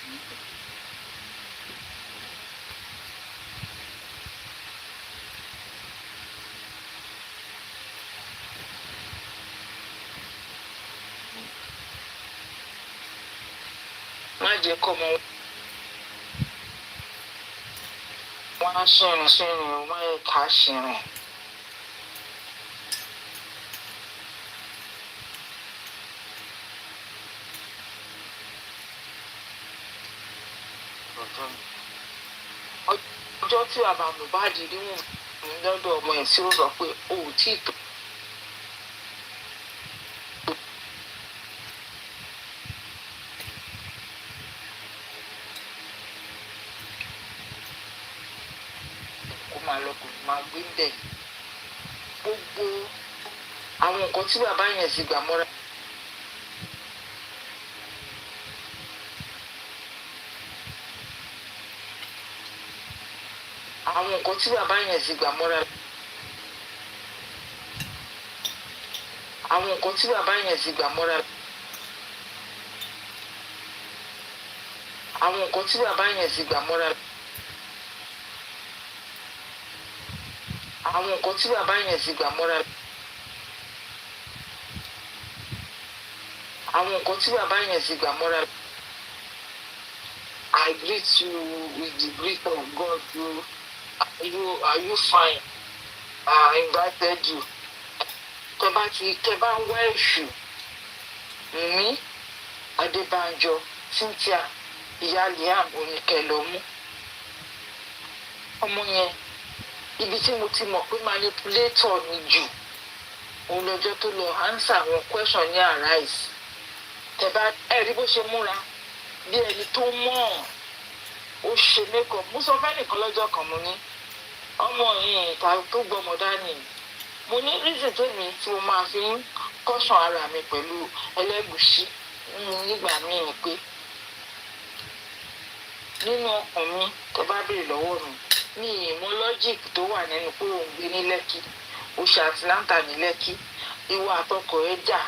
má jẹ́ kọ́ ọmọ wọn á ṣìrìn wọ́n yẹ ká ṣìrìn. ọjọ́ tí bàbá Mohbad rí wọn lọ́dọ̀ ọmọ ẹ̀ tí ó sọ pé o ò tí ì tó. kó máa lọ kò máa gbé ń bẹ̀. gbogbo àwọn nǹkan tí bàbá yẹn ti gbà mọ́ra. àwọn nǹkan tí bàbá yẹn ti gbà mọ́ra. àwọn nǹkan tí bàbá yẹn ti gbà mọ́ra. àwọn nǹkan tí bàbá yẹn ti gbà mọ́ra. àwọn nǹkan tí bàbá yẹn ti gbà mọ́ra. àwọn nǹkan tí bàbá yẹn ti gbà mọ́ra. I greet you with the greet of God. Are you fine? I invited you. Tẹ́ bá ń wá èṣù mi Adébánjọ Cynthia ìyá Liam oníkẹlọmú ọmọ yẹn ibi tí mo ti mọ̀ pé manipulator ni jù òun lọ́jọ́ tó lọ answer àwọn question ní arise. Tẹ́ bá ẹ̀rí bó ṣe múra bí ẹni tó mọ̀ ó ṣe makeup. Mo sọ fẹ́ nìkan lọ́jọ́ kan mo ní ọmọ yìí ta tó gbọmọ dání mo ní reason tèmi tí mo máa fi ń kọ́sàn ara mi pẹ̀lú ẹlẹ́gùṣí nígbà míì ni pé nínú ọkàn mi tẹ́ bá béèrè lọ́wọ́ mi ní ìmọ̀ logic tó wà nínú pé òun gbé ní Lẹ́kì ó ṣe Atlanta ní Lẹ́kì ìwọ àtọkọ ẹ̀ jà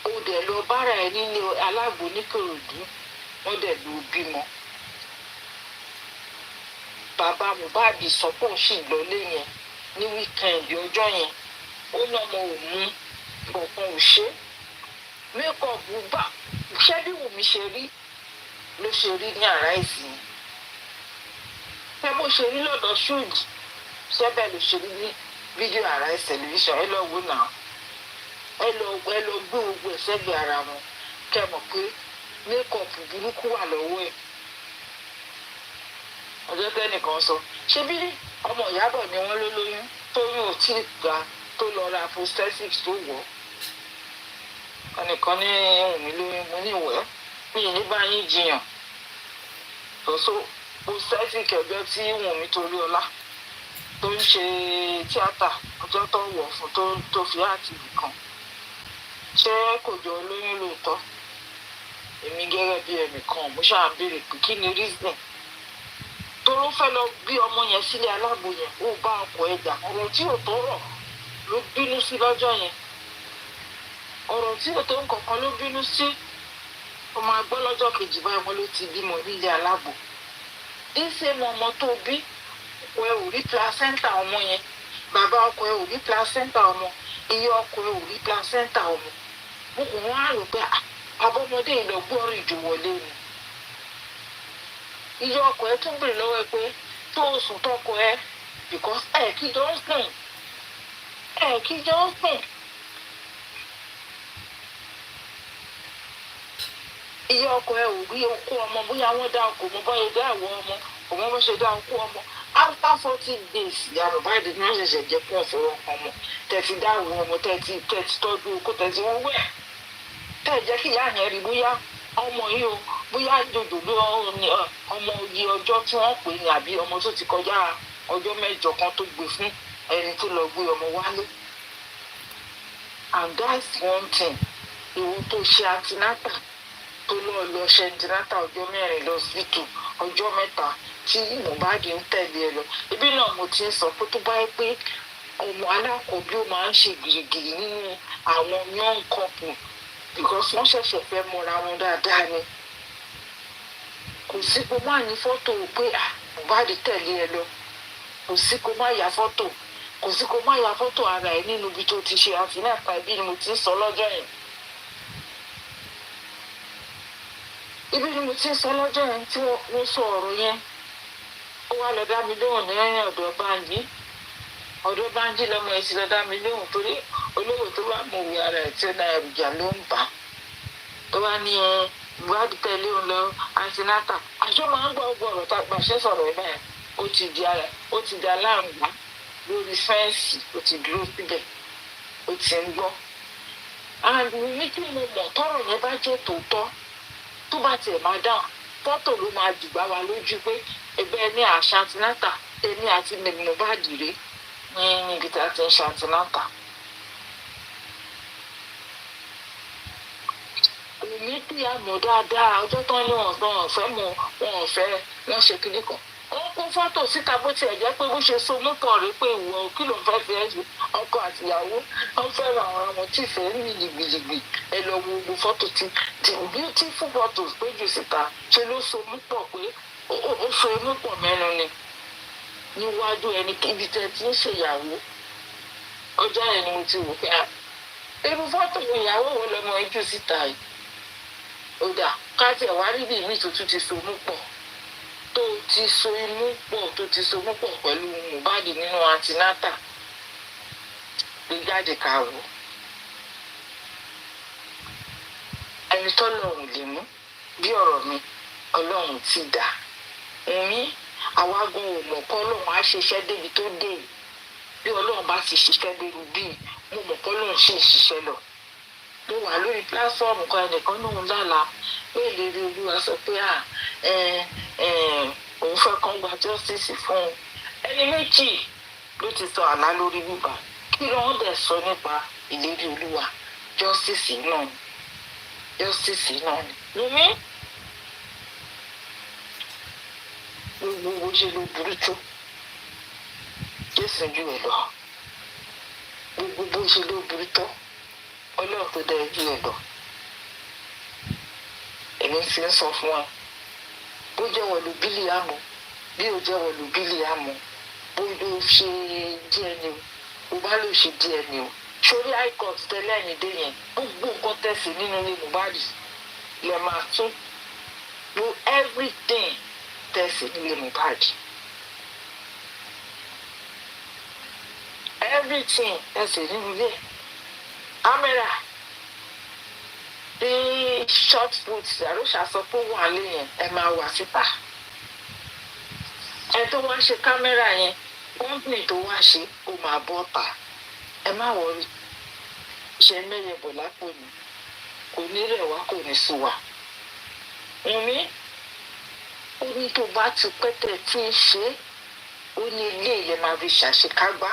ó dẹ̀ lọ bára ẹ̀ nílé alágbo ní Kòròdú wọ́n dẹ̀ lọ bímọ. Bàbá Mohbad sọ pé òun sì lọlé yẹn ní wíkẹ́ndì ọjọ́ yẹn ó ní ọmọ òun kọ̀ọ̀kan ò ṣe mékọ̀ọ̀bù bá ṣé bí Wùmí ṣe rí ló ṣe rí ní àrá ìsìn ṣé bó ṣe rí lọ́dọ̀ ṣúùdì ṣé bẹ́ẹ̀ ló ṣe rí ní fídíò àrá ìsìn tẹlifíṣàn ẹ lọ wò náà ẹ lọ gbé gbogbo ẹ̀ sẹ́gbẹ̀ẹ́ ara wọn kẹ́ mọ̀ pé mékọ̀ọ̀bù burúkú wà lọ́wọ́ ẹ̀. ọjọ́ tẹ́nìkan sọ ṣé bí ọmọ Ìyábọ̀ ni wọ́n ló lóyún tóyún ò tí ì gbà tó lọ ra prosthetics tó wọ̀ ẹnìkan ní Wùmí lóyún mo ní ìwẹ́ mi ì ní bá yín jiyàn tòṣó prosthetic ẹgbẹ́ tí Wùmí Toríọlá tó ń ṣe tíátà ọjọ́ tó wọ̀ fún tó fi áàtì nìkan ṣé kò jọ lóyún lóòótọ́ èmi gẹ́gẹ́ bí ẹnìkan mo ṣáà ń béèrè pé kí ni reason tó ló fẹ́ lọ bí ọmọ yẹn sílé alágbo yẹn ó bá ọkọ ẹ̀ jà ọ̀rọ̀ tí ò tó rọ̀ ló bínú sí lọ́jọ́ yẹn ọ̀rọ̀ tí ò tó nǹkankan ló bínú sí ó máa gbọ́ lọ́jọ́ kejì báyìí wọ́n ló ti bímọ nílé alágbo díṣe mọ ọmọ tó bí ọkọ ẹ̀ ò rí placenta ọmọ yẹn bàbá ọkọ ẹ̀ ò rí placenta ọmọ iye ọkọ ẹ̀ ò rí placenta ọmọ mo kò wọ́n á rò pé abọ́mọdé ìlọgbọ́rọ̀ ìjòwọlé ni iye ọkọ ẹ̀ tún bèrè lọ́wọ́ ẹ pé tó o sùn tọkọ ẹ because kí jọ ń sùn kí jọ ń sùn. iye ọkọ ẹ ò rí okó ọmọ bóyá wọ́n dá ọkọ mọ bóyá dá ìwọ ọmọ òun bó ṣe dá okó ọmọ after 40 days ìyàrá báyìí ni wọ́n ṣẹ̀ṣẹ̀ jẹ́ fún ọ̀fọ̀rọ̀ ọmọ tẹ̀sí dá ìwọ ọmọ tẹ̀sí tọ́jú okó tẹ̀sí wọ́n wẹ̀ tẹ̀ jẹ́ kí ìyá yẹn rí bóyá ọmọ yìí o bóyá jòjòló ọmọ iye ọjọ́ tí wọ́n pè ní àbí ọmọ tó ti kọjá ọjọ́ mẹ́jọ kan tó gbé fún ẹni tó lọ gbé ọmọ wálé. And that's one thing ìwọ tó ṣe antinata tó lọ ṣe antinata ọjọ́ mẹ́rin lọ síkì ọjọ́ mẹ́ta tí Mohbad ń tẹ̀lé ẹ lọ ibi náà mo ti ń sọ pé tó bá yẹ pé ọmọ alákọ̀ọ́bí ó máa ń ṣe gìrìgìrì nínú àwọn young couple because wọ́n ṣẹ̀ṣẹ̀ fẹ́ mọ́ra wọn dáadáa ni kò sí kó má ní fọ́tò pé Mohbad tẹ̀lé ẹ lọ, kò sí kó má ya fọ́tò, kò sí kó má ya fọ́tò ara ẹ nínú ibi tó ti ṣe àfinàta ibi ni mo ti ń sọ lọ́jọ́ yẹn. Ibi ni mo ti ń sọ lọ́jọ́ yẹn tí wọ́n sọ ọ̀rọ̀ yẹn. Ó wá lọ dá mi lóhùn ní ọ̀dọ̀ Bánjí. Ọ̀dọ̀ Bánjí lọmọ ẹ̀ sì lọ dá mi lóhùn torí olówó tó bá mọ òwe ara ẹ̀ tí ó na èròjà ló ń bà. Tó bá ní Mohbad tẹ̀lé òun lọ antinata. Àjọ máa ń gbọ́ ọgbọ́ ọ̀rọ̀ tá a gbàṣẹ́ sọ̀rọ̀ ẹ̀ báyìí. Ó ti di aláǹgbá lórí fẹ́ǹsì, ó ti dúró síbẹ̀, ó ti ń gbọ́. Àrùn mi tí mo mọ̀ tọ́rọ̀ yẹn bá jẹ́ tòótọ́ tó bá tiẹ̀ máa dáhùn fọ́tò ló máa dùgbà wa lójú pé ẹgbẹ́ ní àṣà antinata èmi àti Mohbad rè ní ibi tí a ti ń ṣe antinata. Èmi tí a mọ̀ dáadáa ọjọ́ tán ní wọn fẹ́ mọ̀ wọn fẹ́ wọ́n ṣe kinní kan. Wọ́n kó fọ́tò síta bó tiẹ̀ jẹ́ pé bó ṣe so mú pọ̀ rí pé ìwọ kí ló ń fẹ́ fi ẹ́ ṣe ọkọ àtìyàwó wọ́n fẹ́ràn àwọn ọmọ tí ìfẹ́ ní jìgbìjìgbì ẹ lọ wo gbogbo fọ́tò tí beautiful photos péjú síta ṣe ló so mú pọ̀ pé ó so mú pọ̀ mẹ́nu ni níwájú ẹni ibi tẹ́ ti ń ṣèyàwó. Ọjọ́ yẹn ni mo ti wò pé irú fọ́tò ìyàwó wo lọmọ ijú síta yìí. Ó dà ká tiẹ̀ wá rí bí ìmí tuntun ti so mú pọ̀ tó ti so imú pọ̀ tó ti so mú pọ̀ pẹ̀lú Mohbad nínú antinata gbé jáde ká wò. Ẹni tọ́lọ́run lè mú bí ọ̀rọ̀ mi Ọlọ́run ti dà. Èmi àwa gan ò mọ̀ kọ́ Ọlọ́run á ṣiṣẹ́ débi tó dé yìí. Bí Ọlọ́run bá ti ṣiṣẹ́ débi bíi mo mọ̀ kọ́ Ọlọ́run ṣì ń ṣiṣẹ́ lọ. Mo wà lórí pílásọ́ọ̀mù kan ẹnìkan náà lálàá pé ìlérí Olúwa sọ pé òun fẹ́ kán gba justice fún un. Ẹni méjì ló ti sọ àlá lórí bíbá kí ló ń dẹ̀ sọ nípa ìlérí Olúwa justice náà ni. Lómi gbogbo bó ṣe ló burú tó Jésù ju ẹ lọ, gbogbo bó ṣe ló burú tó Ọlọ́run tó dá ju ẹ lọ. Èmi ti ń sọ fún ẹ bó jẹ́ wọ̀lú bílí àmọ́ bí ó jẹ́ wọ̀lú bílí àmọ́ bó ló ṣe DNA o bá ló ṣe DNA o sórí high court tẹ́lẹ̀ ní dé yẹn gbogbo nǹkan tẹ̀sí nínú ilé Mohbad lè máa tún do everything tẹ̀sí nílé Mohbad. Everything tẹ̀sí nínú ilé camera bí short put àròṣà sọ pé wà lé yẹn ẹ máa wà síta. Ẹ tó wá ṣe kámẹ́rà yẹn kọ́ńpìnì tó wá ṣe ó máa bọ́ ta. Ẹ má wọrí ṣe mẹ́yẹ bọ̀ lápò mi kò ní rẹ̀ wá kò ní sú wa. Wùnmí ó ní tó bá ti pẹ́tẹ́ tí ń ṣe ó ní ilé yẹn máa fi ṣàṣekágbá.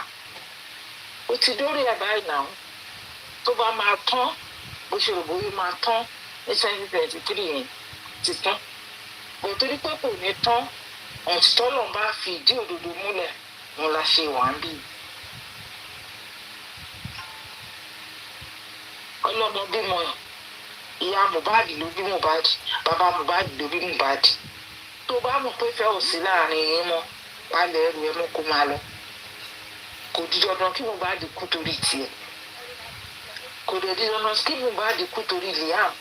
Ó ti dórí ẹ̀ báyìí náà tó bá máa tán bó ṣe rò bóyá máa tán ní 2023 yẹn ti tán. Bọ̀ torí pé kò ní tán ọ̀títọ́lọ̀ bá fi ìdí òdodo múlẹ̀ wọn la ṣe wà ń bì. Ọlọ́mọ bímọ ìyá Mohbad ló bí Mohbad bàbá Mohbad ló bí Mohbad. Tó bá mọ̀ pé fẹ́ ò sí láàrin yín mọ́ palẹ̀ ẹrù ẹ mọ́ kó máa lọ. Kò di dandan kí Mohbad kú torí tiẹ̀. Kò dẹ̀ di dandan kí Mohbad kú torí Liam.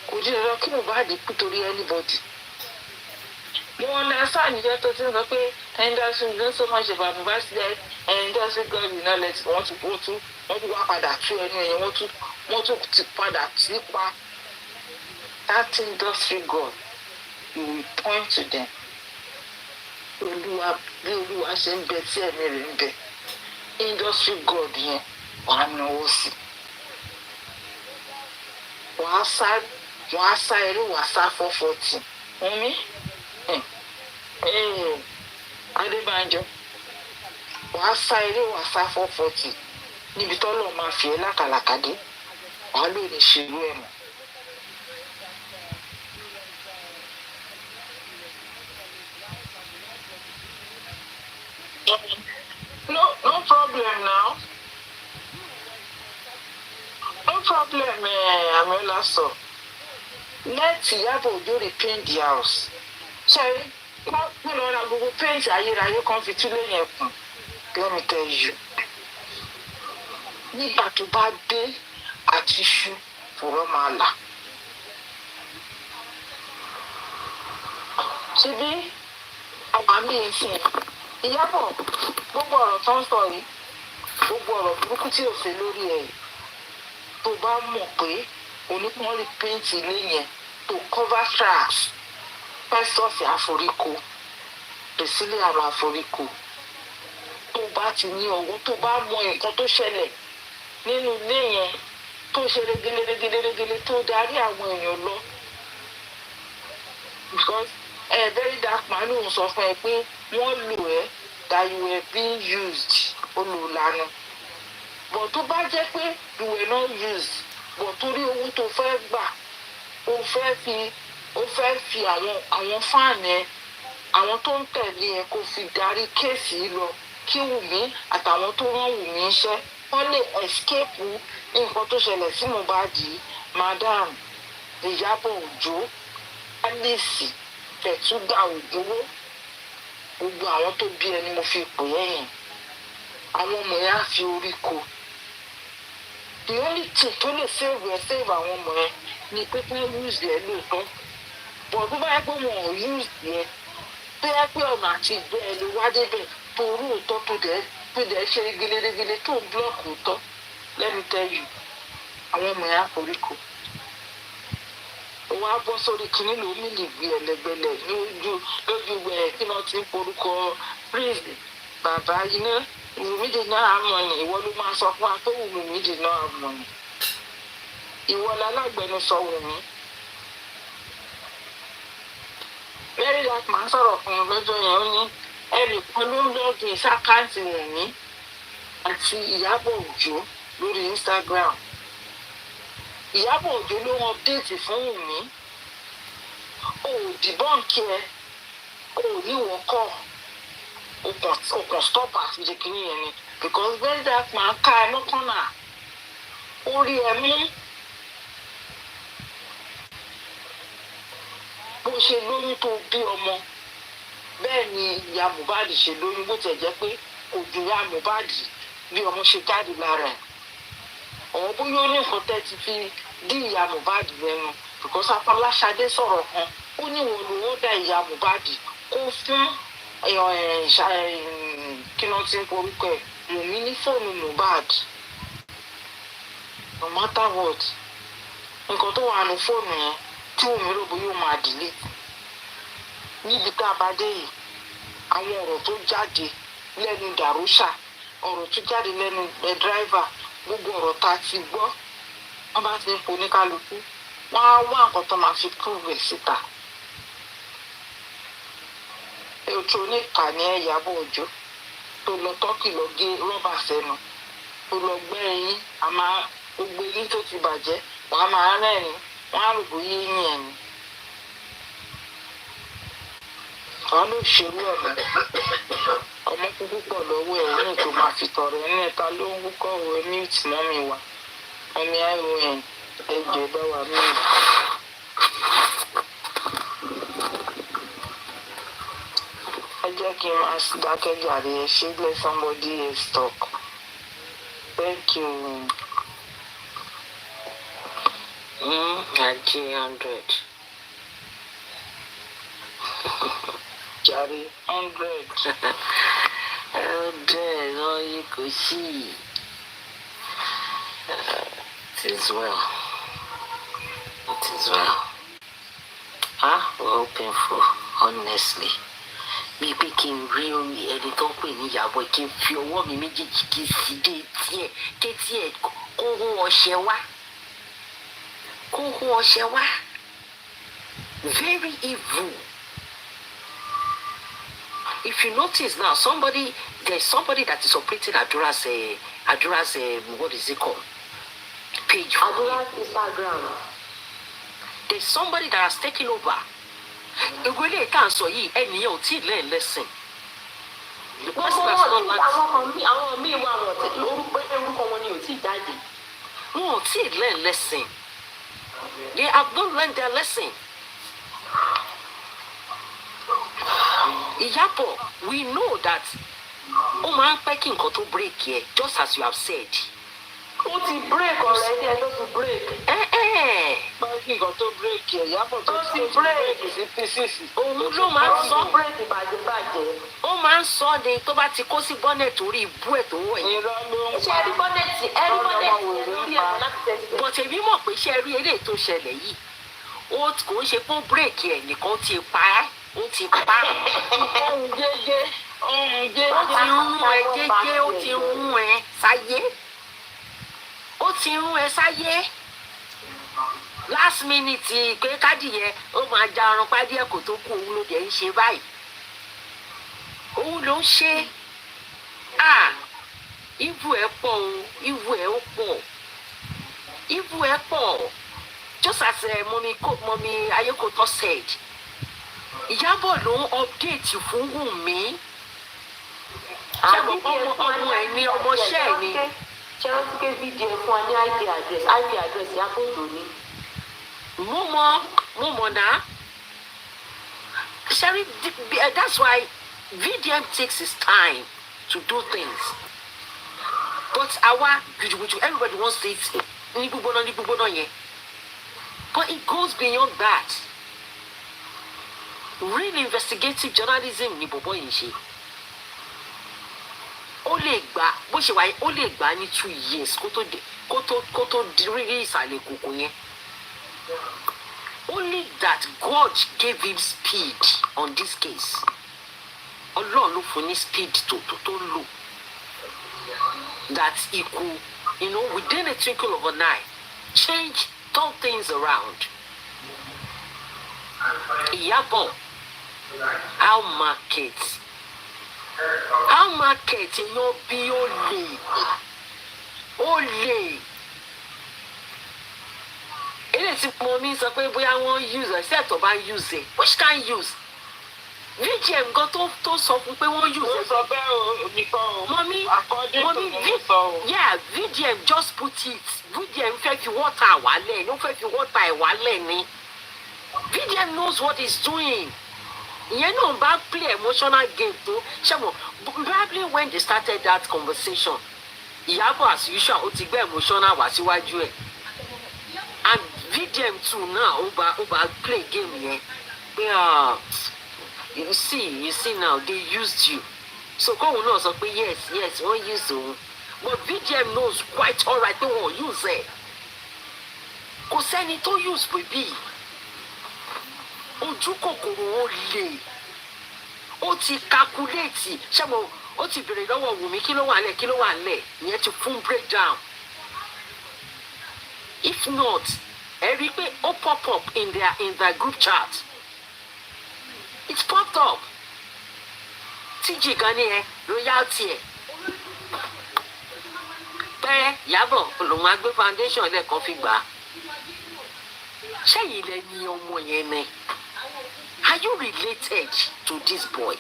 Kò di dandan kí Mohbad kú torí anybody. Mo understand ìjọ tó ti ń sọ pé industry ló so much about Mohbad death and industry God will not let wọ́n tún wá padà tú ẹnu ẹ̀yìn wọ́n tún ti padà sí pa. That industry God you will point to them. Olúwa bí Olúwa ṣe ń bẹ tí ẹ̀mí rẹ̀ ń bẹ industry God yẹn wàá náwó sí. Wàá sá eré wàá sá 440. Wùnmí Adébánjọ wàá sá eré wàá sá 440 níbi tọ́lọ̀ máa fi ẹ́ lákàlàkà dé wàá lò ní ṣerú ẹ̀ mọ́. No problem now. No problem, Amiola sọ. Let Iyabo Ojo repaint the house. ṣe wọ́n pín lọ́ra gbogbo péǹtì ayérayé kan fi túlé yẹn kùn. Let me tell you. Nígbà tó bá dé àti iṣu fòrọ́ máa là. Ṣebí àwọn àmì ìsìn Ìyábọ̀ gbogbo ọ̀rọ̀ tó ń sọ yìí gbogbo ọ̀rọ̀ burúkú tí ò fẹ́ lórí ẹ̀ tó bá mọ̀ pé onípọ́n rí péǹtì ilé yẹn tó cover tracks pẹ́sọ̀sì àforíko pèsílẹ̀ àrùn àforíko tó bá ti ní ọwọ́ tó bá mọ nǹkan tó ṣẹlẹ̀ nínú ilé yẹn tó ṣe régélérégélérégélé tó darí àwọn èèyàn lọ because very dark man ló ń sọ fún ẹ pé wọ́n lò ẹ́ that you were being used olùlànà but tó bá jẹ́ pé you were not used but torí owó tó fẹ́ gbà ó fẹ́ fi àwọn fáànì ẹ àwọn tó ń tẹ̀lé ẹ kó fi darí kéèsì yìí lọ kí Wùmí àtàwọn tó rán Wùmí iṣẹ́ wọ́n lè escape nǹkan tó ṣẹlẹ̀ sí Mohbad madam Ìyábọ̀ Òjó Alice Fẹ̀túgà Òjòwó gbogbo àwọn tó bí ẹni mo fi pè é yẹn àwọn ọmọ yẹn á fi orí ko the only thing tó lè save àwọn ọmọ yẹn ni pé kí wọ́n use ẹ lóòótọ́ but tó bá yẹ pé wọn ò use yẹ tó yẹ pé ọ̀nà àti ìgbẹ́ ẹ lè wá débẹ̀ tó rú òótọ́ tó dẹ̀ ṣe gélérégélé tó ń blọ́ọ̀kì òótọ́ let me tell you àwọn ọmọ yẹn á forí ko wọ́n á bọ́ sórí kìnìún lómi nìgbì ẹ̀lẹ́gbẹ̀lẹ̀ lójú kí wọ́n ti ń porúkọ praise bàbá iná Wùmí dì náà àmọ́ ni ìwọ ló máa sọ fún wa pé Wùmí dì náà àmọ́ ni ìwọ lálágbẹnusọ Wùmí. Very dark man sọ̀rọ̀ fún un lọ́jọ́ yẹn ó ní ẹnì kan ló ń lọ́ọ̀gì sákàǹtì Wùmí àti Ìyábọ̀ Òjó lórí Instagram. Ìyábọ̀ Òjó ló ń update fún Wùmí o ò dìbọ́ǹkì ẹ o ò níwọ̀n kọ́ o kàn stop àti jẹ́ kínní yẹn ni because very dark man ká ẹ lọ́kànnà ó rí ẹ mú bó ṣe lóyún tó bí ọmọ bẹ́ẹ̀ ni ìyá Mohbad ṣe lóyún bó tẹ̀ jẹ́ pé kò ju ìyá Mohbad bí ọmọ ṣe jáde lára ẹ̀ ọ̀hún bóyá ó ní nǹkan tẹ́ ti fi dí ìyá Mohbad lẹ́nu because Afọláṣadé sọ̀rọ̀ kan ó ní wọn lówó dá ìyá Mohbad kó fún kí wọ́n ti ń porúkọ ẹ̀ Wùmí ní fóònù Mohbad no matter what nǹkan tó wà ní fóònù yẹn tí Wùmí rò bóyá ó máa delete níbi tá a bá dé yìí àwọn ọ̀rọ̀ tó jáde lẹ́nu Dàrúṣà ọ̀rọ̀ tó jáde lẹ́nu driver gbogbo ọ̀rọ̀ tá a ti gbọ́ wọ́n bá ti ń po oníkálukú wọ́n á wá nǹkan tó máa fi prove síta. Ètò oníkà ní Ìyábọ̀ Òjó tó lọ tọ́kì lọ gé rọ́bà sẹ́nu tó lọ gbẹ́ ẹyin àmọ́ gbogbo eyín tó ti bàjẹ́ wọ́n á máa rẹ́rìn wọ́n á rò bóyá eyín ẹ̀ ni. wọ́n ló ṣerú ọ̀nà ọmọ kúkú pọ̀ lọ́wọ́ ẹ̀ ní tó máa fi tọrọ ẹ̀ ní ẹ̀ta ló ń wúkọ́ ọ̀rọ̀ mute mọ́mì wa ọmọ iron ẹ̀jẹ̀ bá wà mí. ẹ jẹ́ kí n máa dákẹ́ jàre ẹ ṣe let somebody else talk. Thank you. Ajé 100. Jàre 100. No, you could see. It is well. It is well. Well, painful, honestly. Bí pé kí n rí orí ẹni tó ń pè ní Ìyábọ̀ kí n fi ọwọ́ mi méjèèjì kí n sì dé etí ẹ̀ kó hún ọṣẹ wá. Very evil. If you notice now, there's somebody that is operating Adura's what is it called? Page. Adura's Instagram. There's somebody that has taken over. Ìwélé tá à ń sọ yìí ẹnìyẹn ò tí ì lẹ́yìn lẹ́sìn. Àwọn míì wà orúkọ wọn ni ò tí ì jáde. Wọn ò tí ì lẹ́yìn lẹ́sìn. They have not learned their lesson. Ìyábọ̀, we know that ó máa ń pẹ́ kí nǹkan tó break yẹ, just as you have said. Ó ti break already, ẹ tó ti break. Pẹ́ kí nǹkan tó break yẹ, Ìyábọ̀ tó ti break sí pieces. Òun ló máa ń sọ. Break bàjẹ́. Ó máa ń sọ ni tó bá ti kó sí bonnet orí ibú ẹ̀ tó wọ̀ yìí. Irọ́ ló ń Ṣé ẹ rí bọ́nẹ̀tì lórí ẹ̀rọ láti tẹ̀sí? Bọ̀tẹ̀ mi mọ̀ pé ṣe rí eléyìí tó ṣẹlẹ̀ yìí. Ó kò ń ṣe fún bírèkì ẹ̀ nìkan ti pa á. Ó ti pa á. ohun jẹ́jẹ́. Ó ti rún ẹ jẹ́jẹ́, ó ti rún ẹ sáyé. Ó ti rún ẹ sáyé. Last minute pé kádì yẹn ó máa ja ọrùn pádì ẹ̀ kò tó kú, òun ló dẹ̀ ń ṣe báyìí. Òun ló ń ṣe. Ibu ẹ̀ pọ̀ o, ibu ẹ̀ ó pọ̀. Ibu ẹ̀ pọ̀. Just as Mommy Ayekoto said, Ìyábọ̀ ló ń update fún Wùnmí. Ṣé ọmọ ẹ̀ ní ọmọọṣẹ́ ẹ̀ ni? Ṣé wọ́n ti ké fídíò fún wa ní IP address Ìyábọ̀ ní? Mo mọ̀ náà. Sherry, that's why VDM takes his time to do things. But everybody wants to say ní gbígbóná yẹn. But it goes beyond that. Real investigative journalism ni bọ̀bọ̀ yìí ṣe. Ó lè gbà bó ṣe wáyé, ó lè gbà ní 2 years kó tó rí ìsàlẹ̀ kòkò yẹn. Only that God gave him speed on this case. Ọlọ́run ló fún ní speed tó lò. That he could, within a twinkle of an eye, turn things around. Ìyábọ̀, how market èèyàn bí ó lè. Eléyìí tí mo mi sọ pé bóyá wọ́n use ẹ̀ sẹ́ẹ̀ tó bá use ẹ̀, which can use? VGM gan tó sọ fún pé wọ́n use ẹ̀. Ó sọ bẹ́ẹ̀ o, nìkan o. Mommy, VGM just put it. VGM fẹ́ fi water wálẹ̀, ló fẹ́ fi water ẹ̀ wálẹ̀ ni. VGM knows what he's doing. Ìyẹn náà bá play emotional game tó ṣẹ́wọ̀n. Probably when they started that conversation, Ìyábọ̀ as usual ó ti gbé emotional wá síwájú ẹ̀. And VDM too now over play game yẹn. You see now they used you. So kóhun náà sọ pé yes wọ́n use òun. But VDM knows quite alright pé wọ́n use ẹ̀. Kò sẹ́ni tó use bèbí. Ojú kòkòrò ó lè. Ó ti calculate. Ṣé mo ó ti bèrè lọ́wọ́ Wùmí kí ló wà lẹ̀ ìyẹn ti fún breakdown. If not, ẹ rí pé ó pop up in their group chat. It's popped up. TG gan ni ẹ royalty ẹ. Pẹ́rẹ́ Ìyábọ̀ lòun á gbé foundation lẹ́ẹ̀kan fi gbà á. Ṣẹ́yìn lẹ ní ọmọ yẹn ni. Are you related to this boy?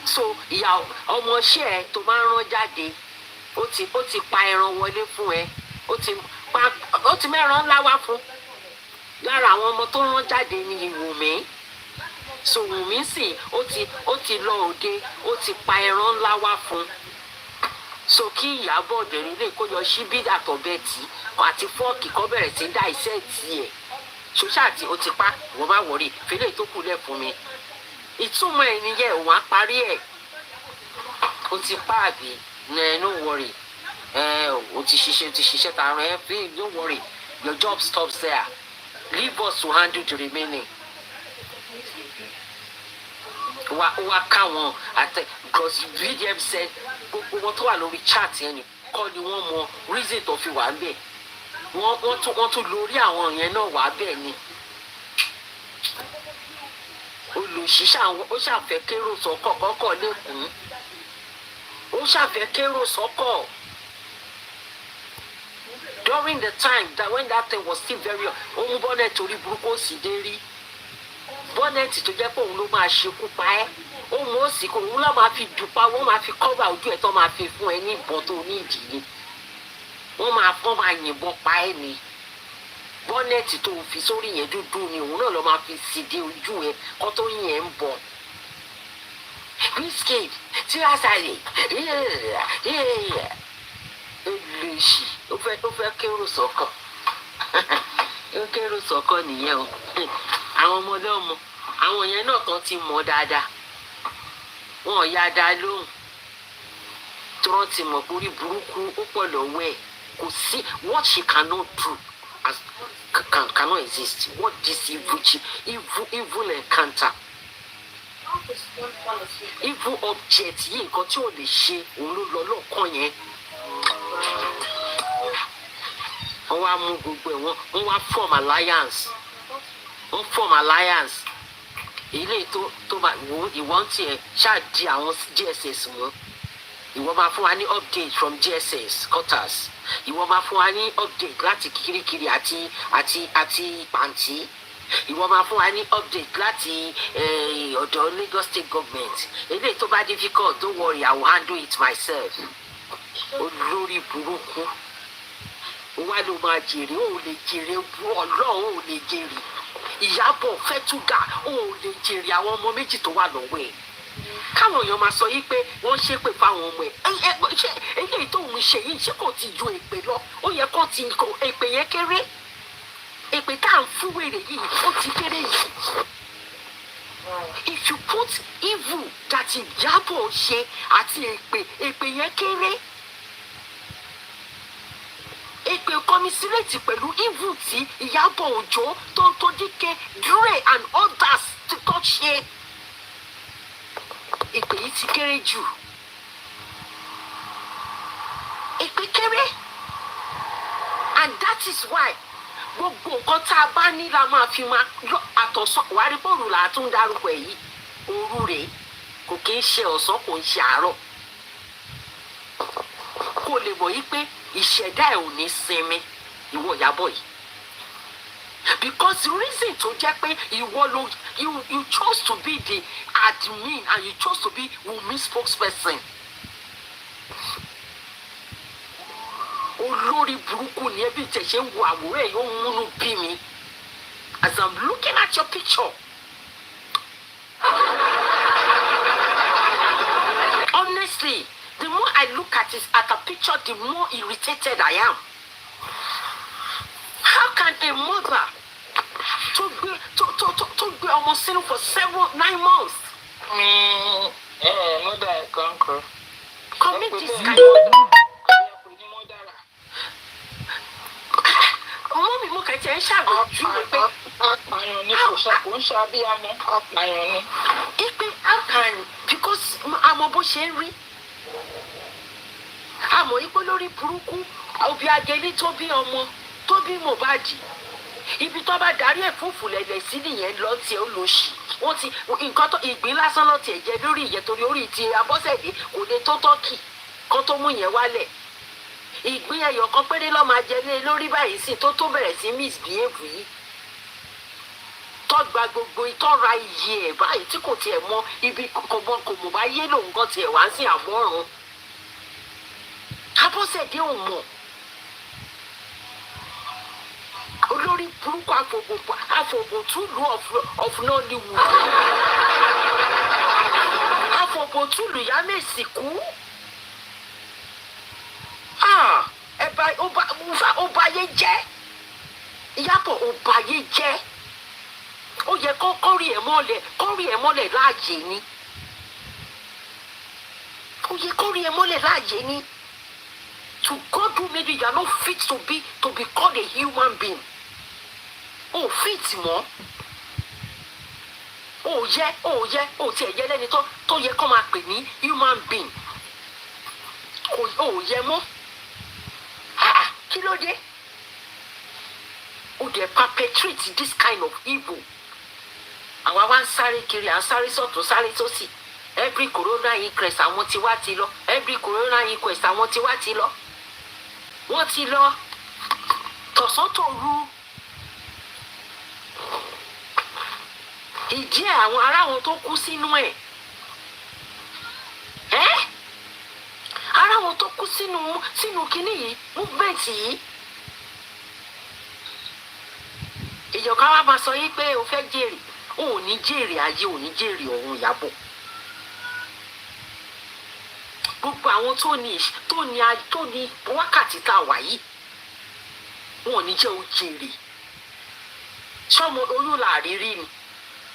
So ìyá ọmọọṣẹ́ ẹ tó máa ń rán jáde ó ti pa ẹran wọlé fún ẹ. Ó ti mẹ́ran ńlá wá fún. Lára àwọn ọmọ tó rán jáde ni Wùmí. So Wùmí sì ó ti lọ òde, ó ti pa ẹran ńlá wá fún. So kí Ìyábọ̀ bẹ̀rẹ̀ lè kó yọ síbí àtọ̀bẹ̀ tí àti fọ́ọ̀kì kọ́ bẹ̀rẹ̀ sí dá iṣẹ́ tiẹ̀. Ṣoṣà tí ó ti pa wọ́n bá wọ̀rí fẹ́lẹ̀ tó kù lẹ̀ fún mi. Ìtumọ̀ ẹ̀ nìyẹn òun á parí ẹ̀. Ó ti pa àbí no worry. O ti ṣiṣẹ́ tààrà ẹ̀ please don't worry, your job stops there. Leave us to handle the remaining. Wa káwọn àtẹ because VDM said gbogbo wọn tó wà lórí chat yẹn ni kọ́ ni wọ́n mọ reason tó fi wà bẹ́ẹ̀. Wọ́n tún lórí àwọn yẹn náà wà bẹ́ẹ̀ ni. Olùṣiṣẹ́ ó ṣàfẹ́ kérò sọ́kọ̀ kọ́kọ́ lẹ́kùn. Ó ṣàfẹ́ kérò sọ́kọ̀. During the time that when that thing was still very ohun bọ́nẹ̀tì orí burúkú ó sì dé rí. Bọ́nẹ̀tì tó jẹ́ pé òun ló máa ṣekú pa ẹ́. Ohun ó sì kó òun lọ́ máa fi dùpá, wọ́n máa fi cover ojú ẹ̀ tó máa fi fún ẹ ní ìbọn tó ní ìdílé. Wọ́n máa yìnbọn pa ẹ́ ni. bọ́nẹ̀tì tó fi sórí yẹn dúdú ni òun náà lọ máa fi síde ojú ẹ kọ́ tó yẹn ń bọ̀. Wizkid tí a sáré olùsì ó fẹ́ kérò sọ́kàn ó kérò sọ́kàn nìyẹn o. Àwọn ọmọdé ọmọ àwọn yẹn náà kan ti mọ̀ dáadáa wọn ò yá dá lóhùn tí wọ́n ti mọ̀ pórí burúkú ó pọ̀ lọ́wọ́ ẹ̀ kò sí what she cannot do as cannot exist what this evil encounter evil object yìí nǹkan tí ò lè ṣe òun ló lọ lọ́ọ̀kan yẹn wọ́n wá mú gbogbo ẹ̀ wọ́n wá form alliance ilé tó máa ìwọ́n tiẹ̀ ṣáà di àwọn DSS mú ìwọ máa fún wa ní update from DSS quarters ìwọ máa fún wa ní update láti kirikiri àti pàǹtí ìwọ máa fún wa ní update láti ọ̀dọ̀ Lagos State Government eléyìí tó bá difficult don't worry I will handle it myself olórí burúkú wá ló máa jèrè ó lè jèrè ọlọ́run ó lè jèrè Ìyábọ̀ Fẹ́túgà ó lè jèrè àwọn ọmọ méjì tó wà lọ́wọ́ ẹ̀ káwọn èèyàn máa sọ yìí pé wọ́n ṣépè fáwọn ọmọ ẹ̀ ṣe eléyìí tó ń ṣe yìí ṣé kò ti ju èpè lọ ó yẹ kó ti kó èpè yẹn kéré èpè tá à ń fún wèrè yìí ó ti kéré yìí if you put evil that Ìyábọ̀ ṣe àti èpè yẹn kéré èpè kọmisírètì pẹ̀lú evil tí Ìyábọ̀ Òjó tó Díkẹ́ Dre and others ti kọ́ ṣe èpè yìí ti kéré jù èpè kéré and that is why gbogbo nǹkan tá a bá ní la máa fi máa lọ àtọ̀sán wàá rí bọ́ọ̀lù là á tún dárúkọ èyí òru rèé kò kí ń ṣe ọ̀sán kò ń ṣe àárọ̀ kó lè mọ̀ yí pé ìṣẹ̀dá ẹ̀ ò ní sinmi ìwọ Ìyábọ̀ yìí because the reason tó jẹ́ pé ìwọ ló you chose to be the admin and you chose to be Wunmi spokesperson olórí burúkú ni ẹbí tẹ̀sẹ̀ ń wo àwòrán ẹ̀ yóò múnú bí mi as I'm looking at your picture honestly the more I look at a picture the more irritated I am. How can a mother to be almost single for 9 months? Mother I conquer. Commit this kind of ọmọ mi mo kẹ̀tẹ̀ ń ṣàgbéjú pé apààyàn ni kò ń ṣàbíyamọ apààyàn ni. Ipe how can because àmọ́ bó ṣe ń rí àmọ́ ipò lórí burúkú òbí agẹlí tó bí ọmọ tó bí Mohbad ibi tó bá darí ẹ̀ fúnfù lẹ̀lẹ̀ sí nìyẹn lọ tí ó lọ sí wọ́n ti nǹkan tó ìgbín lásán lọ tiẹ̀ jẹ lórí ìyẹn torí orí ti Abọ́sẹ̀dé kò lè tó tọ́kì kan tó mú yẹn wálẹ̀ ìgbín ẹyọ kan péré lọ́ máa jẹ lé lórí báyìí sí tó bẹ̀rẹ̀ sí misbehave yìí tọ́gba gbogbo ìtọ́ra iye ẹ̀ báyìí tí kò tiẹ̀ mọ ibi kò mọ̀ bá yé lòun kan tiẹ̀ wá sí àbọ̀rùn Abọ́sẹ̀dé ò mọ̀ olórí burúkú àfọ̀bọ̀túlù of Nollywood àfọ̀bọ̀túlù yá mèsì kú ó báyé jẹ́ Ìyábọ̀ ó báyé jẹ́ ó yẹ kọ́rí ẹ̀ mọ́lẹ̀ láàyè ni ó yẹ kọ́rí ẹ̀ mọ́lẹ̀ láàyè ni to God who made you, you are not fit to be called a human being. Oh, fit mọ́. Ó tiẹ̀ yẹ lẹ́ni tó yẹ kó máa pè ní human being. Ó yẹ mọ́. Kí ló dé? Ó dẹ̀ perpetrate this kind of evil. Àwa wá ń sáré kiri, à ń sáré sọ́tún, sáré sósì. Every corona inquest àwọn tiwa ti lọ. Every corona inquest àwọn tiwa ti lọ. Wọ́n ti lọ tọ̀sán tòru ìdí ẹ̀ àwọn ará wọn tó kú sínú ẹ̀ ará wọn tó kú sínú kinní yìí movement yìí èèyàn ká wá máa sọ yí pé o fẹ́ jèrè o ò ní jèrè ayé ò ní jèrè ọ̀run Ìyábọ̀. Gbogbo àwọn tó ní wákàtí tá a wà yìí wọn ò ní jẹ́ o jèrè. Ṣọ́mọ oyún làrírí ni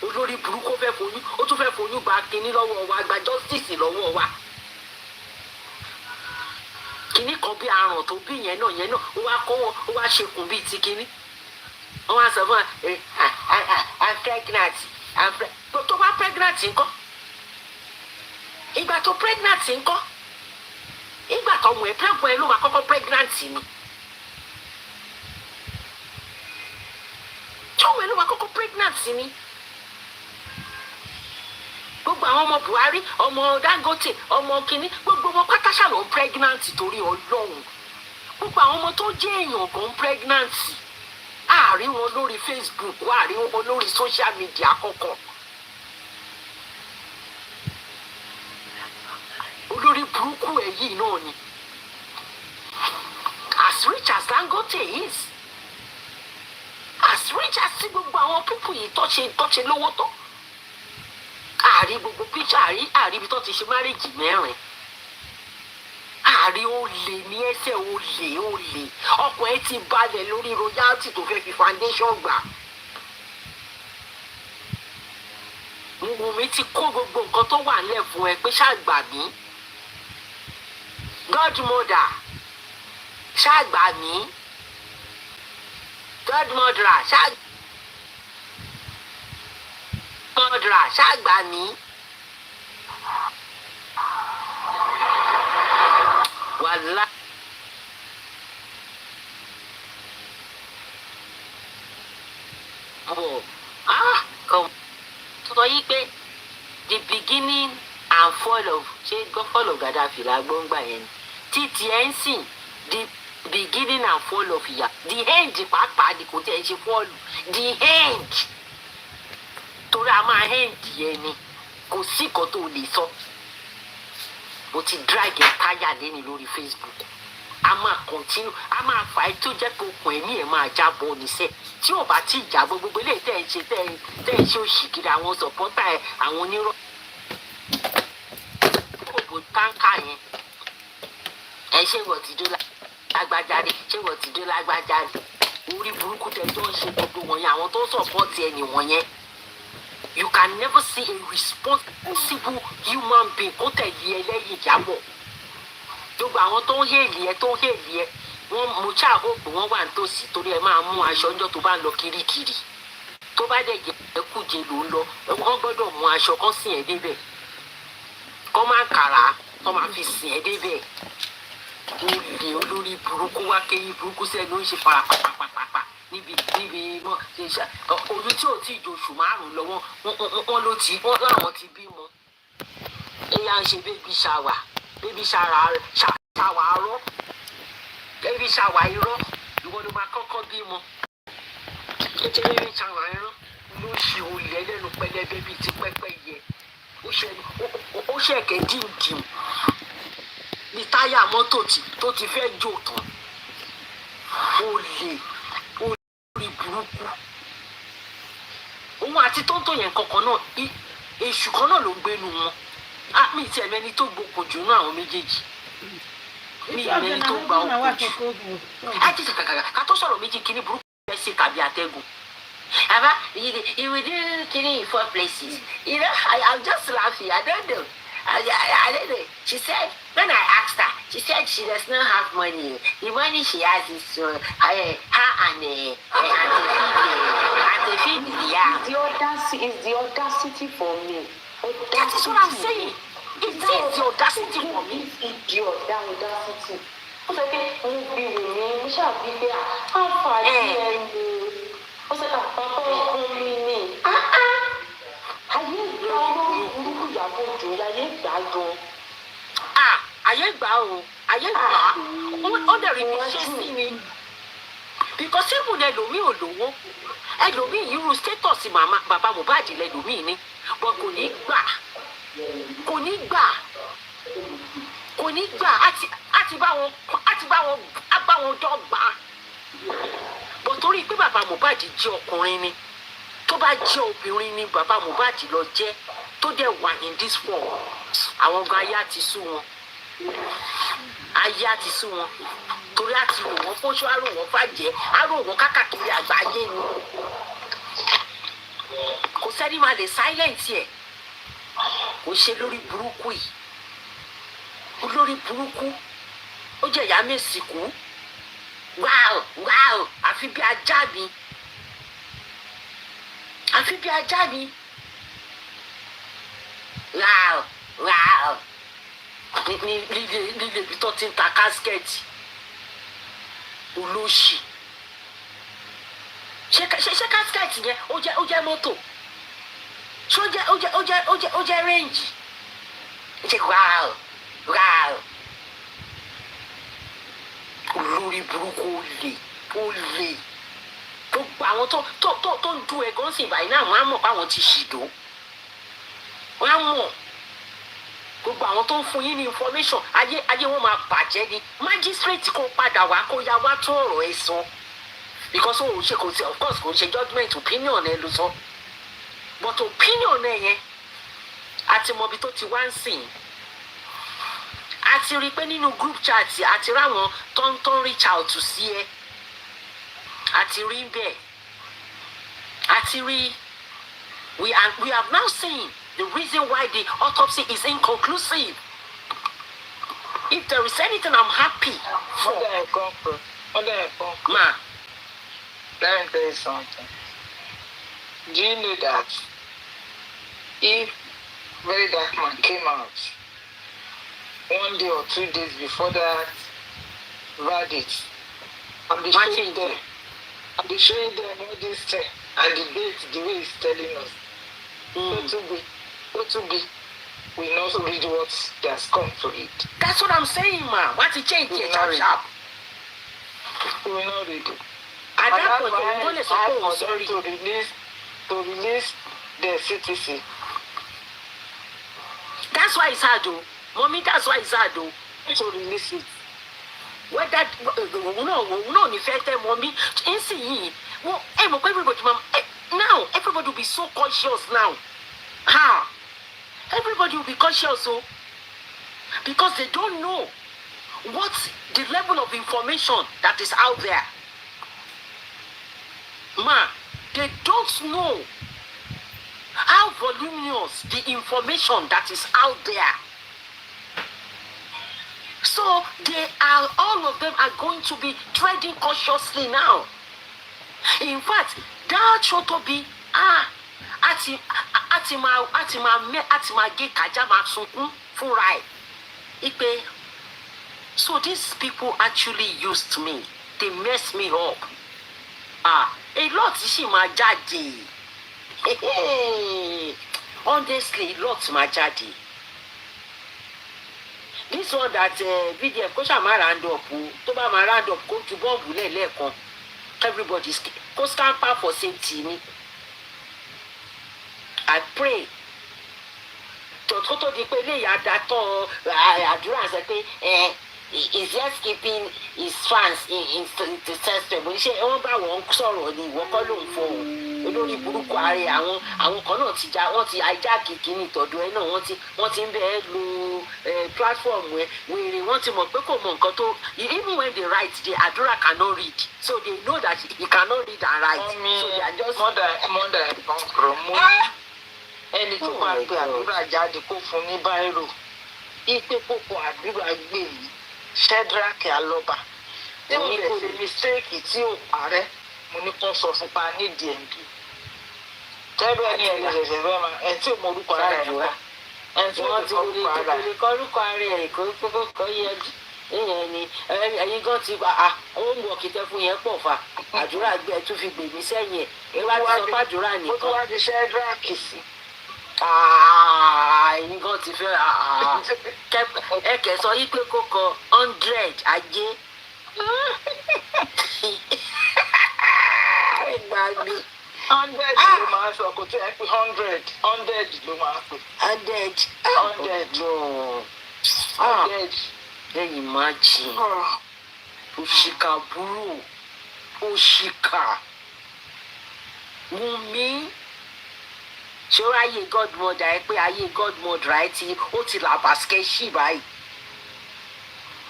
olórí burúkú fẹ́ foyún ó tún fẹ́ foyún gba kinní lọ́wọ́ wa gba justice lọ́wọ́ wa. Kinní kan bí aràn tó bí yẹn náà ó wá kó wọn ó wá ṣekùn bíi ti kinní. Wọ́n wá sọ fún ẹ I'm pregnant tó bá pregnant ńkọ́ ìgbà tó pregnant ńkọ́ ìgbà tó mú ẹ pẹ́ẹ́pọ̀ ẹ ló máa kọ́kọ́ pregnant ni. Tọ́wọ́ ẹ ló máa kọ́kọ́ pregnant ni. Gbogbo àwọn ọmọ Buhari ọmọ Dangote ọmọ kínní gbogbo wọn pátáṣà ló ń pregnant torí Ọlọ́run. Gbogbo àwọn ọmọ tó jẹ́ èèyàn kan pregnant àárín wọn lórí Facebook àárín wọn lórí social media kọ̀ọ̀kan. Olórí burúkú ẹ̀ yìí náà ni as rich as Dangote is as rich as tí gbogbo àwọn pípù yìí tọ́ṣe lówó tó àárín gbogbo píṣà àárín ibi tó ti ṣe márèjì mẹ́rin àárín olè ní ẹsẹ̀ olè ọkọ̀ ẹ ti balẹ̀ lórí royalty tó fẹ́ fi foundation gbà. Wùmí ti kó gbogbo nǹkan tó wà nílẹ̀ fún ẹ pé ṣàgbà mí godmother ṣàgbà mí godmother ṣàgbà mí. Wàhálà. Kò sọ yí pé the beginning and fall of Gaddafi la gbóngbà yẹn ni títí ẹ̀ ń sìn the beginning and fall of ìyá the end pàápàá ni kò tẹ̀ ṣe fall the end torí a máa end yẹn ni kò sí nǹkan tó lè sọ. Mo ti drag ẹ̀ táyà lẹ́ni lórí Facebook a máa continue a máa fà á tó jẹ́ pé okùn ẹ̀mí ẹ̀ máa jábọ̀ níṣẹ́ tí ò bá tí ì jábọ̀ gbogbo eléyìí tẹ̀ ń ṣe òṣìkiri àwọn sọ̀pọ́tà ẹ̀ àwọn onírọ̀ gbogbo táǹkà yẹn ẹ ṣé wọ́n ti dó lágbájáde ṣé wọ́n ti dó lágbájáde orí burúkú tẹjọ́ ń ṣe gbogbo wọ̀nyẹn àwọn tó sọ̀pọ́tì ẹ̀ nìwọ̀nyẹn. You can never see a responsible human being kó tẹ̀lé ẹ lẹ́yìn Ìyábọ̀. Gbogbo àwọn tó ń hèlì ẹ wọ́n mo ṣáà ó pé wọ́n wà nítòsí torí ẹ máa mú aṣọ ọjọ́ tó bá ń lọ kirikiri tó bá dẹ̀ jẹ́ kúje ló ń lọ wọ́n gbọ́dọ̀ mú aṣọ kan sìn ẹ́ débẹ̀ kọ́ máa kàrà kọ́ máa fi sìn ẹ́ débẹ̀. Olè olórí burúkú wá kéyìn burúkú sẹ́nu ń ṣe parapapapapa níbi mọ́ oyún tí ò tí ì ju oṣù márùn-ún lọ wọ́n láwọn ti bímọ. Ẹ̀yà ń ṣe baby shower arọ́ baby shower irọ́ ìwọ ló máa kọ́kọ́ bímọ. Ètò baby shower irọ́ ló ṣe olè ẹlẹ́nu pẹlẹbẹ bíi ti pẹ́pẹ́ yẹ ó ṣẹ̀kẹ́ dìndìn ní táyà mọ́tò tó ti fẹ́ jò tán. Olè orí burúkú òun àti tóńtò yẹn kankan náà èṣù kan náà ló ń gbénu wọn. Mi ti ẹ̀mẹ́ni tó gbókun jù náà àwọn méjèèjì mi ìmẹ́ni tó gba okun jù. Ẹ ti sàkàkà ká tó sọ̀rọ̀ méjì kíní burúkú ẹ̀ ṣe tàbí àtẹ̀gùn. Aba, you will do killing in 4 places. You know, I'm just laughing. I don't know. I don't know. She said, when I asked her, she said she does not have money. The money she has is her and the feed the yard. The audacity for me. That is what I'm saying. It is the audacity for me. Idiot, that audacity. Ó sọ pé mo bí wèmí mo ṣàbí pé àǹfààní ẹni ó sọ pé àpapọ̀ ọkùnrin mi ni. Ayé ìgbà olórí burúkú Ìyábọ̀ Òjó ayé ìgbà gan. Ayé ìgbà o ayé ìgbà ó dẹ̀ rí mi ṣe sí ni because even ẹlòmíì ò lówó ẹlòmíì irú status bàbá Mohbad lẹlòmíì ni but kò ní gbà àti bá wọn dọ́gba but torí pé bàbá Mohbad jẹ́ ọkùnrin ni tó bá jẹ́ obìnrin ni bàbá Mohbad lọ jẹ́ tó dẹ̀ wà in this form àwọn gan ayé àti sú wọn torí àti rò wọ́n fóṣó àrò wọ́n fàjẹ́ àrò wọ́n kákàkiri àgbáyé ni kò sẹ́ni máa lè silent ẹ̀ kò ṣe lórí burúkú yìí olórí burúkú ó jẹ́ ìyá mẹ́sìkú wáò àfi bí ajá mi wáò ní líle ibi tó ti ń ta kásikẹ́ẹ̀tì olóṣì ṣé kásikẹ́ẹ̀tì yẹn ó jẹ́ mọ́tò ṣé ó jẹ́ rẹ́ǹjì ṣe wáò olórí burúkú ó lè gbogbo àwọn tó ń du ẹ̀gán sí ìbàyí náà wọ́n á mọ̀ pé àwọn ti ṣìdó wọ́n á mọ̀ gbogbo àwọn tó ń fún yín ní information ayé wọn máa bàjẹ́ ni magistrate kó padà wá kó ya wá tún ọ̀rọ̀ ẹ sọ because ó ṣe kò sí of course kò ṣe judgement opinion ẹ ló sọ but opinion ẹ yẹn àti mọbi tó ti wá ń sìn àti rí i pé nínú group chat àti ráwọn tó ń reach out sí ẹ àti rí bẹ́ẹ̀ àti rí we have now seen the reason why the autopsy is inconclusive. If there is anything I'm happy for. Ma. Let me tell you something. Do you know that if Very Dark Man came out 1 day or 2 days before that verdict, I'll be showing them all this thing and the date, the way he's telling us. O2B will not read what he has come to read. That's what I'm saying, ma. What he changed here, sharp. We will not read it. At that point, we're going to release the CTC. That's why it's hard, though. Mommy, that's why it's hard, though. To release it. Well, that no, in fact, mommy, well, everybody, now everybody will be so cautious now. How? Everybody will be cautious, so because they don't know what's the level of information that is out there. Ma, they don't know how voluminous the information that is out there. So all of them are going to be treading cautiously now. In fact, that should be àti máa gé kájà máa sunkún fúnra ẹ̀. Ipe, so these people actually used me. They messed me up. A lot ṣì máa jáde. Honestly, a lot máa jáde. This one that VDF kó ṣáà máa round up tó bá máa round up kó ju bọ́ọ̀bù lẹ́ẹ̀kan. Everybody's kó scamper for safety ni. I pray. Tó di pé ilé ìyá dátọ́ àdúrà sọ pé he's just keeping his fans in the system. Ṣé wọ́n bá wọn sọ̀rọ̀ ni ìwọ kọ́ ló ń fọ òun olórí burúkú ààrẹ àwọn kan náà wọ́n ti hijack kìíní tọ̀dọ̀ ẹ náà wọ́n ti ń bẹ́ẹ̀ lo platform ẹ wèrè wọ́n ti mọ̀ pé kò mọ nǹkan tó even when they write the àdúrà cannot read so they know that he cannot read and write so they are just. mọ́dà ìbọ̀nkọ̀rọ̀ mú ẹni tó máa gbé àdúrà jáde kó fún ní báírò ipe kókó àdúrà gbé yìí Shedrack Alọ́ba tí mo lè ṣe mistake tí ò parẹ́ mo ní kó sọ fún pa ní dnd tẹ́bẹ̀ ní ẹni ṣẹ̀ṣẹ̀ fẹ́ máa ẹ̀ tí ò mọ orúkọ ara ẹ̀ wá ẹ̀ tí wọ́n ti lè kọ́ orúkọ ara ẹ̀ kó yẹjú ìyẹn ni ẹ̀yin gan ti gba ó ń wọ kìtẹ́ fún yẹn pọ̀ fà àdúrà gbé ẹ tún fi gbèmí sẹ́yìn ẹ̀ ẹ wá ti sọ pé àdúrà nìkan. ó tún wá di Shedrack sí. Ẹ̀yin gan ti fẹ́ ẹ kẹ̀ sọ yí pé kó kọ 100 ajé. Gbàgbé. 100 ló máa ń sọ kò tí ẹ pé 100 ló máa ń pè. 100. 100. Lẹ́yìn máa jìn òṣìkà burú òṣìkà Wùnmí ṣé ó ráyè godmother ẹ pé ayé godmother ẹ ó ti là bàskẹ́ṣì báyìí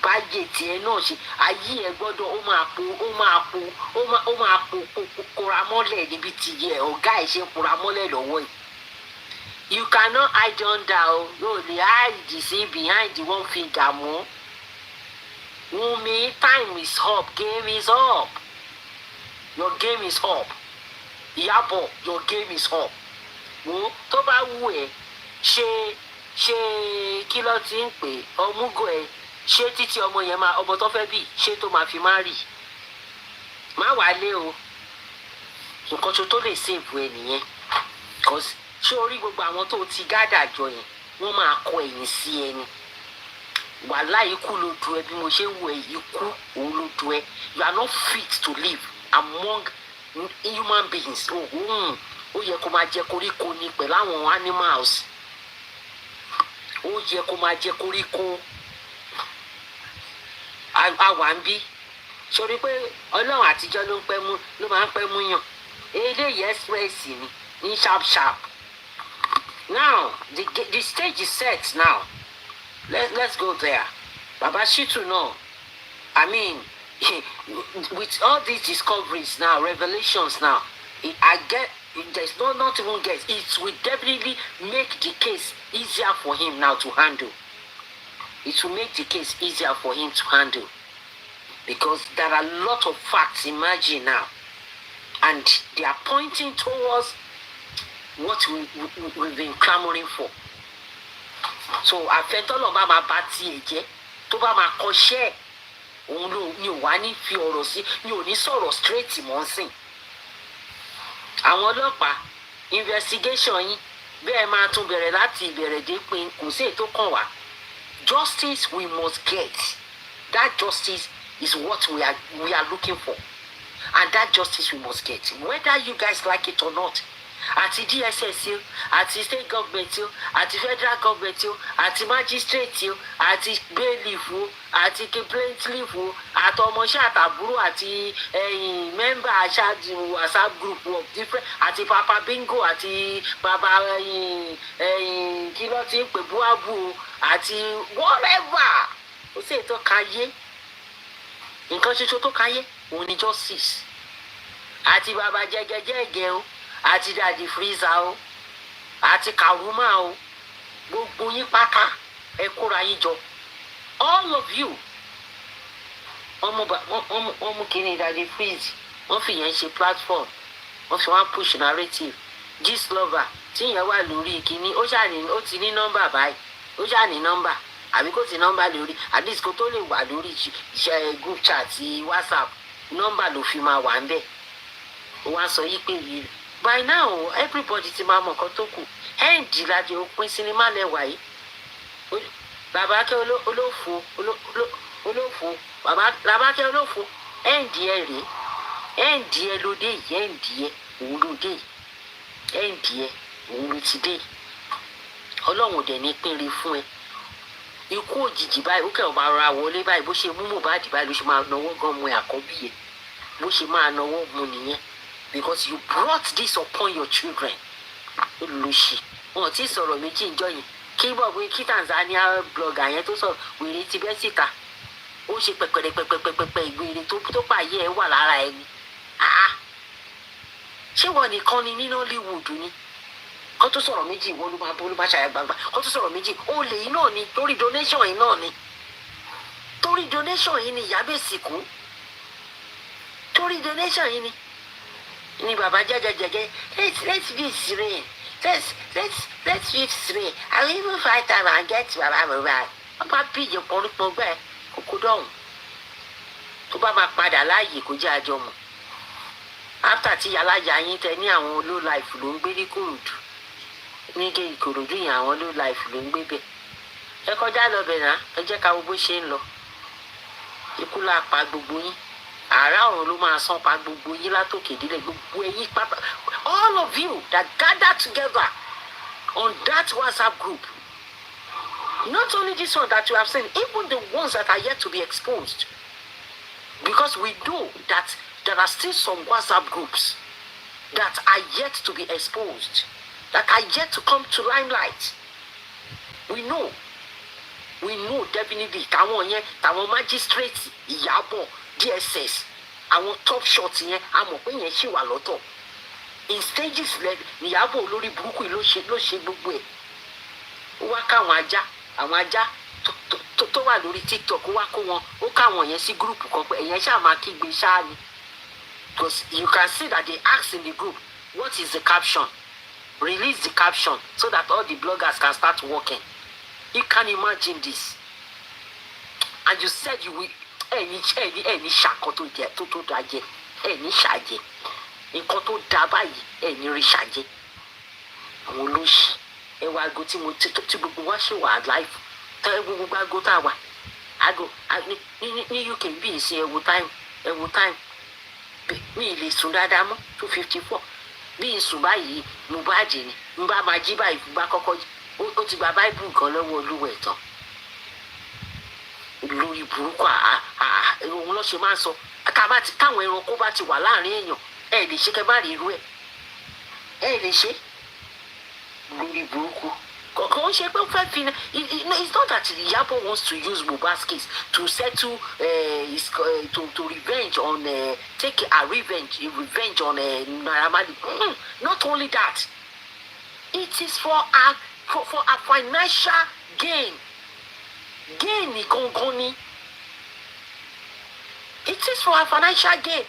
báyé tiẹ̀ náà ṣe ayé ẹ gbọ́dọ̀ ó máa po kóra mọ́lẹ̀ níbi tìyẹ ọ̀gá ẹ̀ ṣe ń kóra mọ́lẹ̀ lọ́wọ́ ẹ̀. You cannot hide under o yóò lè hide sí behind the one finger mọ́. Wunmi, time is up, game is up. Your game is up. Ìyábọ̀, your game is up. Wo tó bá wù ẹ́ ṣe kí ló ti ń pè ọmúgò ẹ ṣé títí ọmọ yẹn máa ọmọ tó fẹ́ bì ṣé tó máa fi má rì má wálé o nǹkan tó lè sèbù ẹ nìyẹn ṣé orí gbogbo àwọn tó ti gádà jọ yẹn wọ́n máa kọ ẹ̀yìn sí ẹni wàhálà ikú ló du ẹ bí mo ṣe ń wo ẹ ikú òun ló du ẹ you are not fit to live among human beings ó yẹ kó máa jẹ koríko ni pẹ̀lú àwọn animals ó yẹ kó máa jẹ koríko àwa ń bí sori pé ọlọ́run àtijọ́ ló máa ń pẹ́ mú yàn eléyìí express ni ní sharp sharp now the stage is set now let's go there Baba Shitu náà I mean with all these discoveries now revelations now I get there's not even guess it will definitely make the case easier for him now to handle. It will make the case easier for him to handle because there are a lot of facts emerging now and they are pointing towards what we've been clamoring for. So àfẹ́tọ́lọ̀ bá máa bá tiẹ̀ jẹ́ tó bá máa kọ́ṣẹ́ ẹ̀ òun ló ní ò wá ní fi ọ̀rọ̀ sí ní ò ní sọ̀rọ̀ straight mọ́ sìn. Àwọn ọlọ́pàá investigation yín bẹ́ẹ̀ máa tún bẹ̀rẹ̀ láti ìbẹ̀rẹ̀ dé pin kò sí ètò kan wá. Justice we must get. That justice is what we are looking for. And that justice we must get. Whether you guys like it or not. Àti DSS o, àti state government o, àti federal government o, àti magistrate o, àti bailiff o, àti plaintiff o, àtọmọṣẹ́ àtàbúrò àti member aṣáájú WhatsApp group of different àti Papa Bingo àti Baba kí ló ti ń pè buabu o àti whatever ó sì ètò káyé nǹkan ṣoṣo tó káyé òun ni justice àti Baba jẹgẹjẹgẹ o àti Daddy Freezer o àti Karuma o gbogbo yín pátá ẹ kóra yín jọ all of you ọmọ kìíní Daddy Freeze wọ́n fi yẹn ṣe platform wọ́n fi wọ́n push narrative gist lover tí yẹn wà lórí kìíní ó ti ní nọ́mbà báyìí ó ṣáà ní nọ́mbà àbí kò sí nọ́mbà lórí at least kó tó lè wà lórí group chat WhatsApp nọ́mbà ló fi máa wà ń bẹ̀ wọ́n á sọ yí pé yìí by now everybody ti máa mọ̀ nǹkan tó kù ẹ̀ǹdì láti òpin sinimá lẹ́wà yìí Làbákẹ́ olófo Làbákẹ́ olófo ẹ̀ǹdì ẹ̀ rèé ẹ̀ǹdì ẹ̀ lóde yìí ẹ̀ǹdì ẹ̀ òun lóde yìí ẹ̀ǹdì ẹ̀ òun ló ti dé ọlọ́run ò dẹ̀ ní pínrin fún ẹ ikú òjijì báyìí ó kẹ́ ọ̀ máa ra wọlé báyìí bó ṣe mú Mohbad báyìí ló ṣe máa náwó gan mu àkọ́bí yẹn bó ṣe máa náwó mu nìyẹn because you brought this upon your children olùlọ́sì wọn ti sọ̀rọ̀ méjì ń jọ yẹn kí bọ̀bù kí Tanzania blogger yẹn tó sọ̀rọ̀ wèrè ti bẹ́ síta ó ṣe pẹ̀pẹ̀rẹ̀pẹ̀pẹ̀pẹ̀ ìgbèrè tó pààyè ẹ̀ wà lára ẹ̀ ni ṣé wọn nìkan ni ní Nollywood ni kó tó sọ̀rọ̀ méjì ìwọ ló máa ṣàyà gbangba kó tó sọ̀rọ̀ méjì ó lè yín náà ni torí donation yìí náà ni torí donation yìí ni ìyá bèsì kú torí donation yìí ni bàbá jẹjẹjẹjẹ let's be serene let's be serene I will even fight time and get bàbá Mohbad wọ́n bá bíjì pọ́nrípọ́n gbẹ́ kókó dọ̀hún tó bá máa padà láàyè kó jẹ́ àjọ mọ̀ after tí alájà yín tẹ ní àwọn low life ló ń gbé ní Kòròdú nígé Ìkòròdú yẹn àwọn low life ló ń gbé bẹ̀ ẹ kọjá lọ bẹ̀ náà ẹ jẹ́ ká wo bó ṣe ń lọ ikú la pa gbogbo yín àrà ọ̀run ló máa san pa gbogbo yín látòkè délẹ̀ gbogbo ẹ̀yin pátá all of you that gather together on that WhatsApp group not only this one that you have seen even the ones that are yet to be exposed because we know that there are still some WhatsApp groups that are yet to be exposed, that are yet to come to limelight. We know definitely tàwọn magistrate Ìyábọ̀ DSS àwọn top shot yẹn a mọ̀ pé yẹn ṣì wà lọ́tọ̀ in stages level Ìyábọ̀ olórí burúkú ló ṣe gbogbo ẹ̀ ó wá káwọn ajá tó wà lórí TikTok ó wá kó wọn ó káwọn yẹn sí group kan pé ẹ̀yẹn ṣáà máa kígbe ṣáà ni because you can see that they ask in the group what is the caption, release the caption so that all the bloggers can start working. You can imagine this. And you said you will any ṣàkọ tó jẹ tó dájẹ ẹni ṣàjẹ nǹkan tó dá báyìí ẹni rí ṣàjẹ àwọn olóṣì ẹwà aago tí gbogbo wa ṣe wà láìpẹ́ tẹ gbogbo aago tá a wà aago ní UK bí ìsìn ẹwù time mi ì lè sùn dáadáa mọ́ 254 bí ìsùn báyìí mo bá dì ní mo bá máa jí báyìí bá kọ́kọ́ ó ti gba báìbù kan lọ́wọ́ olúwẹ̀ tán lórí burúkú òun ló ṣe máa ń sọ káwọn ẹranko bá ti wà láàrin èèyàn ẹ lè ṣe kẹ bá rí irú ẹ lè ṣe lórí burúkú kọ̀ọ̀kan ó ṣe pé ó fẹ́ fi it's not that Ìyábọ̀ wants to use Mohbad's case to settle to revenge on take a revenge on Naira Marley. Not only that, it is for a financial gain ní gangan ni it is for a financial gain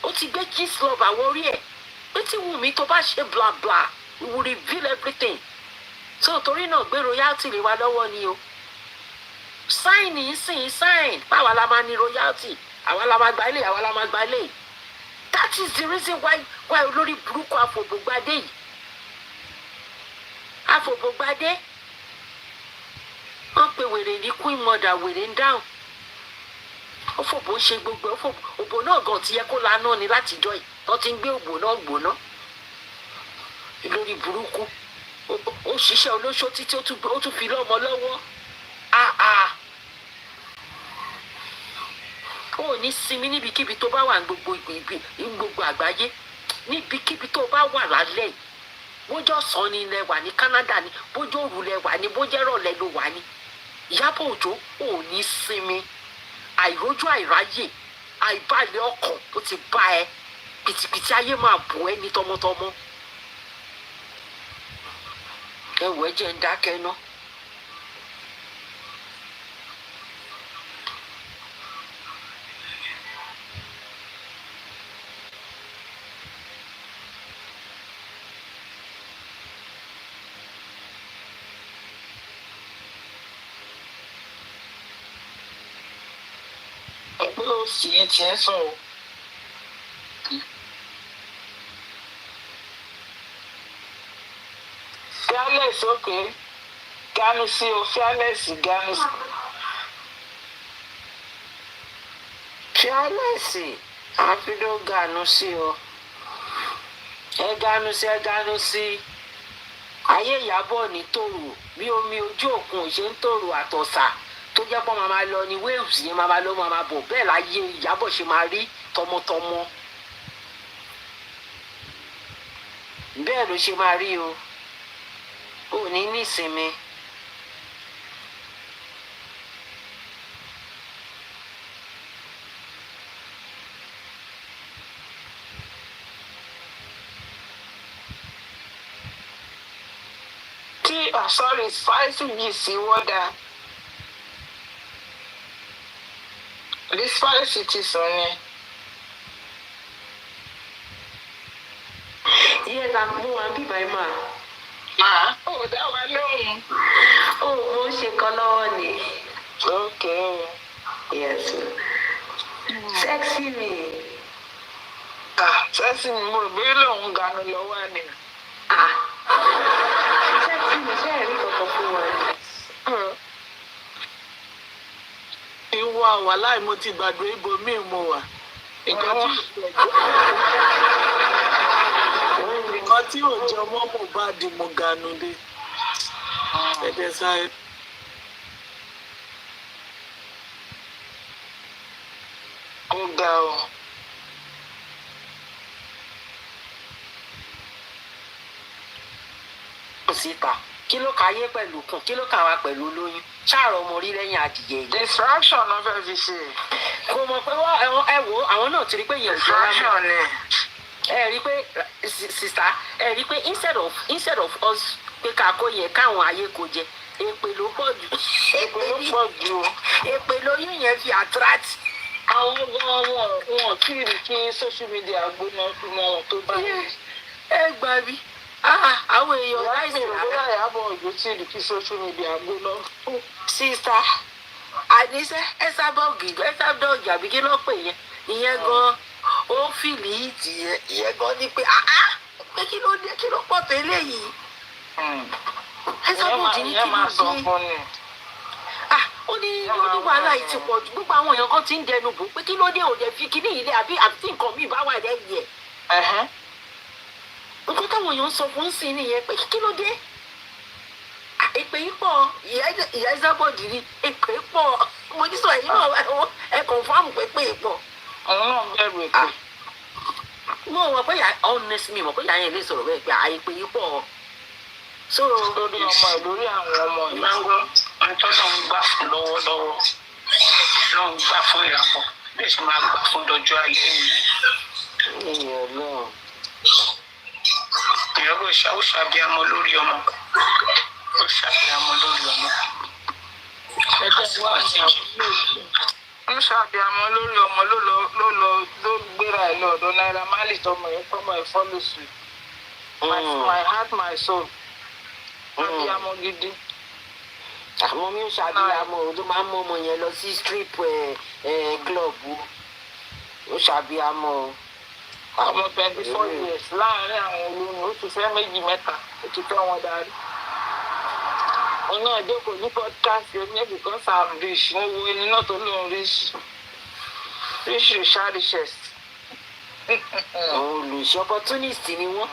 ó ti gbé gist love àwórí ẹ̀ pé tí Wùmí tó bá ṣe bla bla we will reveal everything so torí náà gbé royalty lé wa lọ́wọ́ ni o sign báwa la máa ní royalty àwa la máa gba ilé that is the reason why olórí burúkú àfòbògbadé wọ́n pe wèrè ní queen mother wèrè ń dáhùn òfòbò ń ṣe gbogbo òbò náà gan ti yẹ kó lanà ni láti jọ yìí wọ́n ti ń gbé òbò náà gbóná lórí burúkú ó ṣiṣẹ́ olóṣó títí ó tún fi lọ́mọ lọ́wọ́ ó ní sinmi níbikíbi tó bá wà ní gbogbo àgbáyé níbikíbi tó bá wà lálẹ́ yìí bójú ọ̀sán ni ilẹ̀ wà ní Canada ni bójú òru lẹ̀ wà ní bójú ẹ̀rọ̀lẹ́ ló wà ní Ìyábọ̀ Òjó ò ní sinmi àìrójú àìráyè àìbalẹ̀ ọkàn ó ti bá ẹ pìtìpìtì ayé máa bò ẹ́ ní tọmọtọmọ ẹwọ ẹ jẹ́ ń dákẹ́ ná. pé ó sì ń tiẹ̀ sùn o. Fearless okay ganu sí o Fearless ganu sí. Fearless àfidó ganu sí o ẹ ganu sí ayé Ìyábọ̀ ní tòrò bí omi ojú òkun ṣe ń tòrò àtọ̀sà tó jẹ́ pé màmá lọ ní waves yẹn màmá lọ màmá bọ̀ bẹ́ẹ̀ láyé Ìyábọ̀ ṣe máa rí tọmọtọmọ bẹ́ẹ̀ ló ṣe máa rí o ò ní nísinmi. Sorry, spicy GC water. This spicy is on it. Yes, I'm be by ma. Oh, that one no. Oh, mo ṣe kan lọ́wọ́ ni. Okay. Yes. Sexy me. Sexy me mo be lo nganu lọ́wọ́ ni. Sexy me ṣe rí kankan fún wa. Ìwà wàláì mo ti gbàgbé ibo mi mo wà. Nǹkan tí ò jọ mọ́ Mohbad mo ganu dé. Ẹ̀dẹ̀ sáré. Ó ga o. síta kí ló káyé pẹ̀lú kùn kí ló kà wá pẹ̀lú lóyún ṣáàrọ̀ ọmọ orí lẹ́yìn adìyẹ yìí. distraction náà fẹ́ fi ṣe. kò mọ̀ pé ẹ wo àwọn náà ti rí pé yẹn ò jọra mọ́. ẹ rí pé sista ẹ rí pé instead of us pé ká kó yẹn káwọn ayé kó jẹ èpè ló pọ̀ jù. èpè ló pọ̀ jù. èpè lóyún yẹn fi attract. àwọn gan wọn kì í rí kí social media gbóná fún wọn tó bá yẹn. ẹ gbà mí àwọn èèyàn láìsí rárá. ìyá Ìyábọ̀ Òjó tí rí kí social media gbóná fún. sista àníṣe ẹsàbọọgì àbí kí ló pè yẹn ìyẹn gan ó fìlì ìtì yẹn ìyẹn gan ní pé pé kí ló dé kí ló pọ̀ tó eléyìí. ẹsàbọọgì ní kí ló dé. ó ní wàhálà yìí ti pọ̀ jù gbogbo àwọn èèyàn kan ti ń dẹnu bò pé kí ló dé òde fi kíní ilé àbí tí nǹkan míì bá wà lẹ́yìn ẹ̀. nǹkan táwọn èèyàn sọ fún sí nìyẹn pé kí ló dé. èpè yìí pọ̀ ìyá ìsábọ̀dì ni èpè pọ̀ mo ní sọ èyí náà ẹ kọ̀ǹfàmù pé pé pọ̀. àwọn náà bẹ̀rù èpè. mo mọ̀ pé honestly mọ̀ pé ìyá yẹn lè sọ̀rọ̀ bẹ́ẹ̀ pé àìpè yìí pọ̀. lórí ọmọ ẹ lórí àwọn ọmọ ẹ. máa ń gbọ́ ọjọ́ náà ń gbà fún lọ́wọ́lọ́wọ́ náà ń gbà fún ìràpọ̀ bí èsì máa gbà fún dọjọ́ ayé mi. ìyàwó ó ṣàbíamọ lórí ọmọ ó ṣàbíamọ lórí ọmọ. ń ṣàbíamọ lórí ọmọ ló gbéra ẹ lọ́dọ̀ Naira Marley tọmọ ẹ follow suit. My heart my soul. Abíamọ gidi. àwọn mi ń ṣàbíamọ ló máa ń mọ ọmọ yẹn lọ sí strip club ó ṣàbíamọ. ọmọ 24 years láàárín àwọn olóyún ó ti fẹ́ méjì mẹ́ta ó ti fẹ́ wọn darí. òun náà jókòó ní podcast oní because I'm rich mo wo ẹni náà tó lóun rich richard richest. olùṣe opportunist ni wọ́n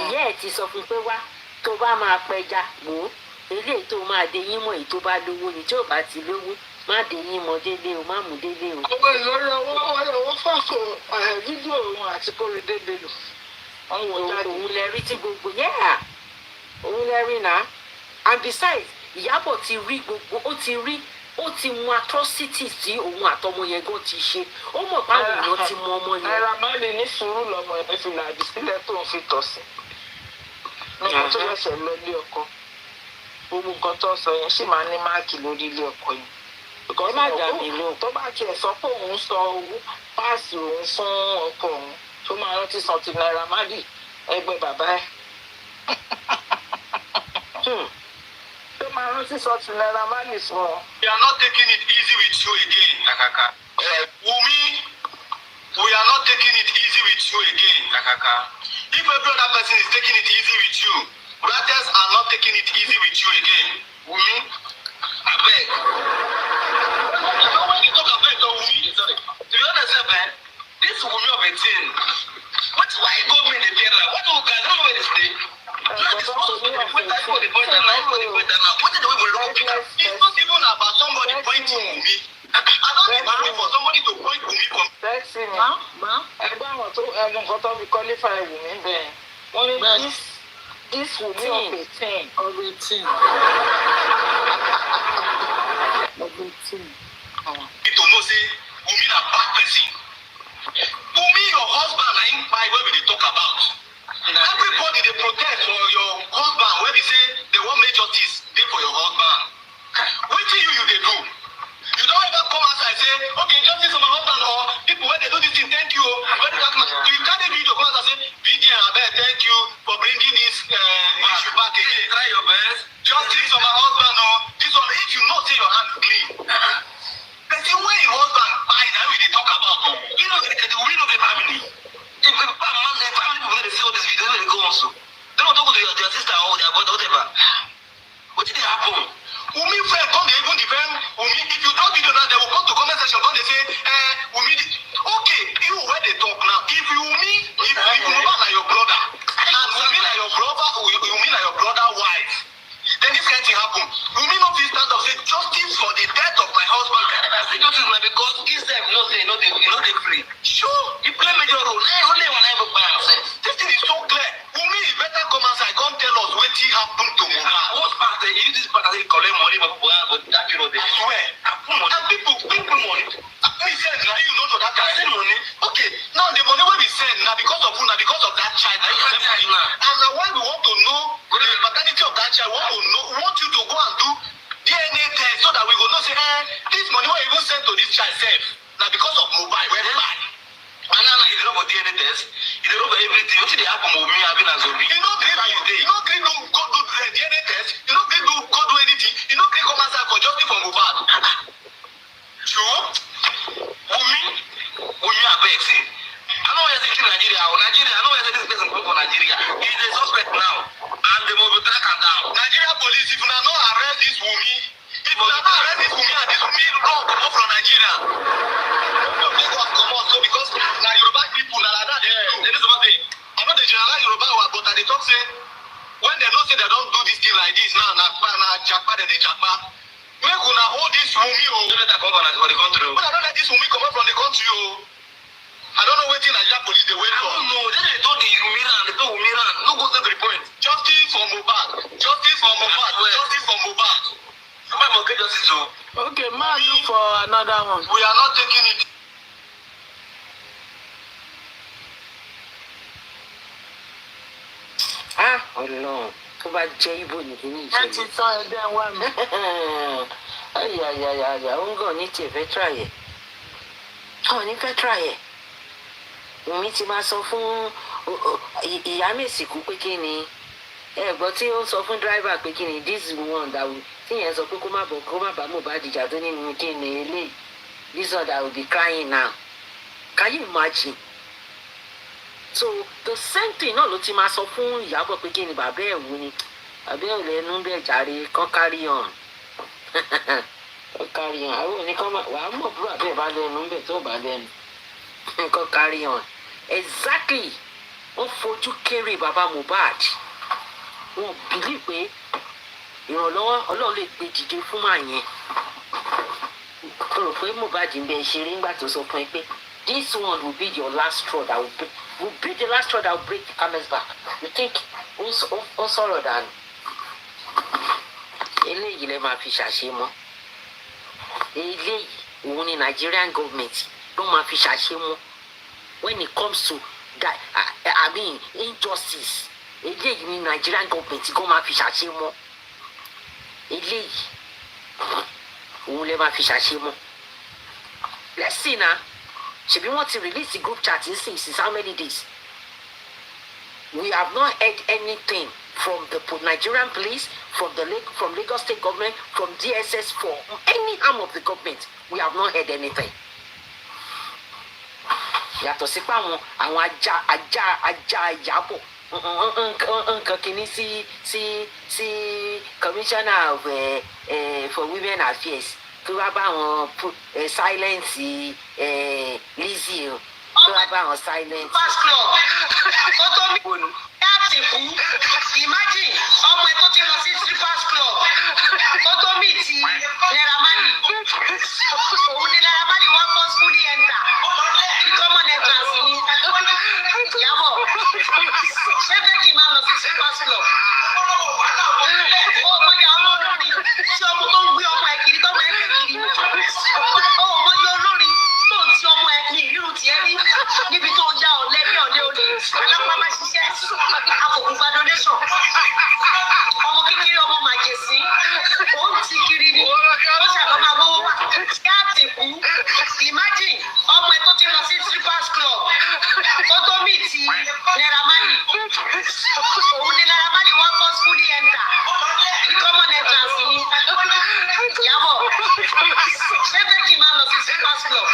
ìyá ẹ̀ ti sọ fún pé wá tó bá máa pẹja wò ó eléyìí tó máa dé yín mọ́ èyí tó bá lówó ni tí ò bá ti lówó má dé yín mọ́ délé o má mú délé o. owó ìlọrin owó fọ́ọ̀kù fídíò òun àti kórèdé belò. òun lẹ rí tí gbogbo òun lẹ rí náà and besides Ìyábọ̀ ti rí gbogbo ó ti mú atrocities tí òun àtọmọ yẹn gan ti ṣe ó mọ̀ báwọn èèyàn ti mọ ọmọ yẹn. Naira Marley ní sùúrù lọmọ ẹ̀ fi làdí sílẹ̀ tó ń fi tọ̀ sí. nígbà tó yẹsẹ̀ lọ ilé ọkọ gbogbo nǹkan tó sọ yẹn sì máa ní máàkì lórí ilé ọkọ yẹn. ẹ má dà mí lò. tó bá tiẹ̀ sọ pé òun sọ owó páàsì òun fún ọkọ òun tó máa rántí san ti Naira Marley ẹgbẹ́ bàbá ẹ̀. tó máa rántí san ti Naira Marley fún ọ. We are not taking it easy with you again, Kakaka. Wumi, we are not taking it easy with you again, Kakaka. If every other person is taking it easy with you, brothers are not taking it easy with you again. Wumi, I beg. You know when you talk about Wumi, sorry. To be honest, man, this Wumi of a thing. Why government dey fear that? What do you guys know where they stay? It's not even about somebody pointing to me. I don't need to wait for somebody to point to me from. Sẹ́ẹ̀sì mi, ẹgbẹ́ àwọn tó ẹnu nǹkan tó fi qualify Wùmí bẹ́ẹ̀. Wọ́n ní this Wùmí of a ten. To know say Wumi na bad person. Wumi your husband na him kpai wey we dey talk about. Everybody dey protest for your husband wey be say they wan make justice dey for your husband. Wetin you dey do? You don ever come outside say okay justice for my husband or people wey dey do this thing thank you o. You carry video come outside say VDN abeg thank you for bringing this issue back again. Try your best. Justice for my husband o. This one if you know say your hand clean. Person wey im husband kpai na we dey talk about o. We no get family. If a man and family people dey see all this video dey go on so. They no talk to their sister or their brother whatever. Wetin dey happen? Wumi friend come dey even defend Wumi. If you talk video now, they will come to comment section come dey say Wumi. Okay, you wey dey talk now. If Wumi na your brother and Wumi na your brother, Wumi na your brother wife, then this kind thing happen. Wumi no fit stand up say justice for the death of my husband. I say justice na because he sef know say he no dey free. Sure, he play major role. Only when I go by himself. This thing is so clear. Wumi better come outside come tell us wetin happened to Mohbad. What part they use this part they collect money for that period? I swear. And people money. We send now, you know to that guy. Send money. Okay, now the money will be sent now because of who? Now because of that child. And now why we want to know the paternity of that child, we want you to go and do DNA test so that we will know say, this money will even sent to this child self. Now because of mobile, whereby. And now you don't go DNA test, you don't go everything. What did they happen with me having a zombie? You know, go do the DNA test. You know, go do anything. You know, come outside for justice for Mohbad. Sure. Wumi, I beg. See, I know you're saying Nigeria. I know you're saying this person come from Nigeria. He's a suspect now, and they will be track him down. Nigeria police, if you not arrest this Wumi, if you not arrest this Wumi and this Wumi don't come from Nigeria. Lagos come on, so because now Yoruba people now like that they do. There is something. I know the general Yoruba but they talk say when they don't say they don't do this thing like this now Japa they Japa. Make una hold this Wumi oh. Don't let that come for the country. But I don't let this Wumi come out from the country oh. I don't know what Nigeria police they wait for. I don't know. Then they told the Umiran, no go to the point. Justice for Mohbad. Justice for Mohbad. Justice for Mohbad. Somebody must get justice too. Okay, man, look for another one. We are not taking it. Ọlọ́run tó bá jẹ́ ibo nìkí ní Ẹ ti ìṣẹ̀lẹ̀. sọ ẹ̀dẹ̀ wá mi. Ayayayaya, ó ń gàn ní tiẹ̀ fẹ́ tíráyẹ̀. Ọ̀ ní fẹ́ tíráyẹ̀. Èmi ti máa sọ fún ìyá Mèsìkú pé kí ni ẹ̀gbọ́n tí ó sọ fún dírìbà pé kí ni this one that will tíyẹn sọ pé kó má bá Mohbad jà tó nínú kí ni eléyìí this one that will be crying now. Can you imagine? So the same thing náà ló ti máa sọ fún Ìyábọ̀ pé kí ni bàbá ẹ̀ wú ni bàbá ẹ̀ ò lẹ́nu bẹ́ẹ̀ jàre kán carry on kán carry on àwọn òní kan wàá mọ̀ bí bàbá ẹ̀ bá lẹ́nu bẹ́ẹ̀ tó bá lẹ́nu kán carry on exactly wọ́n fojú kéré bàbá Mohbad wọ́n bìlí pé ìrànlọ́wọ́ Ọlọ́run lè gbé dìde fún màá yẹn o rò pé Mohbad ń bẹ ṣeré ńgbà tó sọ fún ẹ pé this one will be your last straw that will be the last straw that will break the camel's back. You think ó sọ̀rọ̀ dànù? Eléyìí lè máa fi ṣàṣe mọ́. Eléyìí òun ni Nigerian government ló máa fi ṣàṣe mọ́. When it comes to that, I mean injustice, eléyìí ni Nigerian government kó máa fi ṣàṣe mọ́. Eléyìí òun lè máa fi ṣàṣe mọ́. Let's see now. Ṣebí wọ́n ti release the group chat since how many days? We have not heard anything from the Nigerian police, from Lagos State government, from DSS, from any arm of the government. We have not heard anything. Yàtọ̀ sí pé àwọn ajá Ìyábọ̀ nǹkan kìíní sí commissioner of for women affairs tó wá bá wọn silence Lizzy o tó wá bá wọn silence. Pass club ó tó mi láti kú imagine ọmọ ẹ tó ti lọ sí strippers club ó tó mi ti Naira Marley òun ni Naira Marley wọ́n kọ́ school enter common entrance ni Ìyábọ̀ ṣé fẹ́ kí n máa lọ sí strippers club ó mọ ìyá olórin tí ọmọ tó ń gbé ọmọ ẹ kiri tó máa ń gbé kiri ó mọ ìyá olórin tó ń ti ọmọ ẹ ní ìrírù tiẹ̀ rí níbi tó ń já ọ̀lẹ́ bí ọ̀lẹ́ olè alápámá ṣiṣẹ́ àfòkùnfà donation ọmọ kékeré ọmọ màjèsí ó ń ti kiri ni ó ṣàlọ́ máa wọ́wọ́ wà kí á ti kú imagine ọmọ ẹ tó ti lọ sí strippers club ó tó mì ti Naira Marley òun ni Naira Marley wọ́n kọ́ school enter common entrance ni Ìyábọ̀ ṣé fẹ́ kí n máa lọ sí strippers club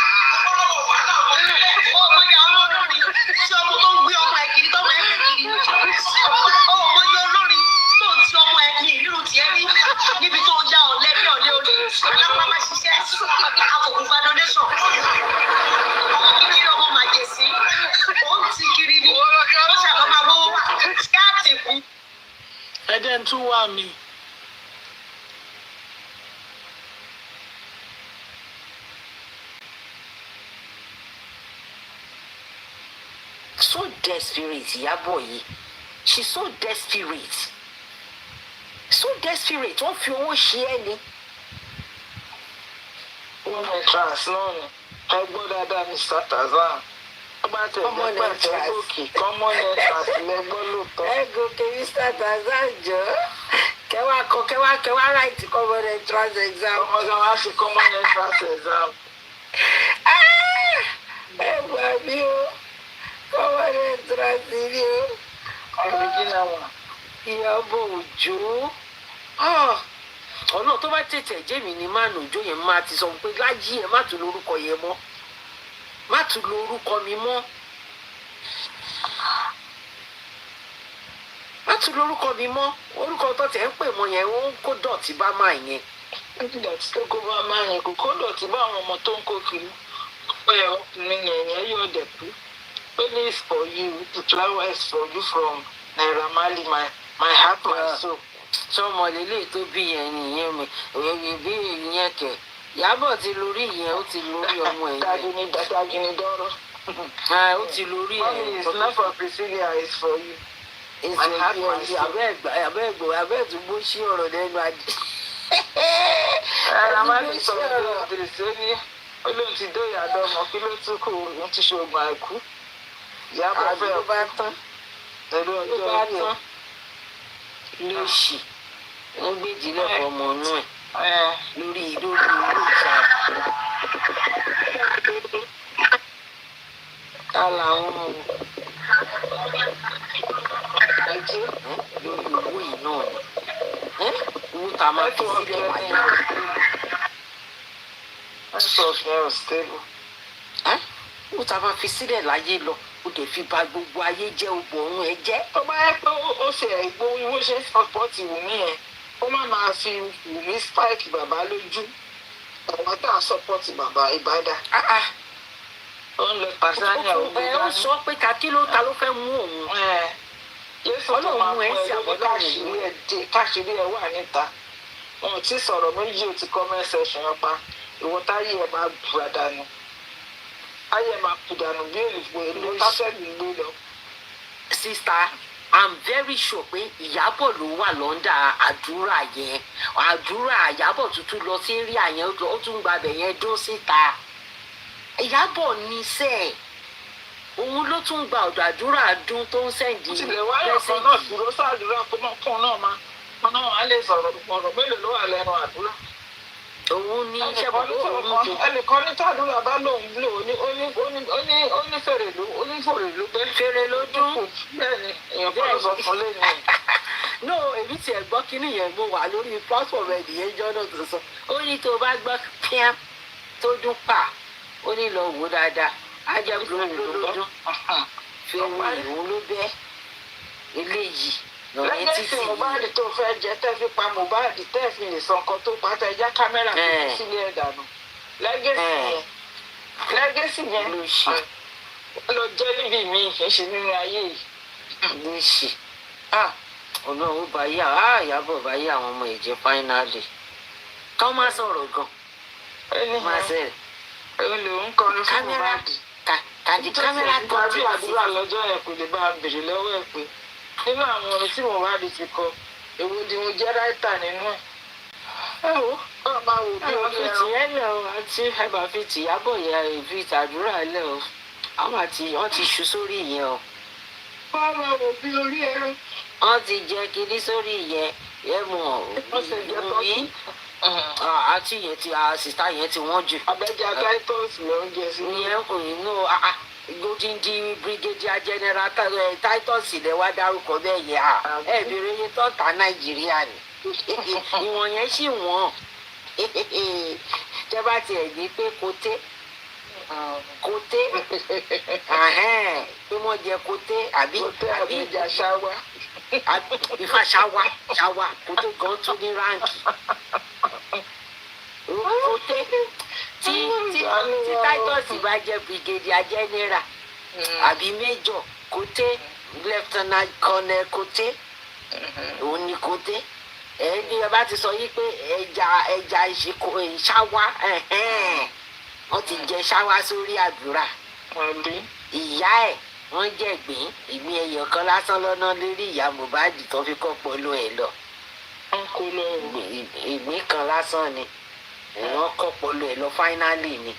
ó mọ ìyá olórin tí ọmọ tó ń gbé ọmọ ẹ kiri tó máa ń gbé kiri ó mọ ìyá olórin tó ń ti ọmọ ẹ ní ìrírù tiẹ̀ rí níbi tó ń já ọ̀lẹ́ bí ọ̀lẹ́ olè alápámá ṣiṣẹ́ àfòkùnfà donation ọmọ kékeré ọmọ màjèsí ó ń ti kiri ni ó ṣàlọ́ máa wọ́wọ́ wà kí á ti kú. Ẹ̀dẹ̀ ń tún wá mi. So desperate Ìyábọ̀ yìí, she's so desperate so desperate wọ́n fi owó ṣe ẹ́ ni. wọ́n ní trans náà ni ẹ gbọ́ dáadáa Mr. Tarzan wọ́n bá tẹ̀ Common jẹ́ entrance. pẹ̀lú òkè common entrance lẹ́gbọ́n lóòótọ́. ẹ gòkè Mr. Tarzan jọ kẹwàá right common entrance exam. ọmọ gan wá sí common entrance exam. ẹ gbà mí o common entrance ni o. original one. Ìyábọ̀ Òjó ọ̀nà tó bá tètè jẹ́ mi ni mánu Òjó yẹn máa ti sọ pé láyé ẹ má tún lórúkọ yẹn mọ́ má tún lórúkọ mi mọ́ má tún lórúkọ mi mọ́ orúkọ tó tẹ̀ ń pè mọ́ yẹn ó ń kó dọ̀tí bá máa yẹn. dọ̀tí tó kó bá máa yẹn kò kó dọ̀tí bá àwọn ọmọ tó ń kó kiri pé ọkùnrin yẹn yóò dẹ̀kú only is for you the flower is for you from Naira Marley my heart my soul. sọmọ lélẹ̀ tó bí yẹn nìyẹn mi òye bí ìyẹn kẹ̀ Ìyábọ̀ ti lórí yẹn ó ti lórí ọmọ ẹ̀ yẹn. dájú ní dọ́rọ́. ó ti lórí ẹ̀. Mommy, it's not for Priscilla, it's for you. èsì ẹ̀jẹ̀ abẹ́ẹ̀gbó sí ọ̀rọ̀ lẹ́nu adé. Naira Marley sọ pé ìdìrísí ó ní olóhùn ti dó ìyàdọ́ ọmọ kí ló tún kù òun ti ṣoògùn àìkú. Ìyábọ̀ fẹ́ ló bá tán pẹ̀lú ló ọjọ́ bá orí tán lóṣì wọ́n gbèjì lẹ́kọ̀ọ́ ọmọ inú ẹ̀ ẹ̀. lórí ilé ìṣá. Ta làwọn ọmọ ẹjẹ lórí owó yìí náà ni owó tá a máa fi sílẹ̀ wáyé network yẹn ò stable. owó tá a máa fi sílẹ̀ láyé lọ ó dẹ̀ fi bà gbogbo ayé jẹ́ ogbò ọ̀run ẹ jẹ́. tó bá yẹ pé ó ṣe ẹ̀gbọ́ owó ṣe ń sọpọ́tì Wùmí yẹn ó má máa fi Wùmí spike bàbá lójú àwọn tá a sọpọ́tì bàbá Ìbàdàn. ó ń lọ Tanzania ó gbé ó sọ pé kí ló ta ló fẹ́ mú òun. Jésù tó máa mú ẹ lórí káṣírí ẹ wà níta wọn ò tí sọ̀rọ̀ méjì ò ti comment section yẹn pa ìwọ táyé ẹ máa bùrà dànù ayé ẹ máa kú dànù bí olùgbò èlò tásẹ̀lì gbé lọ. Sister, I'm very sure pé Ìyábọ̀ ló wà lọ́ndà àdúrà yẹn àdúrà Ìyábọ̀ tuntun lọ sí rí àyẹn ó tún gbàbẹ̀ yẹn dó síta Ìyábọ̀ ní sẹ́ẹ̀ òun ló tún gba ọ̀dọ̀ àdúrà dún tó ń sẹ́ǹdì tilẹ̀ wáyà kan náà dúró sáàdúrà kó náà máa á lè sọ̀rọ̀ ọ̀rọ̀ mélòó ló wà lẹ́nu àdúrà. òun ní sẹ́bọ̀ ẹnìkan ní tàdúrà bá lòun lò ó ní fèrè ló bẹ́ẹ̀. fèrè ló dún. bẹ́ẹ̀ ni èèyàn kọ́ ló sọ fún lẹ́nu. no èmi tiẹ̀ gbọ́ kínní yẹn mo wà lórí platform ẹ̀ nìyẹn jọ́nà tó sọ ó ní tó bá gbọ́ píám tó dún pa ó ní lọ wò dáadáa ajá gbogbo ló dún fèrè ìhun ló bẹ́ eléyìí lọ́rẹ́ títì lẹ́gẹ̀sì Mohbad tó fẹ́ jẹ tẹ́ fi pa Mohbad tẹ́ fi lè sọ nǹkan tó pa tẹ́ já kámẹ́rà tó fi sílé ẹ̀ dànù lẹ́gẹ̀sì yẹn ló ṣe lọ jẹ́ níbi mi kì í ṣe nínú ayé yìí. ló ṣe ọlọ́run bá yà Ìyábọ̀ bá yà àwọn ọmọ ìjẹ́ fáínálì ká má sọ̀rọ̀ gan má sẹ́rẹ̀ olùń kọrin fún Mohbad kàdí kámẹ́rà tó ti àdúrà lọ́jọ́ yẹn kò lè bá a bèrè lọ́wọ́ ẹ̀ pé nínú àwọn orin tí Mohbad ti kọ èwo ni mo jẹ́ ráìtà nínú ẹ̀. ẹ wo ọ máa wò bí orí ẹran. ìyẹn lẹ o àti ẹbà fi tìyábọ̀ yẹ fi tàdúrà lẹ o àwọn wọn ti ṣu sórí ìyẹn o. wọ́n máa wò bí orí ẹran. wọ́n ti jẹ kiri sórí ìyẹn yẹn mọ̀ wí àti yẹn ti àsìta yẹn ti wọ́n jù. abẹ́jà titus ló ń jẹ sí. ìyẹn kò ní nù godindi brigadier general titus lè wá dárúkọ bẹ́ẹ̀ yẹn ẹ bèrè yẹn tó ta Nàìjíríà ni ìwọ̀n yẹn sì wọ́n jẹ́ bá tiẹ̀ ní pé kòté pé wọ́n jẹ kòté àbí ìjà ṣáwá ìfà ṣáwá kòté gan tún ní ráǹkì kòté tí titus bá jẹ brigadier general àbí major kòté lieutenant colonel kòté òun ni kòté ẹni ẹ bá ti sọ yí pé ẹja ṣáwá wọ́n ti jẹ ṣáwá sórí àdúrà ìyá ẹ̀ wọ́n jẹ ìgbín ẹyọ kan lásán lọ́nà lórí ìyá Mohbad tó fi kọ́ polo ẹ̀ lọ wọn kò lọ ìgbín kan lásán ni wọ́n kọ́ pọ̀lọ ẹ̀ lọ fáínálì ni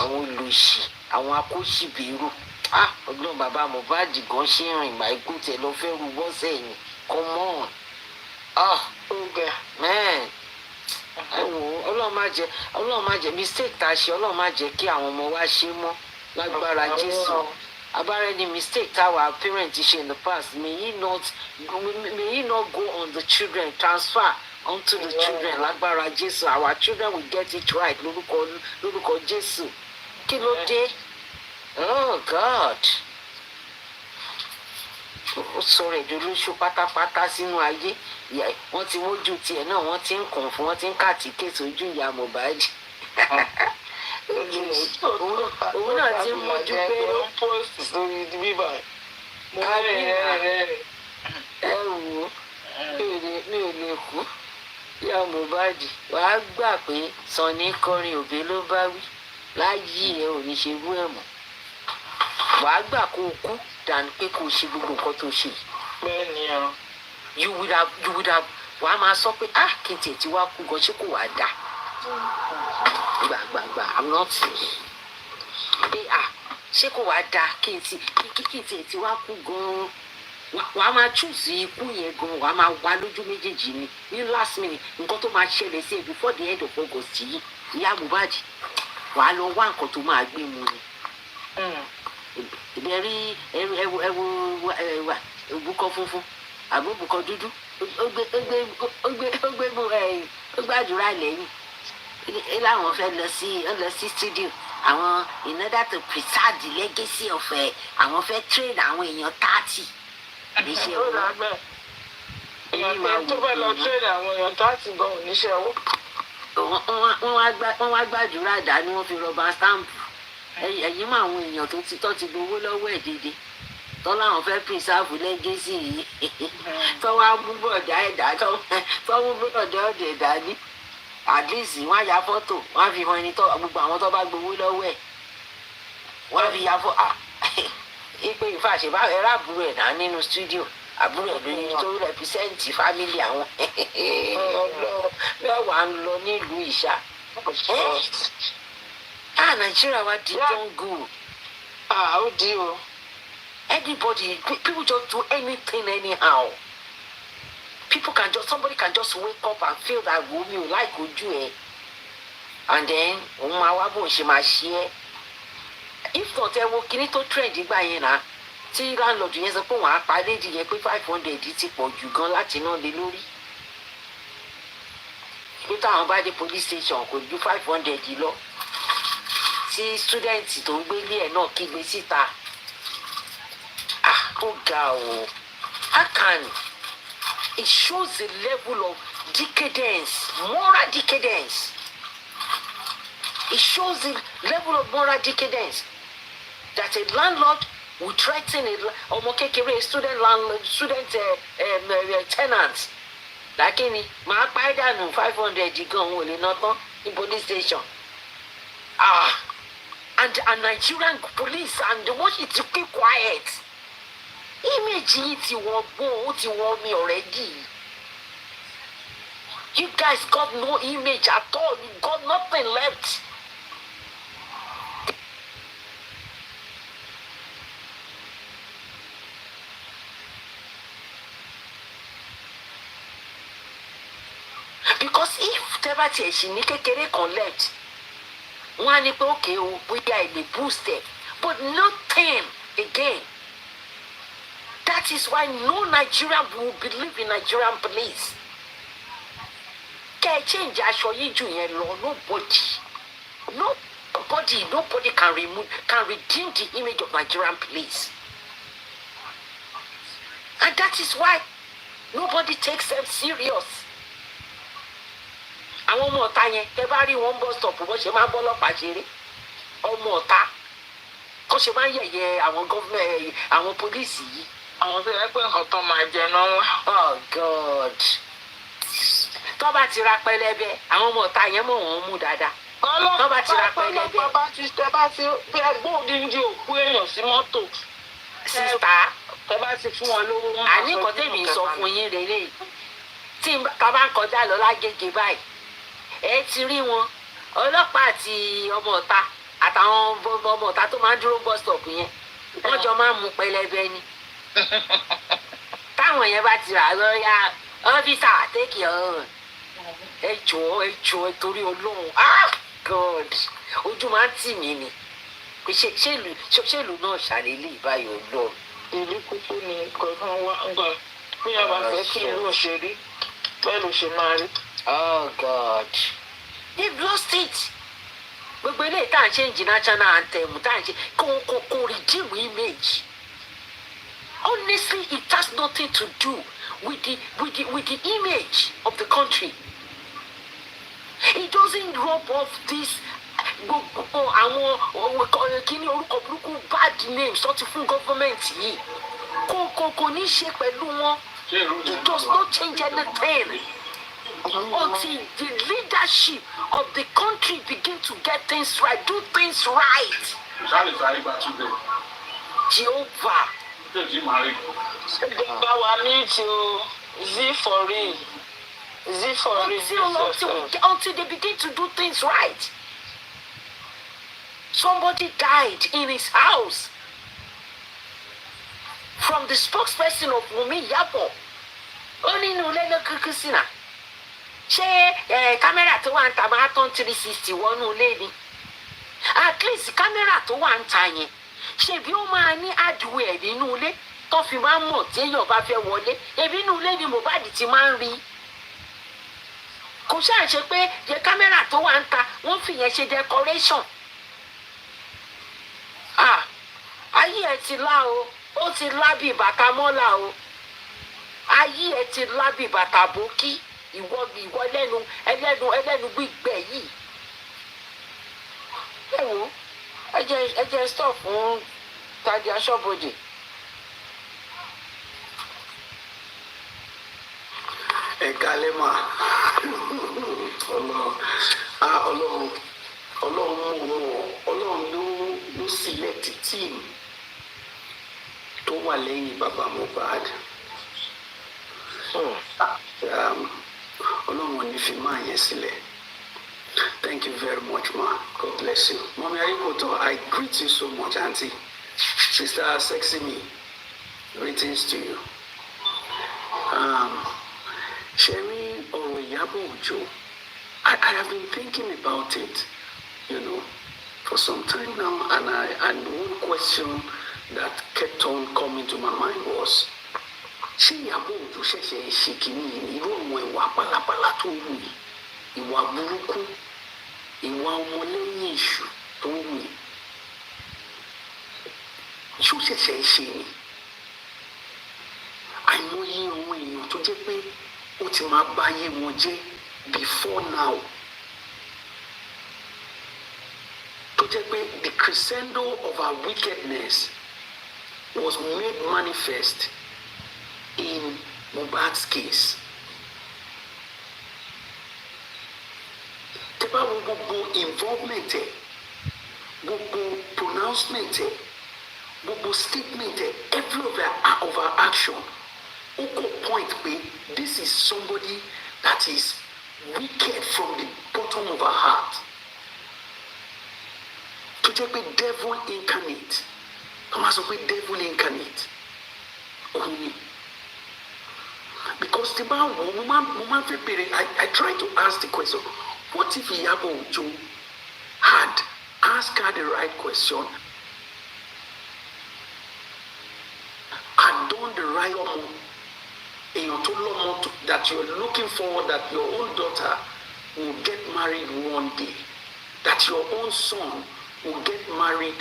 àwọn olùsì àwọn akóṣìbìrù ọgbọ́n bàbá Mohbad gan ṣe ń rìn ìgbà ikú tẹ̀ lọ fẹ́ rú bọ́sẹ̀ yìí come on man ọlọ́run má jẹ́ mistake tá a ṣe ọlọ́run má jẹ́ kí àwọn ọmọ wa ṣe mọ́ lágbára Jésù abára ni mistake táwa parents ṣe in the past may he not go on the children transfer onto the children lágbára Jésù our children will get it right lórúkọ Jésù kí ló dé oh God ó sọ̀rọ̀ ìdúróṣù pátápátá sínú ayé wọ́n ti mójú tiẹ̀ náà wọ́n ti ń kùn fún wọ́n ti ń kàtíkè sójú ìyá Mohbad òun náà ti ń mójú pé ó post lórí bíbá ẹ wò mi ò lè kú ìyá Mohbad wàá gbà pé Sunny kọrin òbí ló bá wí láyé ẹ ò ní ṣe rú ẹ̀ mọ́ wàá gbà kó o kú dànù pé kò ṣe gbogbo nǹkan tó ṣe. bẹ́ẹ̀ ni ọ. you would have wàá máa sọ pé kí n tiẹ̀ ti wá kú gan ṣé kò wá dà gbàgbàgbà i'm not pé ṣé kò wá dà kí n tiẹ̀ ti wá kú gan wàá máa choose ikú yẹn gan wàá máa wá lójú méjèèjì ni ní last minute nǹkan tó máa ṣẹlẹ̀ sí ẹ before the end of August yìí ìyá Mohbad wàá lọ wá nǹkan tó máa gbé mu ni. ìbẹ̀rí òbúkọ funfun àbí òbúkọ dúdú ó gbé àdúrà lẹ́yìn láwọn fẹ́ lọ sí studio àwọn in order to preserve the legacy of àwọn fẹ́ train àwọn èèyàn 30 níṣẹ́ owó. èèyàn tó fẹ́ lọ train àwọn èèyàn 30 gan níṣẹ́ owó. wọ́n wá gbàdúrà dání wọ́n fi rọba stamp ẹ̀yìn mọ́ àwọn èèyàn tó ti gbowó lọ́wọ́ ẹ̀ dédé tó láwọn fẹ́ preserve legacy yìí tó wá mú bọ̀dá ẹ̀dá tó mú bọ̀dá ọ̀dẹ̀ dání at least wọ́n á ya fọ́tò wọ́n á fi hàn ẹni tó gbogbo àwọn tó bá gbowó lọ́wọ́ ẹ̀ wọ́n á fi ya fọ́ ipe ìfàṣẹ̀bá ẹ̀rọ àbúrò ẹ̀ náà nínú studio àbúrò ẹ̀ lóyún tó rẹpísẹ́ǹtì fámìlì àwọn bẹ́ẹ̀ wà ń lọ nílùú ìṣá. Nigeria wa di jungle. Ó di o. Everybody, people just do anything anyhow. Somebody can just wake up and feel that mi ò like ojú ẹ. And then, òun máa wá bó ṣe máa ṣe é. If not, ẹ wo kíní tó trend gbà yẹn náà. Tí landlord yẹn sọ pé wọ́n á pa lédi yẹn pé 500 ti pọ̀ jù gan láti ná lé lórí. Bí táwọn bá dé police station kò ju 500 lọ. Tí student tó ń gbélé ẹ̀ náà kígbe síta. Ó ga o. It shows the level of decadence, moral decadence. It shows the level of moral decadence that a landlord will threaten ọmọ kékeré student tenant. Lákìní màá pa ẹ́ dànù 500 gan òun ò lè ná tán ní police station. And Nigerian police and wọ́n sì ti keep quiet. Image yìí ti wọ́n gbọ́n ó ti wọ́n mi already. You guys got no image at all. You got nothing left. Because if tẹ́bá tiẹ̀ ṣì ní kékeré kan left, wọ́n á ní pé okay o bóyá ẹ lè boost it, but nothing again. That is why no Nigerian will believe in Nigerian police. Kẹ́ ẹ change aṣọ yìí jù yẹn lọ, nobody can redeem the image of Nigerian police. And that is why nobody takes them serious. Àwọn ọmọ ọ̀tá yẹn tẹ́ bá rí wọn bus stop bó ṣe máa ń bọ́ ọlọ́pàá ṣeré ọmọ ọ̀tá kó ṣe máa ń yẹ̀yẹ́ àwọn gọ́fúnmẹ̀ àwọn pólíìsì yìí. Àwọn tó yẹ pé nǹkan tó máa jẹ náà wá. Oh God. Tó bá ti ra pẹlẹbẹ àwọn ọmọ ọ̀tá yẹn mọ̀ wọ́n mú dáadáa. Tó bá ti ra pẹlẹbẹ. Tẹ́ bá ti bí ẹgbẹ́ òdìdí òkú èèyàn sí mọ́tò. Sísá. Tẹ́ bá ti fún wọn lówó wọn. Àní nǹkan tèmi sọ fún yín rèé. tí ká bá ń kọjá lọ lágége báyìí ẹ ti rí wọn ọlọ́pàá àti ọmọ ọ̀ta àtàwọn ọmọ ọ̀ta tó máa ń dúró bus stop yẹn wọ́n jọ máa ń mu pẹlẹbẹ ni táwọn yẹn bá ti rà lọ́ọ́yà ọ́fíìsà take your own ẹ jọ̀ọ́ torí Ọlọ́run God ojú máa ń tì mí ni pé ṣé ìlú náà ṣàlélẹ̀ ìbáyọ̀ Ọlọ́run. ìlú kúkú ni kankan wá ń gbà bí a bá fẹ́ kí ìlú ṣe rí bẹ́ẹ̀ ló ṣe máa rí. Oh God, they've lost it. Gbogbo eléyìí tá à ń ṣe ìjì national anthem tá à ń ṣe kò redeem image. Honestly, it has nothing to do with the image of the country. It doesn't rub off this gbogbo àwọn kíní orúkọ burúkú bad names tó ti fún government yìí kò ní ṣe pẹ̀lú wọn. It does not change anything until the leadership of the country begin to get things right, do things right. Jehovah. Bá wa ní ti o Z for real. Until they begin to do things right. Somebody died in his house from the spokesperson of Wunmi Iyabo. Ó nínú ilé ló kúkú sí náà. Ṣé kámẹ́rà tó wà ń ta máa tán 360 wọnú ilé ni? At least kámẹ́rà tó wà ń ta yẹn ṣebí ó máa ní hardware nínú ilé tó fi máa ń mọ̀ tí èèyàn bá fẹ́ wọlé. Ebi inú ilé ni Mohbad ti máa ń rí. Kò ṣáà ṣe pé kámẹ́rà tó wà ń ta wọ́n fi yẹn ṣe decoration. Ayé ẹ ti lá o, ó ti lá bí bàtà mọ́là o. Ayé ẹ ti lá bí bàtà bókí. Ìwọ ẹlẹ́nu gbígbẹ yìí. Ẹ wo, ẹ jẹ́ stop fún Tádé Aṣọ́bodè. Ẹ kálẹ́ mà. Ọlọ́run ló select team tó wà lẹ́yìn bàbá Mohbad. Ọlọ́run ò ní fi máa yẹn sílẹ̀. Thank you very much, ma. God bless you. Mommy Ayikoto, I greet you so much, Auntie. Sister Sexy Me, greetings to you. Sherry or Iyabo Ojo, I have been thinking about it, for some time now, and one question that kept on coming to my mind was, ṣé Iyabo Ojo ṣẹ̀ṣẹ̀ ṣe kìíní irú àwọn ìwà pálapàla tó ń wù yìí, ìwà burúkú, ìwà ọmọlẹ́yìn èṣù tó ń wù yìí, ṣé ó ṣẹ̀ṣẹ̀ ṣe ni? Àìmọye àwọn èèyàn tó jẹ́ pé ó ti máa báyé wọn jẹ́ before now, tó jẹ́ pé the crescendo of our wickedness was made manifest in Mohbad's case. Tẹ́ bá wo gbogbo involvement ẹ̀, gbogbo pronouncement ẹ̀, gbogbo statement ẹ̀, every of our action, ó kò point pé this is somebody that is wicked from the bottom of her heart. Tó jẹ́ pé devil incarnate, wọ́n máa sọ pé devil incarnate, òun ni. Because the woman I try to ask the question, what if Iyabo Ojo had asked her the right question and done the right that you're looking forward that your own daughter will get married one day, that your own son will get married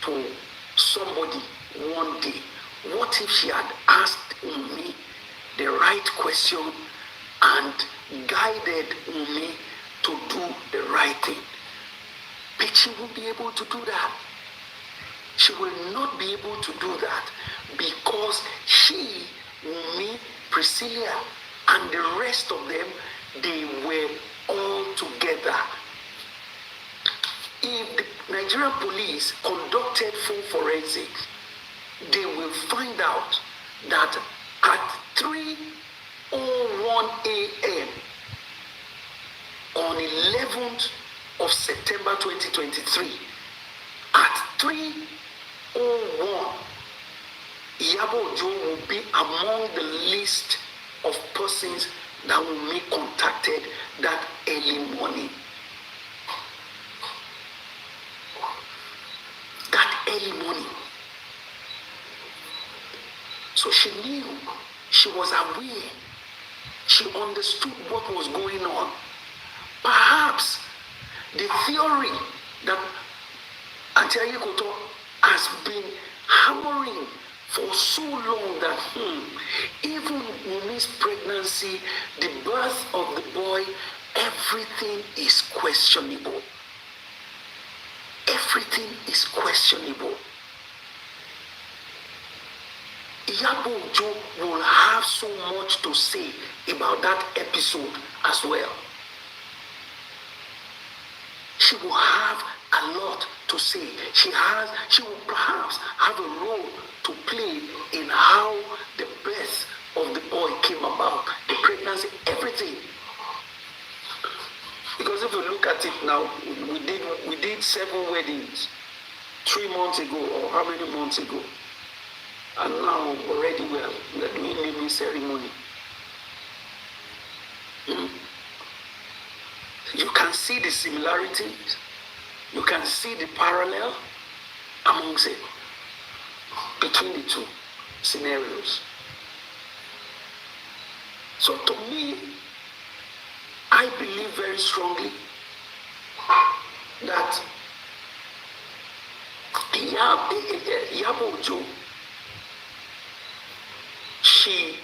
to somebody one day. What if she had asked me the right question and guided me to do the right thing? But she won't be able to do that. She will not be able to do that because she, me, Priscilla, and the rest of them, they were all together. If the Nigerian police conducted full forensics, they will find out that at 3:01 3:01 a.m. on 11th of September 2023, at 3:01, Iyabo Ojo will be among the list of persons that will be contacted that early morning. That early morning. So she knew, she was aware, she understood what was going on. Perhaps the theory that Auntie Ayekoto has been hammering for so long that even Wumi's pregnancy, the birth of the boy, everything is questionable. Everything is questionable. Iyabo Ojo will have so much to say about that episode as well. She will have a lot to say. She will perhaps have a role to play in how the birth of the boy came about, the pregnancy, everything. Because if you look at it now, we did 7 weddings 3 months ago, or how many months ago? And now already we are doing naming ceremony. You can see the similarities. You can see the parallel amongst it, between the two scenarios. So to me, I believe very strongly that Iyabo Ojo, she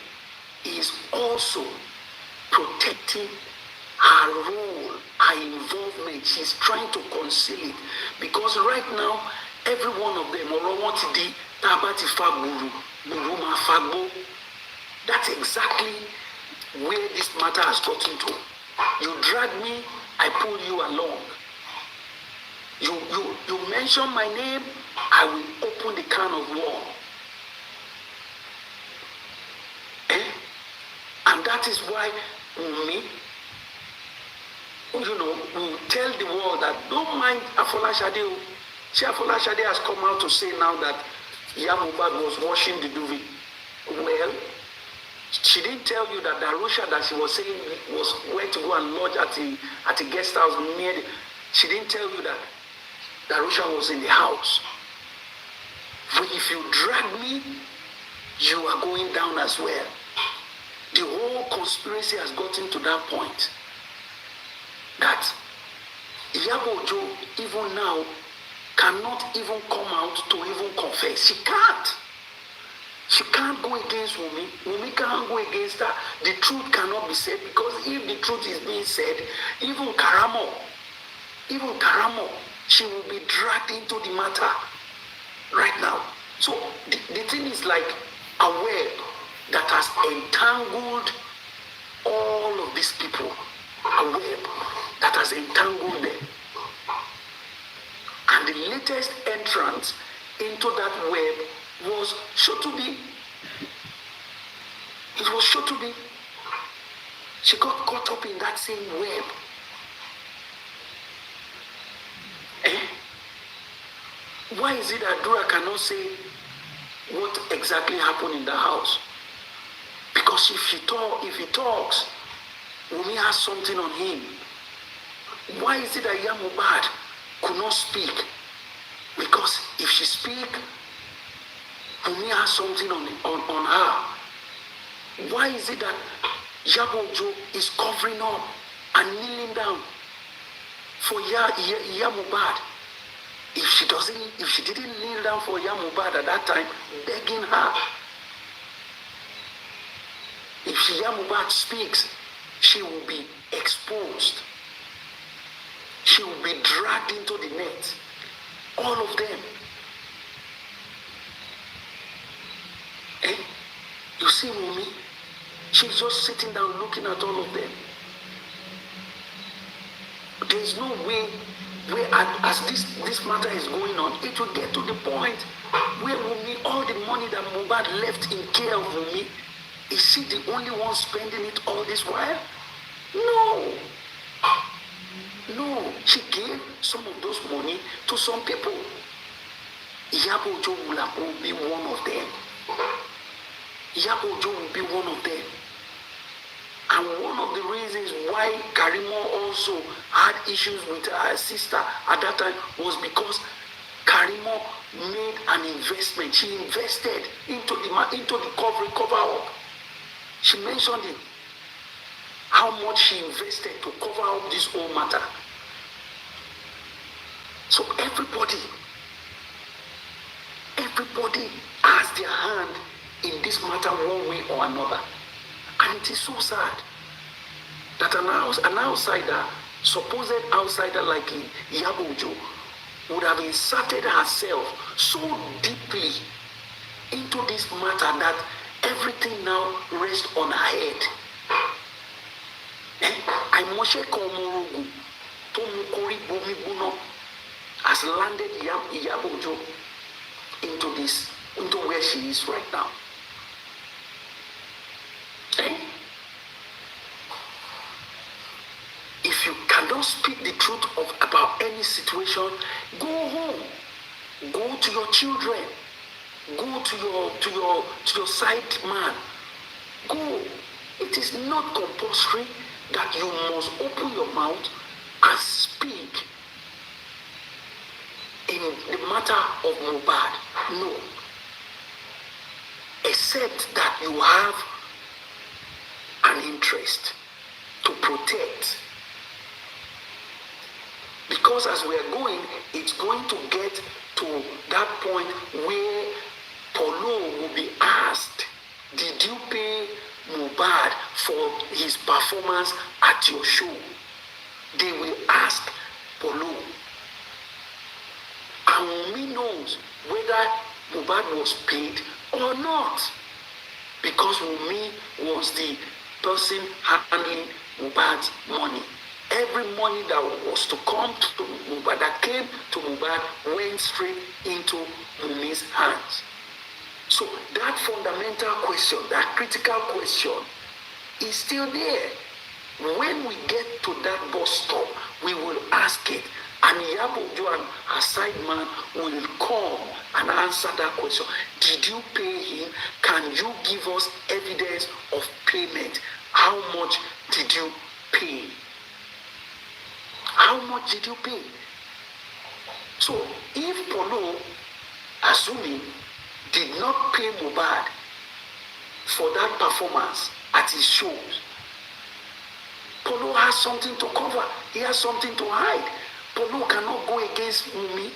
is also protecting her role, her involvement. She's trying to conceal it, because right now, every one of them, that's exactly where this matter has gotten to. You drag me, I pull you along. You mention my name, I will open the can of worm. And that is why me, we tell the world that don't mind Afolashade. Afolashade has come out to say now that Yamubad was washing the duvet. Well, she didn't tell you that Darusha that she was saying was went to go and lodge at a guest house near she didn't tell you that Darusha was in the house. But if you drag me, you are going down as well. The whole conspiracy has gotten to that point that Iyabo Ojo even now cannot even come out to even confess. She can't. She can't go against Wumi. Wumi can't go against her. The truth cannot be said, because if the truth is being said, even Karamo, she will be dragged into the matter right now. So the thing is like a web that has entangled all of these people. A web that has entangled them. And the latest entrance into that web was Shotubi. It was Shotubi. She got caught up in that same web. Why is it that Dura cannot say what exactly happened in the house? Because if he talks, Wumi has something on him. Why is it that Yamubad could not speak? Because if she speaks, Wumi has something on her. Why is it that Iyabo Ojo is covering up and kneeling down for Yamubad? If she didn't kneel down for Yamubad at that time, begging her. If Yamubad speaks, she will be exposed. She will be dragged into the net. All of them. You see Wumi? She's just sitting down looking at all of them. There is no way where as this matter is going on, it will get to the point where Wumi, all the money that Mohbad left in care of Wumi, Is she the only one spending it all this while? No. No. She gave some of those money to some people. Iyabo Ojo will be one of them. Iyabo Ojo will be one of them. And one of the reasons why Karimo also had issues with her sister at that time was because Karimo made an investment. She invested into the cover up. She mentioned it. How much she invested to cover up this whole matter. So everybody has their hand in this matter one way or another. And it is so sad that an outsider, supposed outsider like Iyabo Ojo, would have inserted herself so deeply into this matter that everything now rests on her head. Àìmọ̀ṣe kan ọmọ orogun tó mú kórí bomi gbóná has landed Iyabo Ojo into where she is right now. If you cannot speak the truth about any situation, go home. Go to your children. Go to your side man. Go. It is not compulsory that you must open your mouth and speak in the matter of Mohbad. No. Except that you have an interest to protect. Because as we are going, it's going to get to that point where Polo will be asked, did you pay Mohbad for his performance at your show? They will ask Polo. And Wunmi knows whether Mohbad was paid or not. Because Wunmi was the person handling Mohbad's money. Every money that was to come to Mohbad, that came to Mohbad, went straight into Wunmi's hands. So that fundamental question, that critical question, is still there. When we get to that bus stop, we will ask it, and Iyabo Ojo and her side man will come and answer that question. Did you pay him? Can you give us evidence of payment? How much did you pay? How much did you pay? So if Polo, assuming, did not pay Mohbad for that performance at his shows, Polo has something to cover. He has something to hide. Polo cannot go against Wunmi.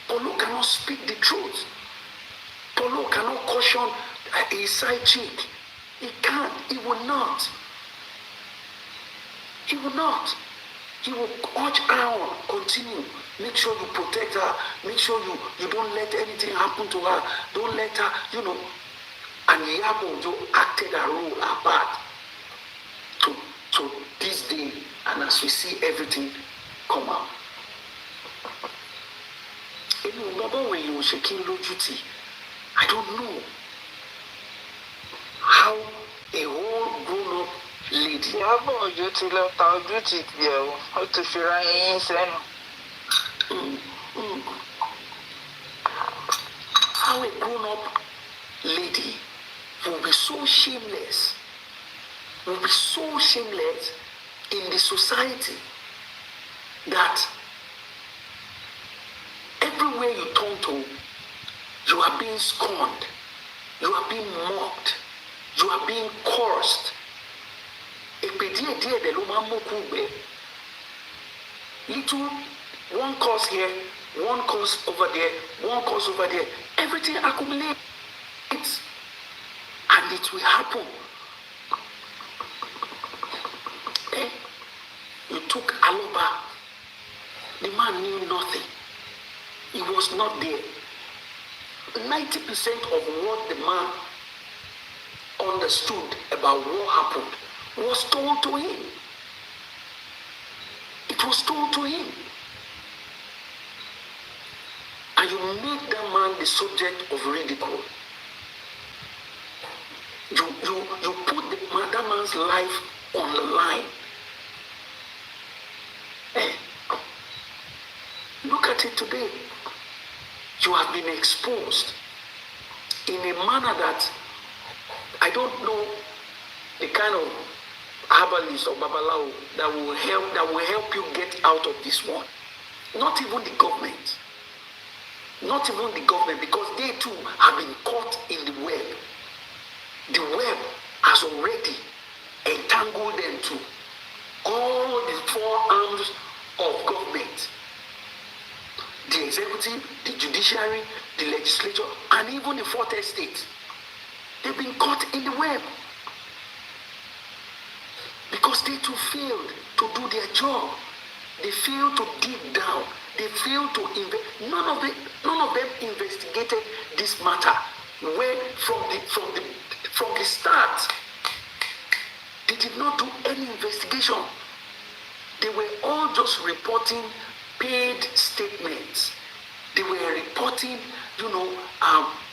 Polo cannot speak the truth. Polo cannot caution a side chick. He can't. He will not. He will not. He will urge her on, continue. Make sure you protect her. Make sure you don't let anything happen to her. Don't let her, And Iyabo Ojo acted a role, a part to this day, and as we see everything come out. I don't know how a whole grown-up lady. Iyabo Ojo ti lọ ta ojú ti tiẹ̀ o, ó ti fi ra eyín sẹ́nu. How a grown-up lady will be so shameless, in the society that everywhere you turn to, you are being scorned, you are being mocked, you are being cursed. Little one curse here, one curse over there, one curse over there. Everything accumulates, and it will happen. You took Aloba. The man knew nothing. He was not there. 90% of what the man understood about what happened was told to him. It was told to him. And you made that man the subject of ridicule. You put that man's life on the line. Look at it today. You have been exposed in a manner that I don't know the kind of herbalist or babalawo that will help you get out of this one. Not even the government. Not even the government, because they too have been caught in the web. The web has already entangled them too. All the four arms of government, the executive, the judiciary, the legislature, and even the fourth estate, they've been caught in the web because they too failed to do their job. They failed to dig down. They failed to invest. None of them investigated this matter. Where from the start, they did not do any investigation. They were all just reporting paid statements. They were reporting,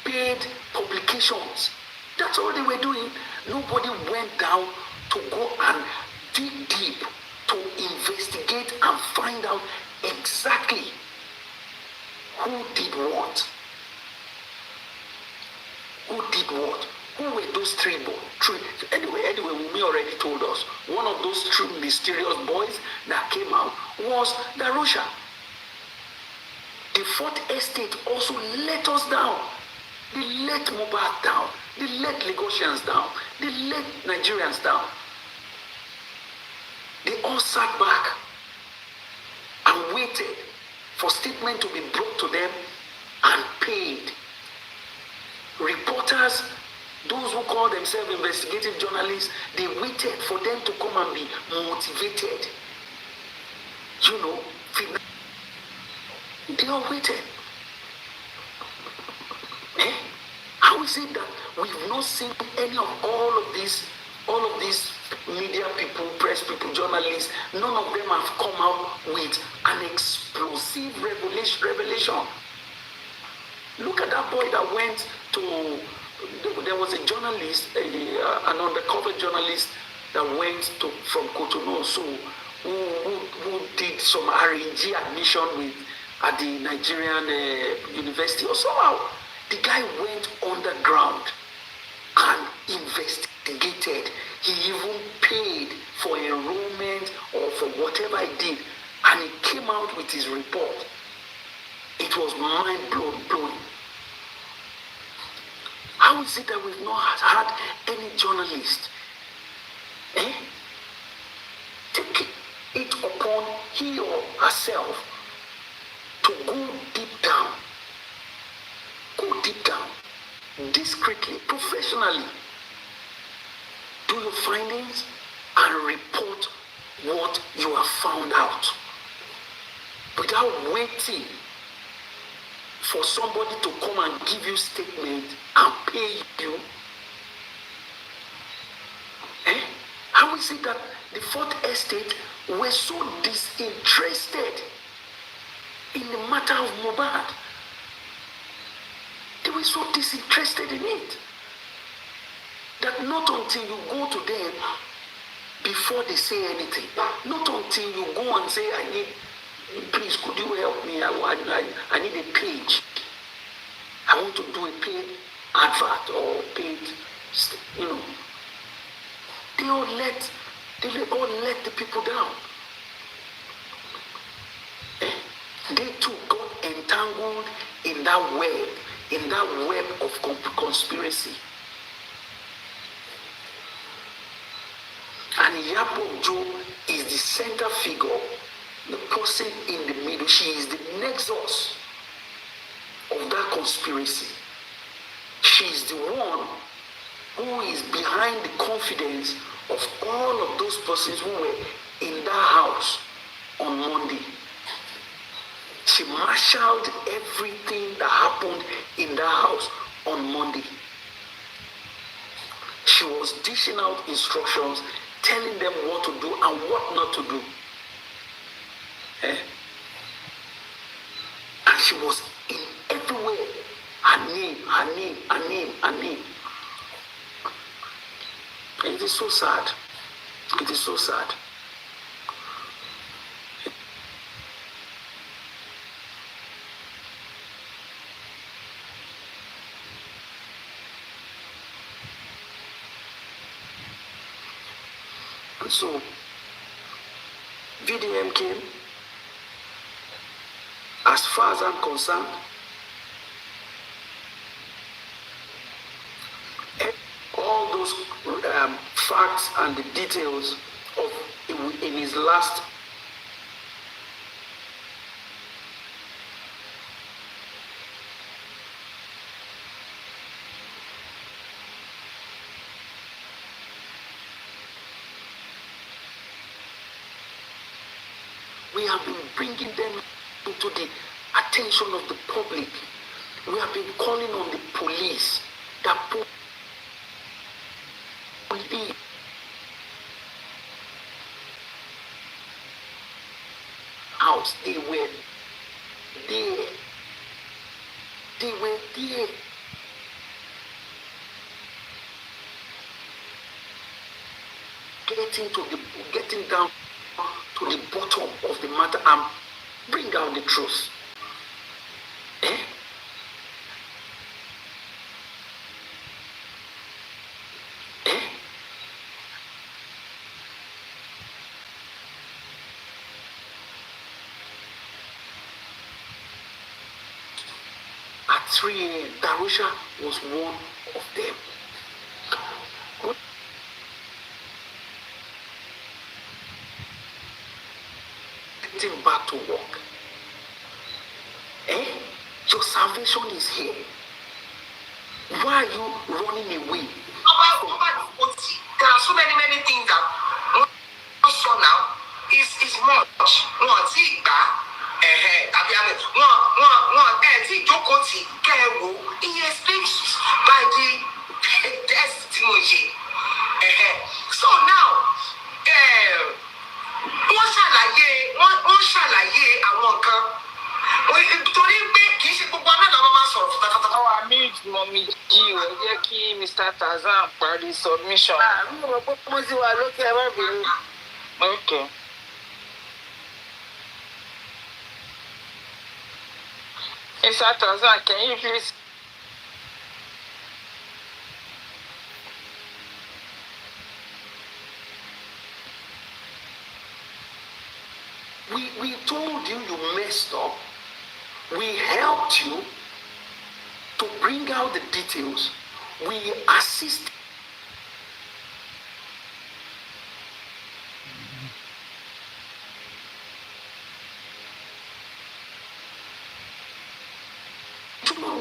paid publications. That's all they were doing. Nobody went down to go and dig deep to investigate and find out exactly who did what. Who did what? Who were those three boys? Anyway, Wunmi already told us. One of those three mysterious boys that came out was Darusha. The fourth estate also let us down. They let Mohbad down. They let Lagosians down. They let Nigerians down. They all sat back and waited for statement to be brought to them and paid. Reporters, those who call themselves investigative journalists, they waited for them to come and be motivated. They all waited. How is it that we've not seen any of all of these media people, press people, journalists? None of them have come out with an explosive revelation. Look at that boy that went to. There was a journalist, an undercover journalist that went from Cotonou, so who did some R&G admission at the Nigerian university or somehow. The guy went underground and investigated. He even paid for enrollment or for whatever he did, and he came out with his report. It was mind-blowing. How is it that we've not had any journalist take it upon he or herself to go deep down, discreetly, professionally, do your findings and report what you have found out without waiting for somebody to come and give you statement and pay you? How is it that the fourth estate were so disinterested in the matter of Mohbad? They were so disinterested in it that not until you go to them before they say anything, not until you go and say, please, could you help me? I need a page. I want to do a paid advert or paid, They all let the people down. They too got entangled in that web of conspiracy. And Yapo Joe is the center figure, the person in the middle. She is the nexus of that conspiracy. She is the one who is behind the confidence of all of those persons who were in that house on Monday. She marshaled everything that happened in that house on Monday. She was dishing out instructions, telling them what to do and what not to do. And she was in everywhere. Her name. It is so sad. It is so sad. And so, VDM came. As far as I'm concerned, all those facts and the details of in his last we have been bringing them into the attention of the public. We have been calling on the police, the police. House, they were there. They were there. Getting down to the bottom of the matter and bring out the truth. Eh? Eh? At 3 a.m., Darusha was one of them. Getting back to work. Eh? Your salvation is here. Why are you running away? There are so many things that also now is much. One see he explains by the testimony. So now wọ́n ṣàlàyé àwọn nǹkan torí pé kì í ṣe gbogbo anáda wọn máa sọ̀rọ̀ fún tata. Our meet Mommy G ò jẹ́ kí Mr. Tarzan parí submission. Mi ò mọ̀ pé mo ti wà lókè ẹ má bínú. Okay. Mr. Tarzan, can you please? We told you messed up. We helped you to bring out the details. We assisted.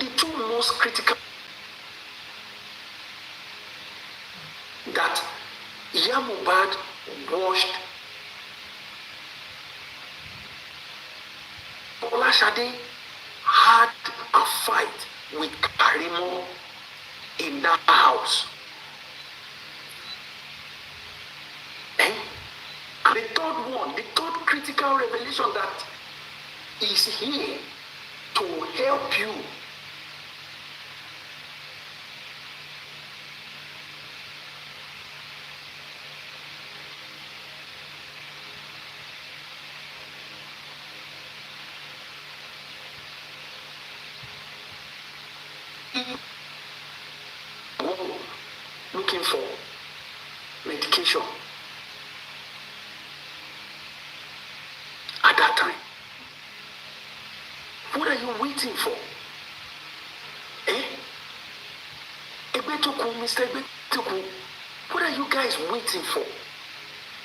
The two most critical that Yamubad washed Olashade had a fight with Karimo in that house. Eh? And the third one, the third critical revelation that is here to help you. Looking for medication at that time. What are you waiting for? Eh? Ebetoku, Mr. Ebetoku, what are you guys waiting for?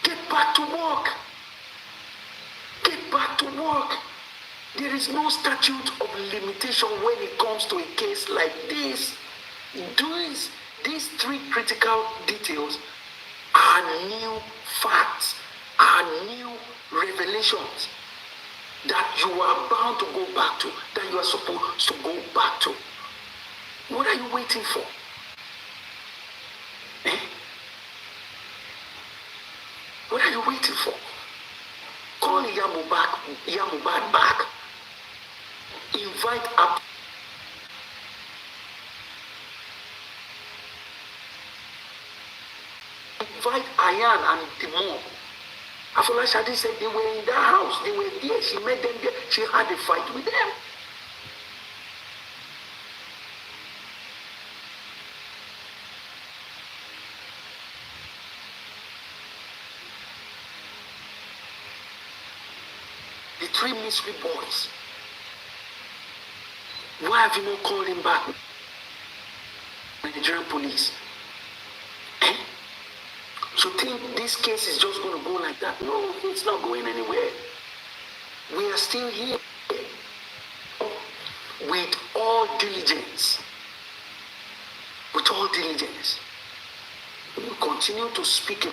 Get back to work. Get back to work. There is no statute of limitation when it comes to a case like this. These three critical details are new facts, are new revelations that you are bound to go back to, that you are supposed to go back to. What are you waiting for? Eh? What are you waiting for? Call Yamubad back. Invite up. invite Ayan and the mom. Afola Shadi said they were in that house. They were there. She met them there. She had a fight with them. The 3 mystery boys. Why have you not called him back? The Nigerian police. Eh? You think this case is just going to go like that? No, it's not going anywhere. We are still here with all diligence. With all diligence. We will continue to speak.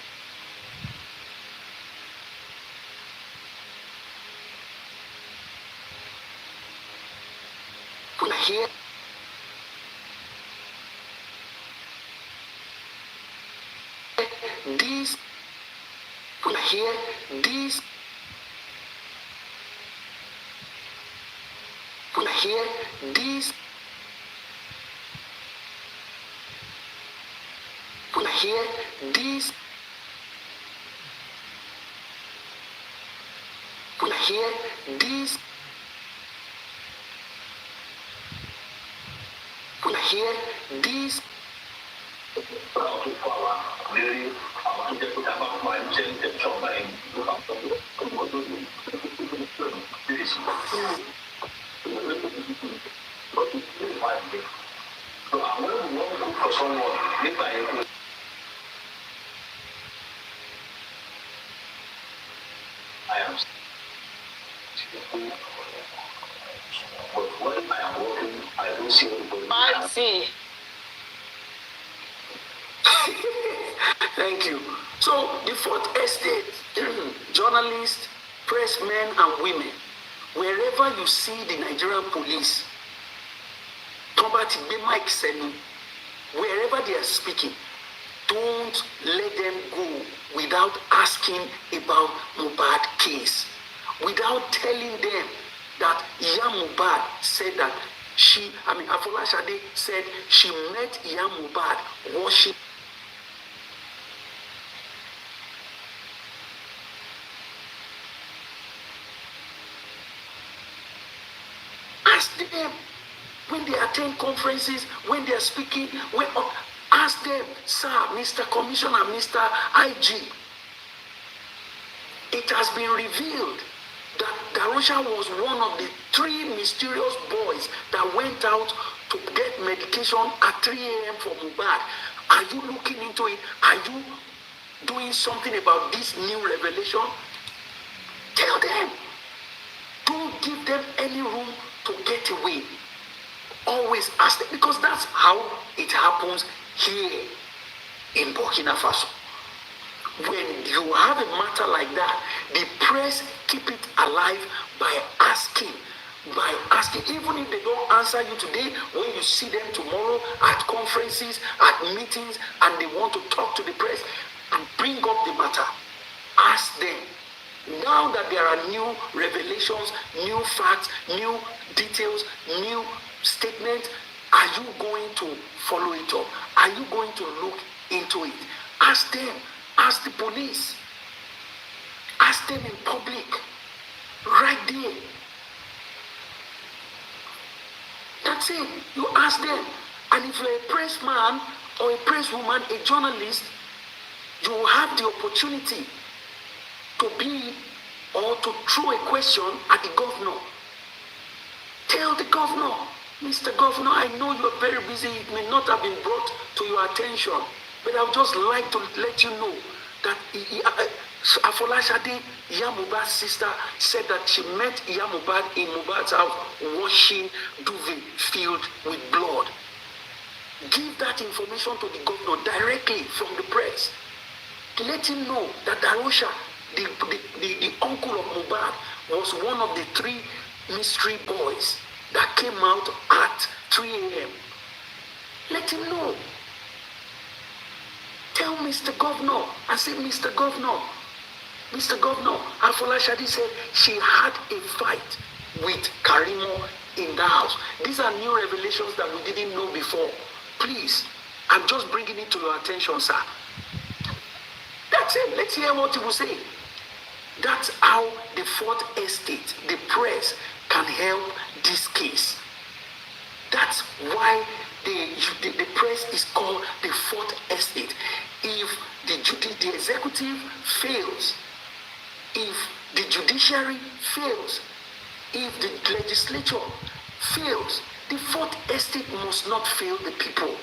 We are here. These, we are here. These, we are here. These, we are here. These, we are here. These, we are here. These. I see. Thank you. So the 4th estate, journalists, pressmen and women, wherever you see the Nigerian police, wherever they are speaking, don't let them go without asking about Mohbad case, without telling them that Iya Mohbad said that Afola Shade said she met Iya Mohbad washing. Ask them when they attend conferences, when they are speaking, ask them, sir, Mr. Commissioner, Mr. IG. It has been revealed that Darusha was one of the 3 mysterious boys that went out to get medication at 3 a.m. for Mohbad. Are you looking into it? Are you doing something about this new revelation? Tell them. Don't give them any room to get away. Always ask them, because that's how it happens here in Burkina Faso. When you have a matter like that, the press keep it alive by asking. Even if they don't answer you today, when you see them tomorrow at conferences, at meetings, and they want to talk to the press and bring up the matter, ask them. Now that there are new revelations, new facts, new details, new statements, are you going to follow it up? Are you going to look into it? Ask them. Ask the police. Ask them in public. Right there. That's it. You ask them. And if you're a press man or a press woman, a journalist, you will have the opportunity to be or to throw a question at the governor. Tell the governor, Mr. Governor, I know you're very busy. It may not have been brought to your attention, but I would just like to let you know that Afola Shade, Iya Mohbad's sister, said that she met Iya Mohbad in Mohbad's house washing duvet filled with blood. Give that information to the governor directly from the press. Let him know that Darusha, the uncle of Mohbad, was one of the 3 mystery boys that came out at 3 a.m. Let him know. Tell Mr. Governor. I said, Mr. Governor, Afola Shade said she had a fight with Karimo in the house. These are new revelations that we didn't know before. Please, I'm just bringing it to your attention, sir. him. Let's hear what he will say. That's how the fourth estate, the press, can help this case. That's why the press is called the fourth estate. If the executive fails, if the judiciary fails, if the legislature fails, the fourth estate must not fail the people.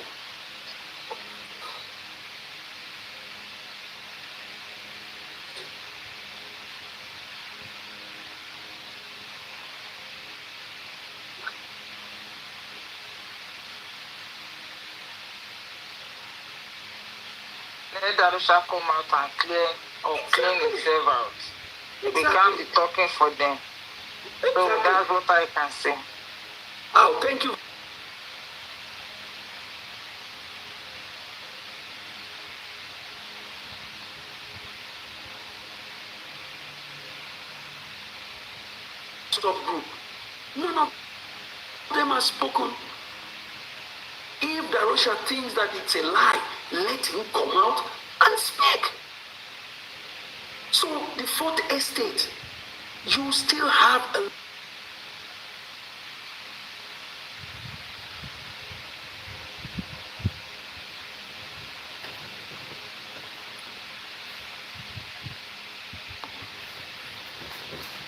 Let Darusha come out and clean himself out. We can't be talking for them. So that's what I can say. Oh, thank you. Stop group. None of them have spoken. If Darusha thinks that it's a lie, let him come out and speak. So the fourth estate, you still have a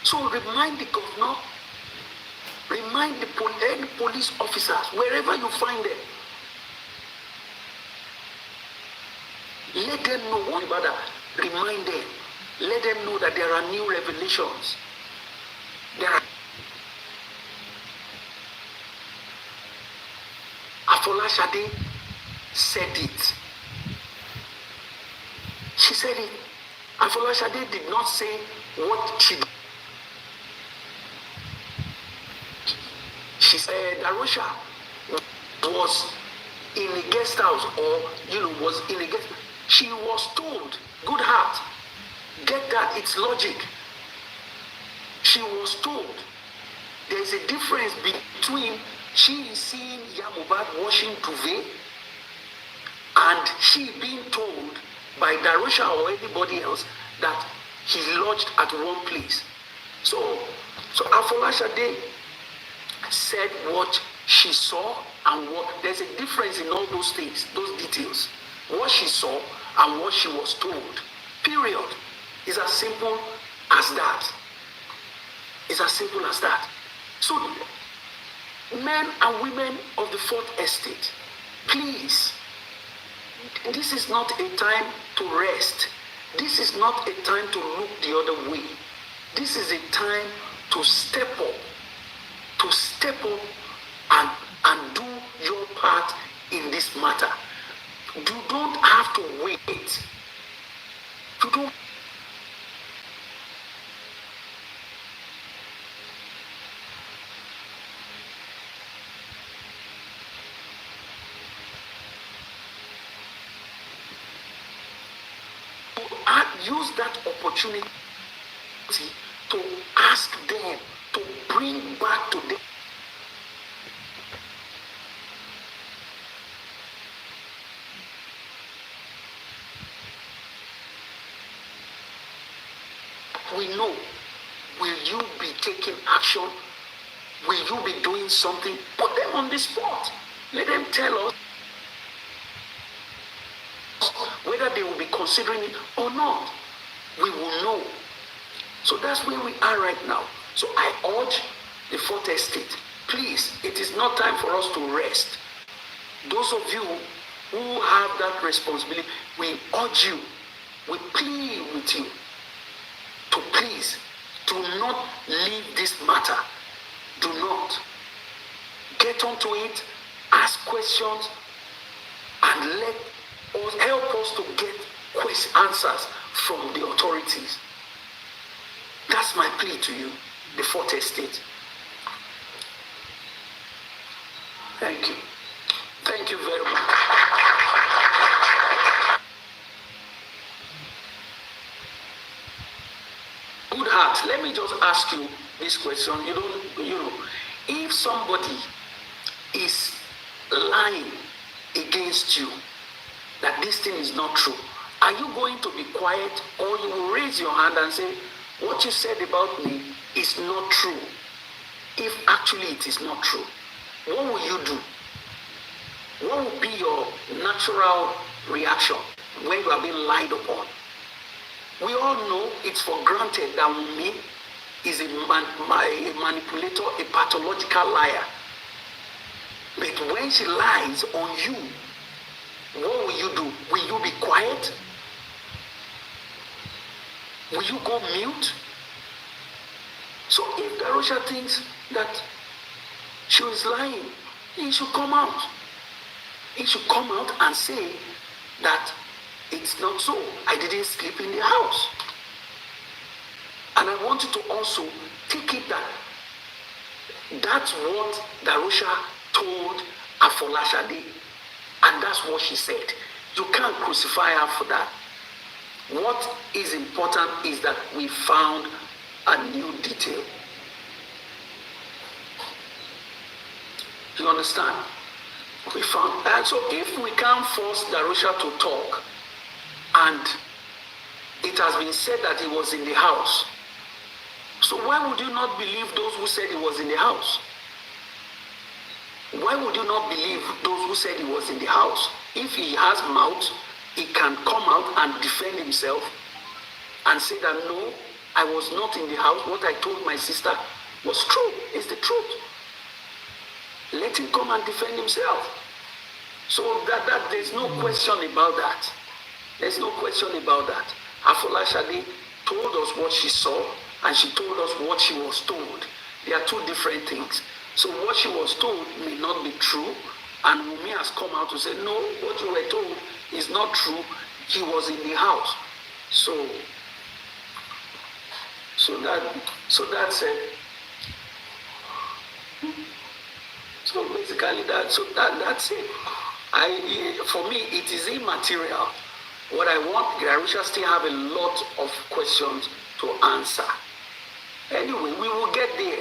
so remind the governor, remind the police officers, wherever you find them. Let them know what about that. Remind them. Let them know that there are new revelations. Afolashade said it. She said it. Afolashade did not say what she did. She said Darusha was in a guest house or, was in a guest. She was told, good heart, get that, it's logic. She was told there's a difference between she seeing Yamubad washing duvet and she being told by Darusha or anybody else that he lodged at one place. So Afolashade said what she saw and what, there's a difference in all those things, those details. What she saw and what she was told. Period. It's as simple as that. It's as simple as that. So, men and women of the fourth estate, please, this is not a time to rest. This is not a time to look the other way. This is a time to step up. To step up and do your part in this matter. You don't have to wait. You don't. Use that opportunity to ask them to bring back to them. We know, will you be taking action? Will you be doing something? Put them on the spot. Let them tell us whether they will be considering it or not. We will know. So that's where we are right now. So I urge the fourth estate, please, it is not time for us to rest. Those of you who have that responsibility, we urge you, we plead with you to please do not leave this matter. Do not get onto it, ask questions, and let us help us to get answers from the authorities. That's my plea to you, the fourth estate. Thank you. Thank you very much. Good heart, let me just ask you this question. If somebody is lying against you, that this thing is not true, Are you going to be quiet, or you will raise your hand and say, what you said about me is not true? If actually it is not true, what will you do? What will be your natural reaction when you are being lied upon? We all know it's for granted that Wunmi is a manipulator, a pathological liar. But when she lies on you, what will you do? Will you be quiet? Will you go mute? So if Darusha thinks that she is lying, he should come out. He should come out and say that it's not so. I didn't sleep in the house. And I want you to also take it that that's what Darusha told Afolashade, and that's what she said. You can't crucify her for that. What is important is that we found a new detail. You understand? We found. And so if we can't force Darusha to talk, and it has been said that he was in the house, so why would you not believe those who said he was in the house? Why would you not believe those who said he was in the house? If he has mouth, he can come out and defend himself and say that no, I was not in the house. What I told my sister was true. It's the truth. Let him come and defend himself. So that there's no question about that. There's no question about that. Afolashade told us what she saw, and she told us what she was told. They are two different things. So what she was told may not be true, and Wunmi has come out to say, no, what you were told is not true. He was in the house. So that's it. So basically that's it. For me, it is immaterial. What I want, Darusha still have a lot of questions to answer. Anyway, we will get there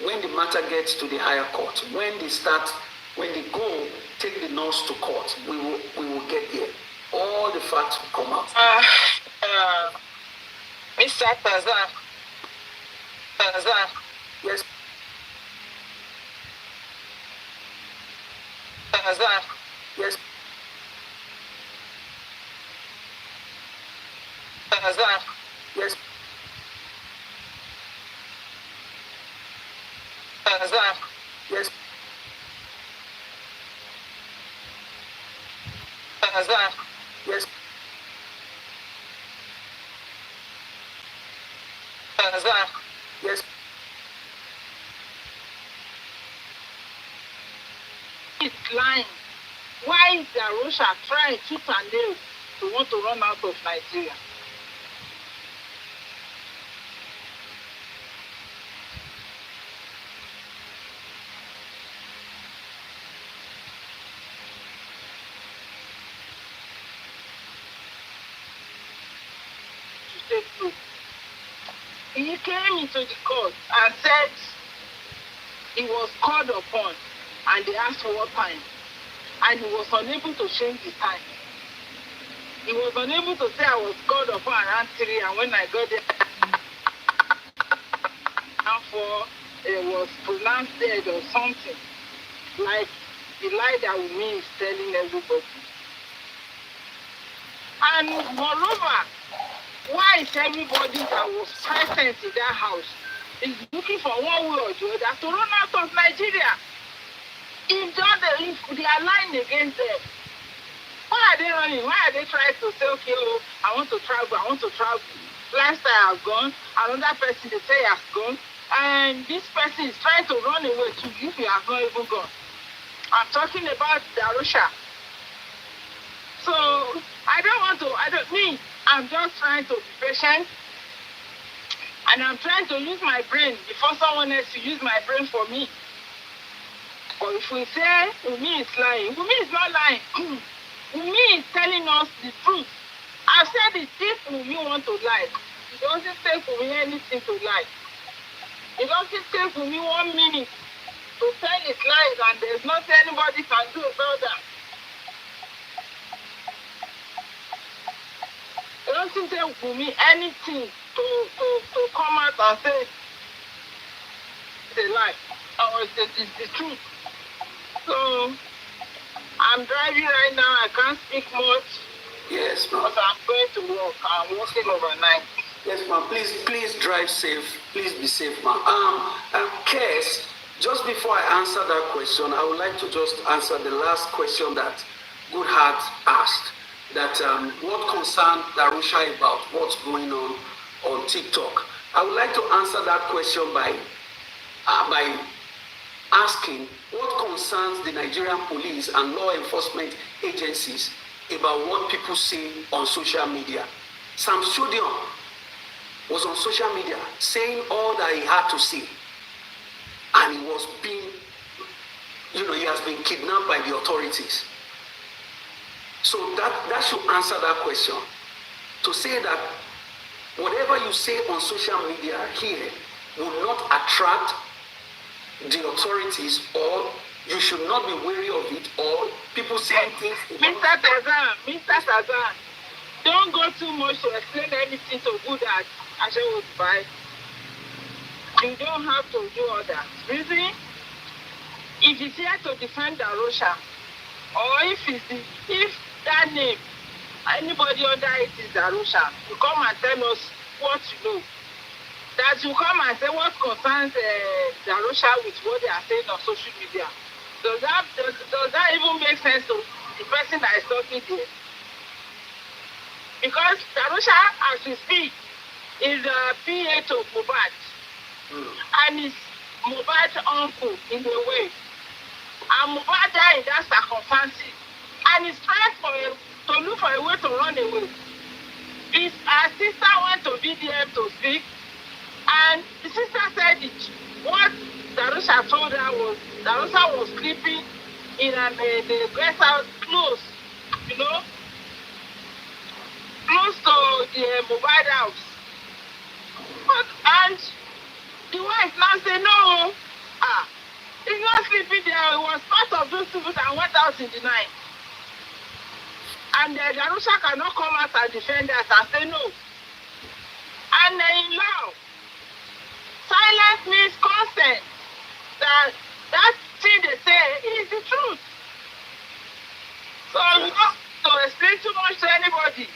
when the matter gets to the higher court. When they go take the nurse to court, we will get there. All the facts will come out. Mr. Tazan. Yes. Tazan. Yes. Tazan. Yes. Tazan. Yes. Tazan. Yes. Tazan. Yes. It's lying. Why is Darusha trying tooth and nail to want to run out of Nigeria? To take proof. He came into the court and said he was called upon, and they asked for what time, and he was unable to change the time. He was unable to say I was called upon around 3, and when I got there, it was pronounced dead or something, like the lie that Wunmi is telling everybody. And moreover, why is everybody that was present in that house is looking for one way or the other to run out of Nigeria? If they are lying against them, why are they running? Why are they trying to say, okay, oh, I want to travel. Lifestyle has gone. Another person, they say, has gone. And this person is trying to run away too if he has not even gone. I'm talking about Darusha. So, I'm just trying to be patient. And I'm trying to use my brain before someone else to use my brain for me. But if we say Wunmi is lying, Wunmi is not lying. Wunmi is telling us the truth. I've said it, if Wunmi want to lie, it doesn't take Wunmi anything to lie. It doesn't take Wunmi 1 minute to tell his lies, and there's nothing anybody can do about that. doesn't tell me anything to come out and say it's a lie or it's the truth. So I'm driving right now. I can't speak much. Yes, ma'am. But I'm going to work. I'm working overnight. Yes, ma'am. Please drive safe. Please be safe, ma'am. Kes, just before I answer that question, I would like to just answer the last question that Good Heart asked. That what concerned Darusha about what's going on TikTok. I would like to answer that question by asking what concerns the Nigerian police and law enforcement agencies about what people say on social media. Sam Sodium was on social media saying all that he had to say, and he was being, he has been kidnapped by the authorities. So that should answer that question. To say that whatever you say on social media here will not attract the authorities, or you should not be wary of it, or people saying things. Mr. Tazan, don't go too much to explain anything to Good Heart. I would buy. You don't have to do all that. Reason, if he's here to defend Darusha, or if that name, anybody under it is Darusha, you come and tell us what you know. That you come and say what concerns Darusha with what they are saying on social media. Does that even make sense to the person that is talking there? Because Darusha, as we speak, is a PA to Mohbad. And is Mohbad's uncle in a way. And Mohbad died in that circumstances. And he's trying to look for a way to run away. His sister went to BDM to speak. And the sister said it. What Darusha told her was Darusha was sleeping in the guest house close to the Mohbad house. And the wife now said, no, he's not sleeping there. He was part of those people that went out in the night. And Darusha cannot come out and defend us and say no. And in law, silence means consent. That thing they say is the truth. So you don't have to explain too much to anybody.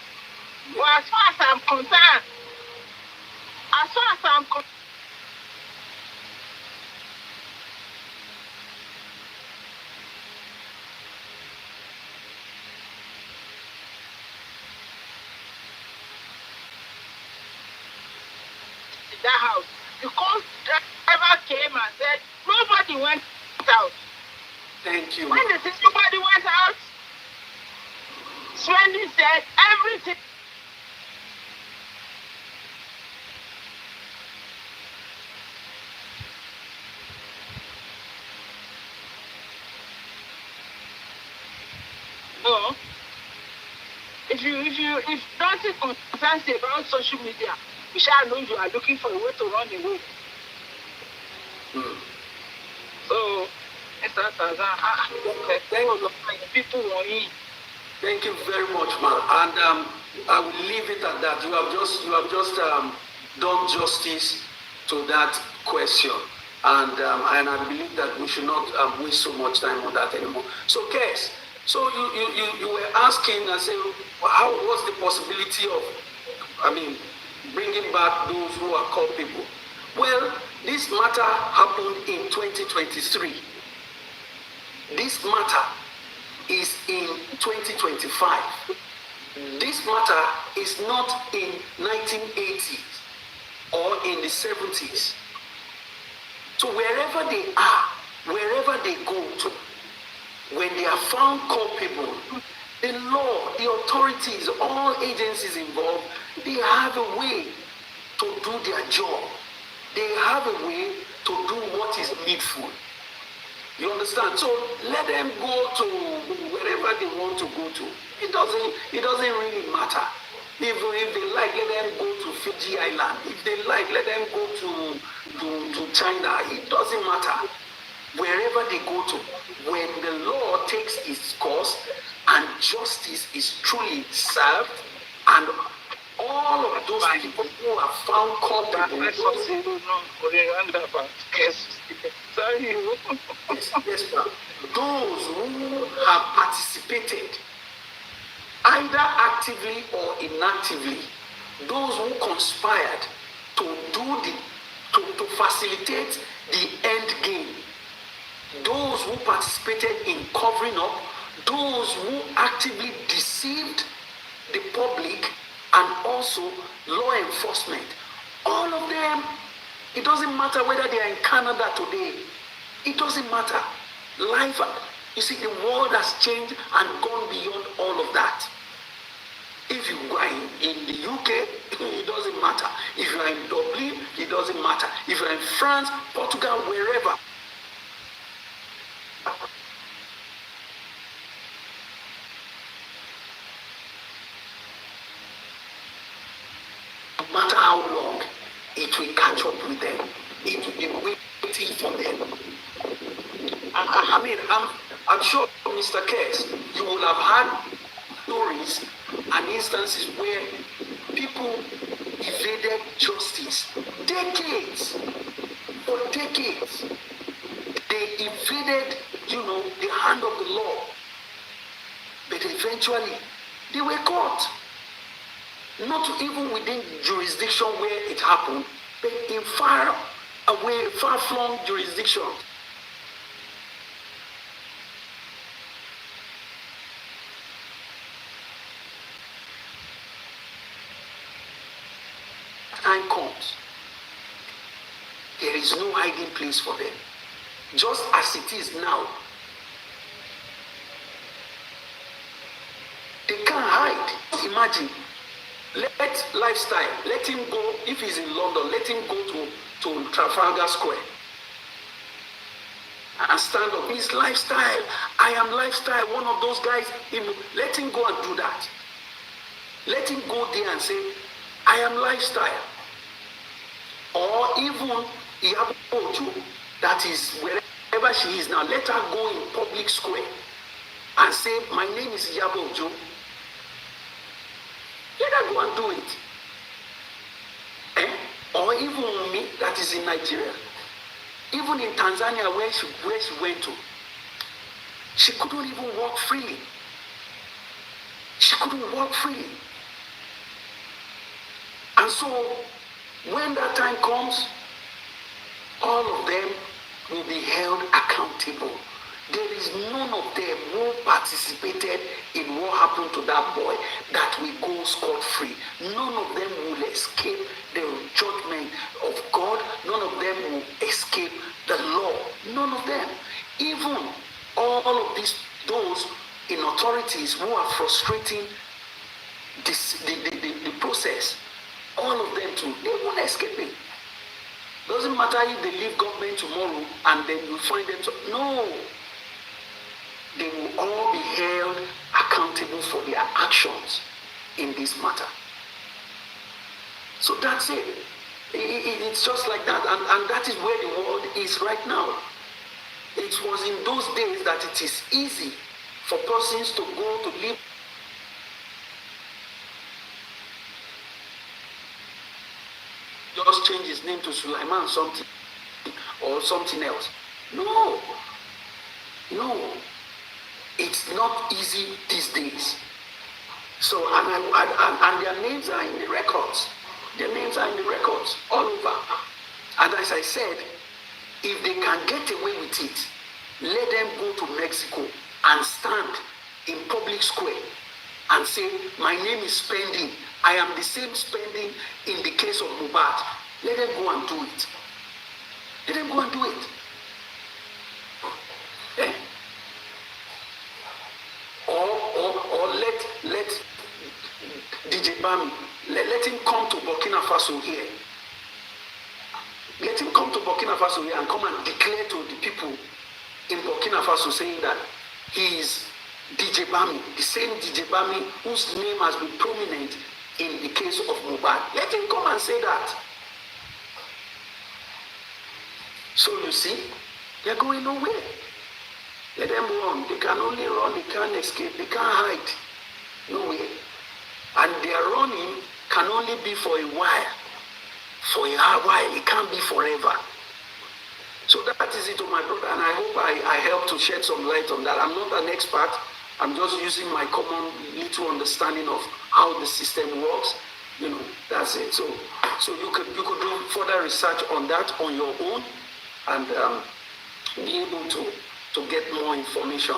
But as far as I'm concerned, in that house, because driver came and said nobody went out. Thank you. When they said nobody went out, Swendy said everything. No. If nothing concerns you about social media, you shall know you are looking for a way to run away. So, Mr. Tazan, people want you. Thank you very much, ma'am. And I will leave it at that. You have just done justice to that question, and I believe that we should not waste so much time on that anymore. So, Kes, so you were asking and saying, what's the possibility of, bringing back those who are culpable? Well, this matter happened in 2023. This matter is in 2025. This matter is not in 1980s or in the 70s. So wherever they are, wherever they go to, when they are found culpable, the law, the authorities, all agencies involved, they have a way to do their job. They have a way to do what is needful. You understand? So let them go to wherever they want to go to. It doesn't really matter. If they like, let them go to Fiji Island. If they like, let them go to China. It doesn't matter. Wherever they go to, when the law takes its course and justice is truly served and all of those people who are found culpable, I saw zero no roundabout. Yes. Sorry. yes, ma'am. Those who have participated, either actively or inactively, those who conspired to do to facilitate the end game, those who participated in covering up, those who actively deceived the public, and also law enforcement, all of them, it doesn't matter whether they are in Canada today, it doesn't matter. Life, you see, the world has changed and gone beyond all of that. If you are in the UK, it doesn't matter. If you are in Dublin, it doesn't matter. If you are in France, Portugal, wherever. No matter how long, it will catch up with them. It will be waiting for them. I mean, I'm sure, Mr. Kess, you will have had stories and instances where people evaded justice. Decades, for decades, they evaded, the hand of the law. But eventually, they were caught. Not even within jurisdiction where it happened, but in far away, far-flung jurisdictions. Time comes, there is no hiding place for them. Just as it is now, they can't hide. Imagine, let him go. If he's in London, let him go to Trafalgar Square and stand up. His lifestyle, I am lifestyle, one of those guys. Let him go and do that. Let him go there and say, I am lifestyle. Or even Iyaboju, that is wherever she is now, let her go in public square and say, my name is Iyaboju. Let her go and do it. Or even me, that is in Nigeria. Even in Tanzania, where she went to, she couldn't even walk freely. She couldn't walk freely. And so, when that time comes, all of them will be held accountable. There is none of them who participated in what happened to that boy that will go scot-free. None of them will escape the judgment of God. None of them will escape the law. None of them. Even all of those in authorities who are frustrating the process, all of them too, they won't escape it. Doesn't matter if they leave government tomorrow and then you find them. No. They will all be held accountable for their actions in this matter. So that's it. It's just like that. And that is where the world is right now. It was in those days that it is easy for persons to go to live just change his name to Sulaiman something or something else. No. It's not easy these days. So, and their names are in the records. Their names are in the records all over. And as I said, if they can get away with it, let them go to Mexico and stand in public square and say, my name is Spending. I am the same Spending in the case of Mohbad. Let them go and do it. Let them go and do it. Yeah. Or let DJ Bami, let him come to Burkina Faso here. Let him come to Burkina Faso here and come and declare to the people in Burkina Faso saying that he is DJ Bami, the same DJ Bami whose name has been prominent in the case of Mohbad. Let him come and say that. So you see, they're going nowhere. Let them run. They can only run. They can't escape. They can't hide. Nowhere. And they are running can only be for a while. For a while, it can't be forever. So that is it, my brother, and I hope I help to shed some light on that. I'm not an expert. I'm just using my common little understanding of how the system works. You know, that's it. So you could do further research on that on your own, and be able to get more information.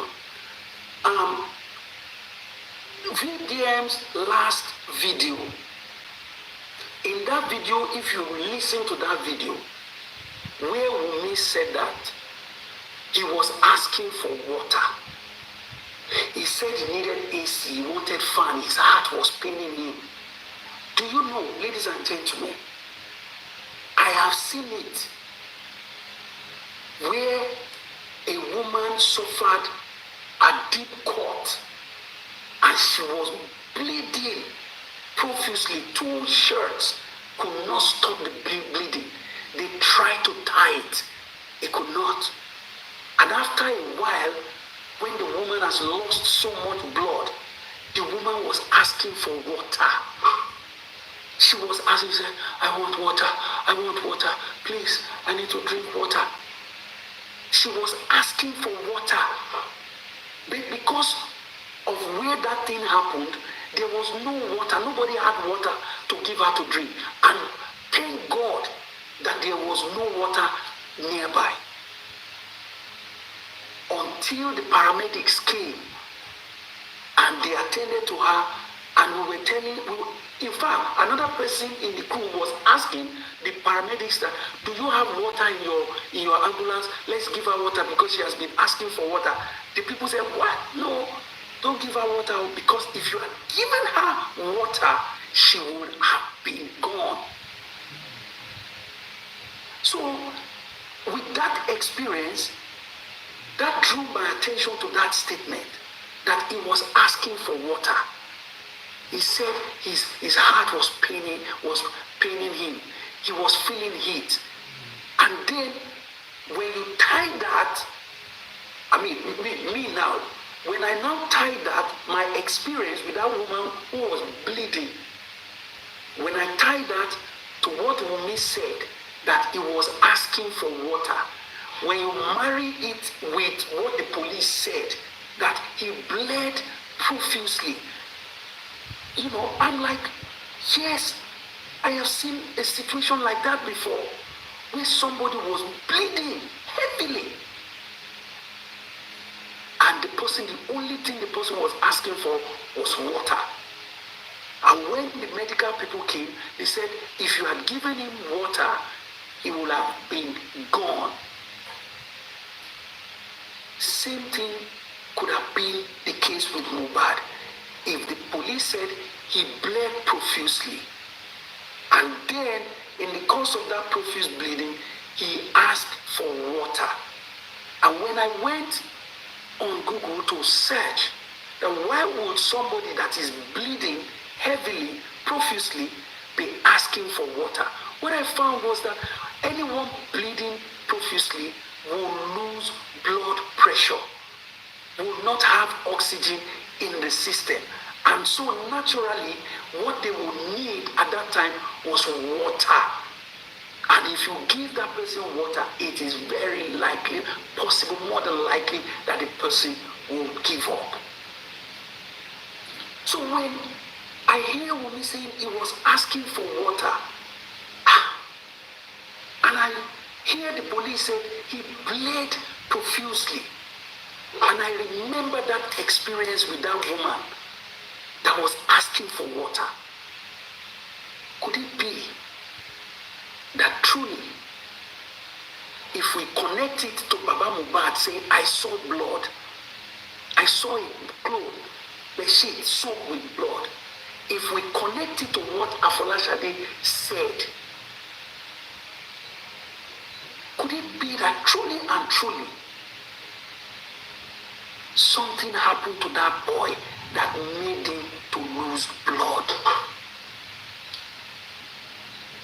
VDM's last video. In that video, if you listen to that video, where Wunmi said that he was asking for water. He said he needed AC, he wanted fan, his heart was paining him. Do you know, ladies and gentlemen, I have seen it where a woman suffered a deep cut and she was bleeding profusely. 2 shirts could not stop the bleeding. They tried to tie it. It could not. And after a while, when the woman has lost so much blood, the woman was asking for water. She was asking, she said, I want water, please, I need to drink water. She was asking for water. Because of where that thing happened, there was no water. Nobody had water to give her to drink. And thank God that there was no water nearby. Until the paramedics came and they attended to her, and we were telling, in fact, another person in the crew was asking the paramedics that, do you have water in your ambulance? Let's give her water because she has been asking for water. The people said, what? No, don't give her water, because if you had given her water, she would have been gone. So, with that experience, that drew my attention to that statement, that he was asking for water. He said his heart was paining him. He was feeling heat. And then, when you tie that, I mean, me now, when I now tie that, my experience with that woman who was bleeding, when I tie that to what Wunmi said, that he was asking for water, when you marry it with what the police said, that he bled profusely, you know, I'm like, yes, I have seen a situation like that before, where somebody was bleeding heavily. And the only thing the person was asking for was water. And when the medical people came, they said, if you had given him water, he would have been gone. Same thing could have been the case with Mohbad. If the police said he bled profusely, and then in the course of that profuse bleeding, he asked for water. And when I went on Google to search, that why would somebody that is bleeding heavily, profusely, be asking for water? What I found was that anyone bleeding profusely will lose blood pressure, will not have oxygen in the system. And so naturally, what they would need at that time was water. And if you give that person water, it is very likely, possible, more than likely, that the person will give up. So when I hear Wunmi saying he was asking for water, and I hear the police say he bled profusely, and I remember that experience with that woman that was asking for water. Could it be that truly, if we connect it to Baba Mohbad saying, I saw blood, I saw a cloth, the sheet soaked with blood, if we connect it to what Afolashade said, could it be that truly and truly something happened to that boy that made him to lose blood?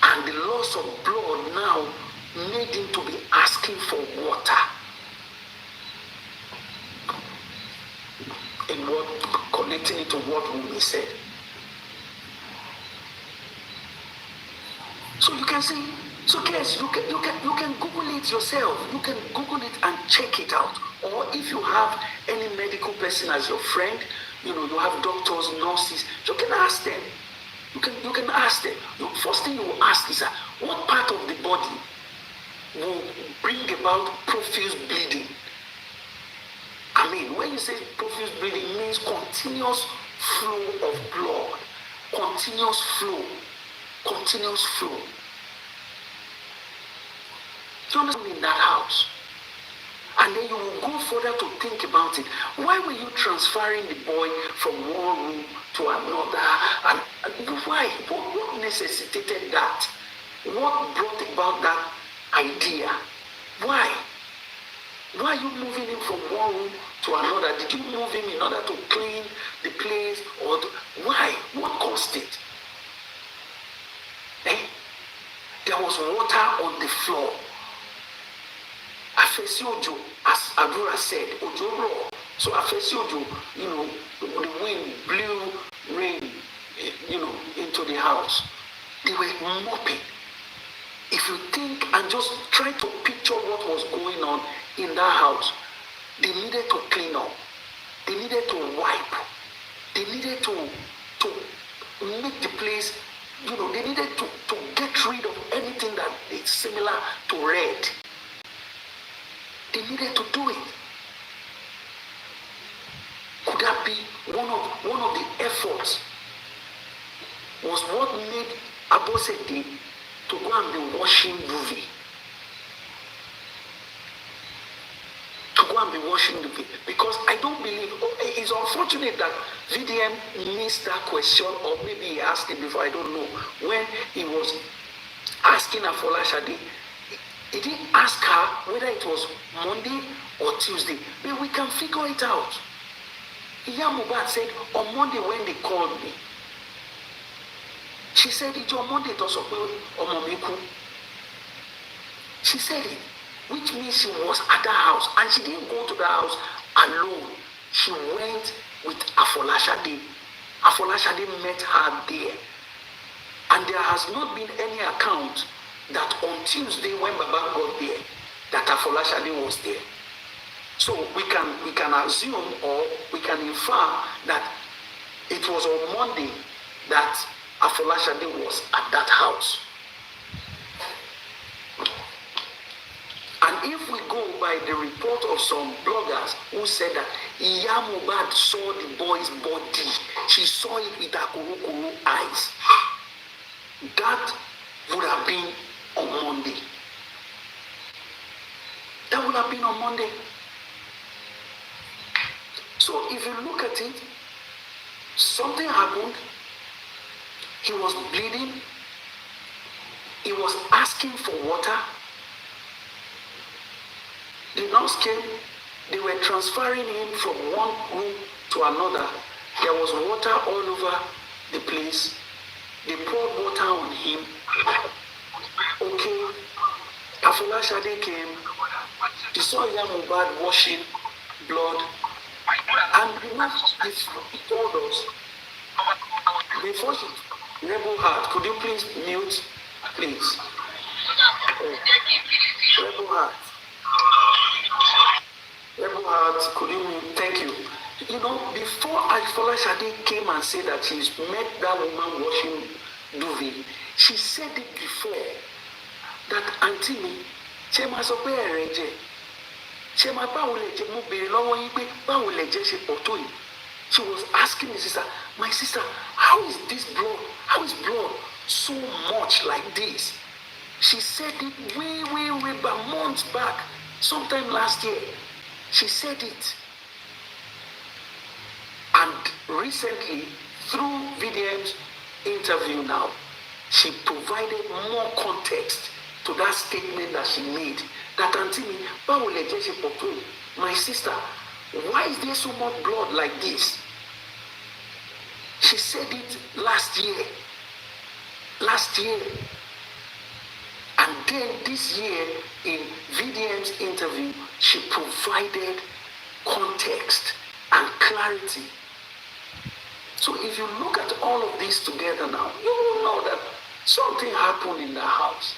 And the loss of blood now made him to be asking for water. And what, connecting it to what we said. So you can see, so guys, you can Google it yourself. You can Google it and check it out. Or if you have any medical person as your friend, you have doctors, nurses, you can ask them. You can ask them. The first thing you will ask is what part of the body will bring about profuse bleeding? I mean, when you say profuse bleeding, it means continuous flow of blood. Continuous flow. Continuous flow. Do you understand in that house? And then you will go further to think about it. Why were you transferring the boy from one room to another? And why? What necessitated that? What brought about that idea? Why? Why are you moving him from one room to another? Did you move him in order to clean the place? Why? What caused it? There was water on the floor. Afesi Ojo, as Adura said, Ojo raw. So Afesi Ojo, the wind blew rain, into the house. They were mopping. If you think and just try to picture what was going on in that house, they needed to clean up. They needed to wipe. They needed to make the place, they needed to get rid of anything that is similar to red. They needed to do it. Could that be one of the efforts? Was what made Abosede to go and be watching movie? To go and be watching the movie. Because I don't believe, it's unfortunate that VDM missed that question, or maybe he asked it before, I don't know. When he was asking Afola Shade, he didn't ask her whether it was Monday or Tuesday. But we can figure it out. Iya Mohbad said, on Monday when they called me, she said, it's on Monday to Omomiku. She said it, which means she was at the house. And she didn't go to the house alone. She went with Afola Shade. Afola Shade met her there. And there has not been any account that on Tuesday when Baba got there, that Afola Shade was there. So we can assume, or we can infer that it was on Monday that Afola Shade was at that house. And if we go by the report of some bloggers who said that Iya Mohbad saw the boy's body, she saw it with her kuru eyes, that would have been on Monday. That would have been on Monday. So if you look at it, something happened. He was bleeding. He was asking for water. The nurse came. They were transferring him from one room to another. There was water all over the place. They poured water on him. Okay. Afola Shade came. She saw Iya Mohbad washing blood. And he told us, before she, Rebel Heart, could you please mute, please? Rebel Heart. Rebel Heart, could you mute? Thank you. Before Afola Shade came and said that she's met that woman washing duvet, she said it before that Auntie me, she must obey her. She was asking me, sister, my sister, how is this blood? How is blood so much like this? She said it way back, months back, sometime last year. She said it. And recently, through VDM's interview now, she provided more context to that statement that she made. That Auntie me, my sister, why is there so much blood like this? She said it last year. And then this year, in VDM's interview, she provided context and clarity. So if you look at all of this together now, you will know that Something happened in the house.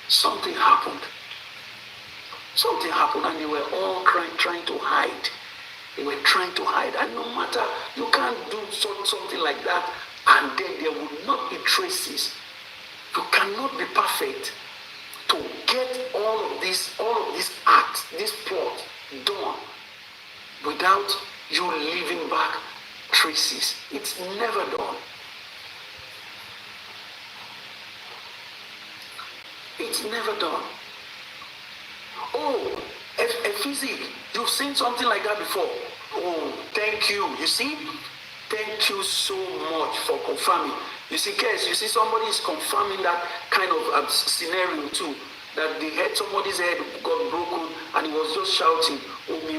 Something happened. Something happened, and they were all trying to hide. They were trying to hide. And no matter, you can't do something like that, and then there will not be traces. You cannot be perfect to get all of this act, this plot done without you leaving back traces. It's never done. It's never done. Oh, a physic, you've seen something like that before. Oh, thank you. You see? Thank you so much for confirming. You see, Kes, you see somebody is confirming that kind of scenario too. That the head, somebody's head got broken and he was just shouting, Omi,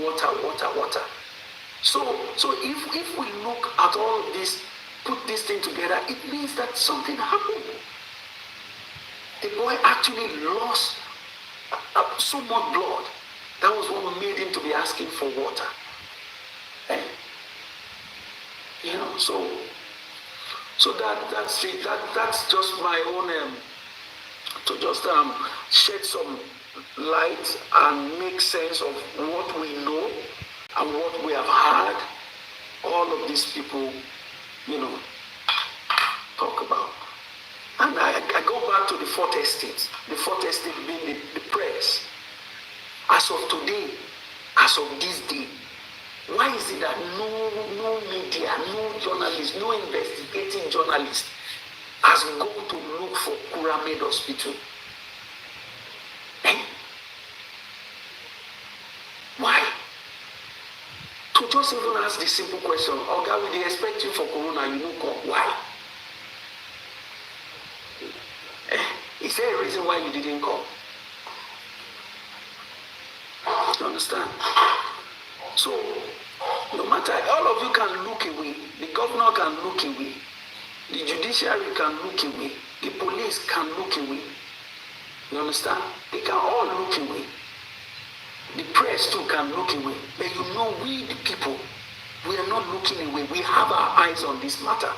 water, water, water. So if we look at all of this, put this thing together, it means that something happened. The boy actually lost so much blood. That was what made him to be asking for water. And, so that's it. That's just my own to just shed some light and make sense of what we know and what we have heard. All of these people, talk about. And I go back to the fourth estate. The fourth estate being the press. As of today, as of this day, why is it that no media, no journalist, no investigating journalist has gone to look for Kuramed Hospital? Why? To just even ask the simple question, Oga, will they expect you for Corona? You don't come. Why? Is there a reason why you didn't come? You understand? So, no matter, all of you can look away. The governor can look away. The judiciary can look away. The police can look away. You understand? They can all look away. The press too can look away. But we the people, we are not looking away. We have our eyes on this matter.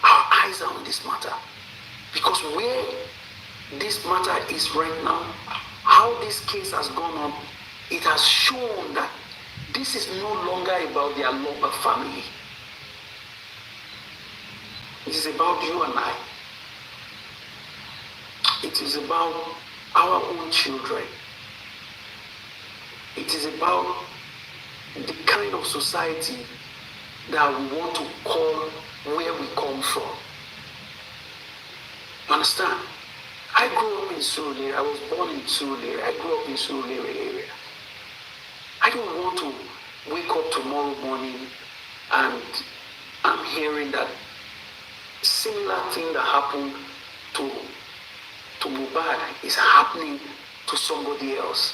Our eyes are on this matter. Because where this matter is right now, how this case has gone on, it has shown that this is no longer about the Aloba family. It is about you and I. It is about our own children. It is about the kind of society that we want to call where we come from. Understand? I grew up in Surulere. I was born in Surulere. I grew up in Surulere area. I don't want to wake up tomorrow morning and I'm hearing that similar thing that happened to Mubad is happening to somebody else.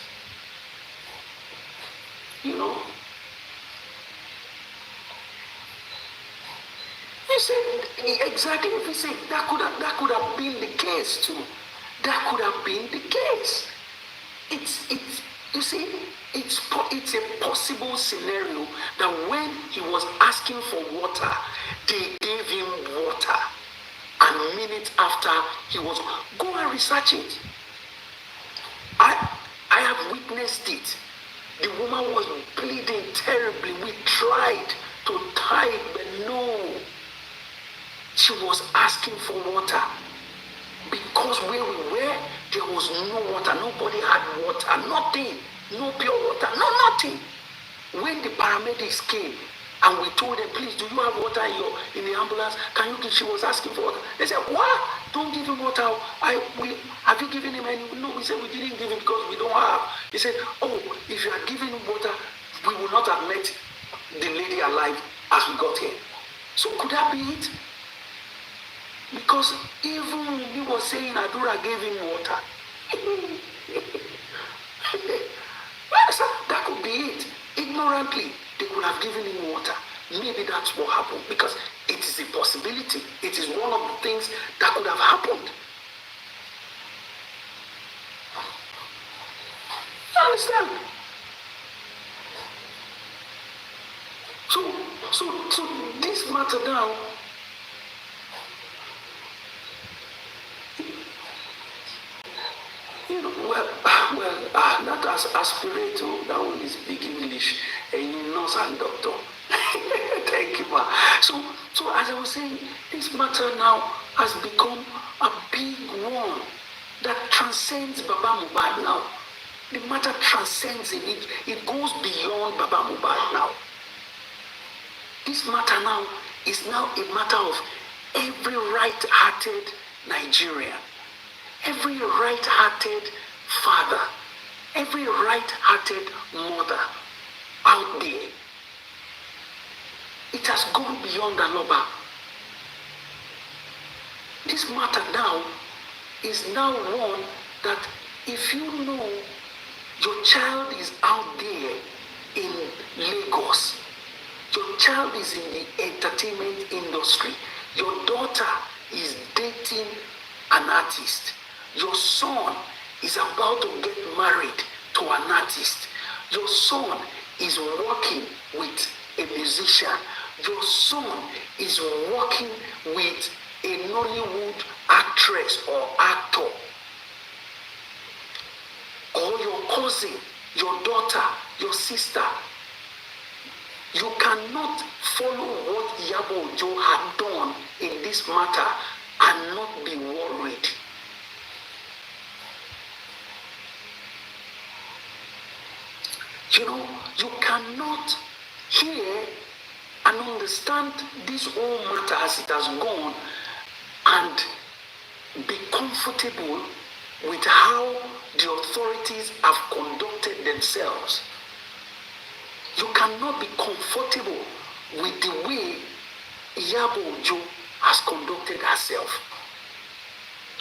You say exactly. If you say that could have been the case too. That could have been the case. It's a possible scenario that when he was asking for water, they gave him water. And minutes after he was, go and research it. I have witnessed it. The woman was bleeding terribly. We tried to tie it, but no. She was asking for water. Because where we were, there was no water. Nobody had water. Nothing. No pure water. No, nothing. When the paramedics came and we told them, please, do you have water in the ambulance? Can you give? She was asking for water. They said, what? Don't give him water. Have you given him any? No, we said we didn't give him because we don't have. He said, oh, if you are giving him water, we will not have met the lady alive as we got here. So could that be it? Because even he was saying Adura gave him water. That could be it. Ignorantly, they could have given him water. Maybe that's what happened. Because it is a possibility. It is one of the things that could have happened. You understand? So this matter now, That as aspirator, that one is big English, and nurse and doctor. Thank you, ma. So as I was saying, this matter now has become a big one that transcends Baba Mohbad now. The matter transcends it. It goes beyond Baba Mohbad now. This matter now is now a matter of every right-hearted Nigerian, every right-hearted father, every right-hearted mother out there. It has gone beyond Aloba. This matter now is now one that if you know your child is out there in Lagos, your child is in the entertainment industry, your daughter is dating an artist, your son is about to get married to an artist, your son is working with a musician, your son is working with a Nollywood actress or actor, or your cousin, your daughter, your sister. You cannot follow what Iyabo Ojo had done in this matter and not be worried. You know, you cannot hear and understand this whole matter as it has gone and be comfortable with how the authorities have conducted themselves. You cannot be comfortable with the way Iyabo Ojo has conducted herself.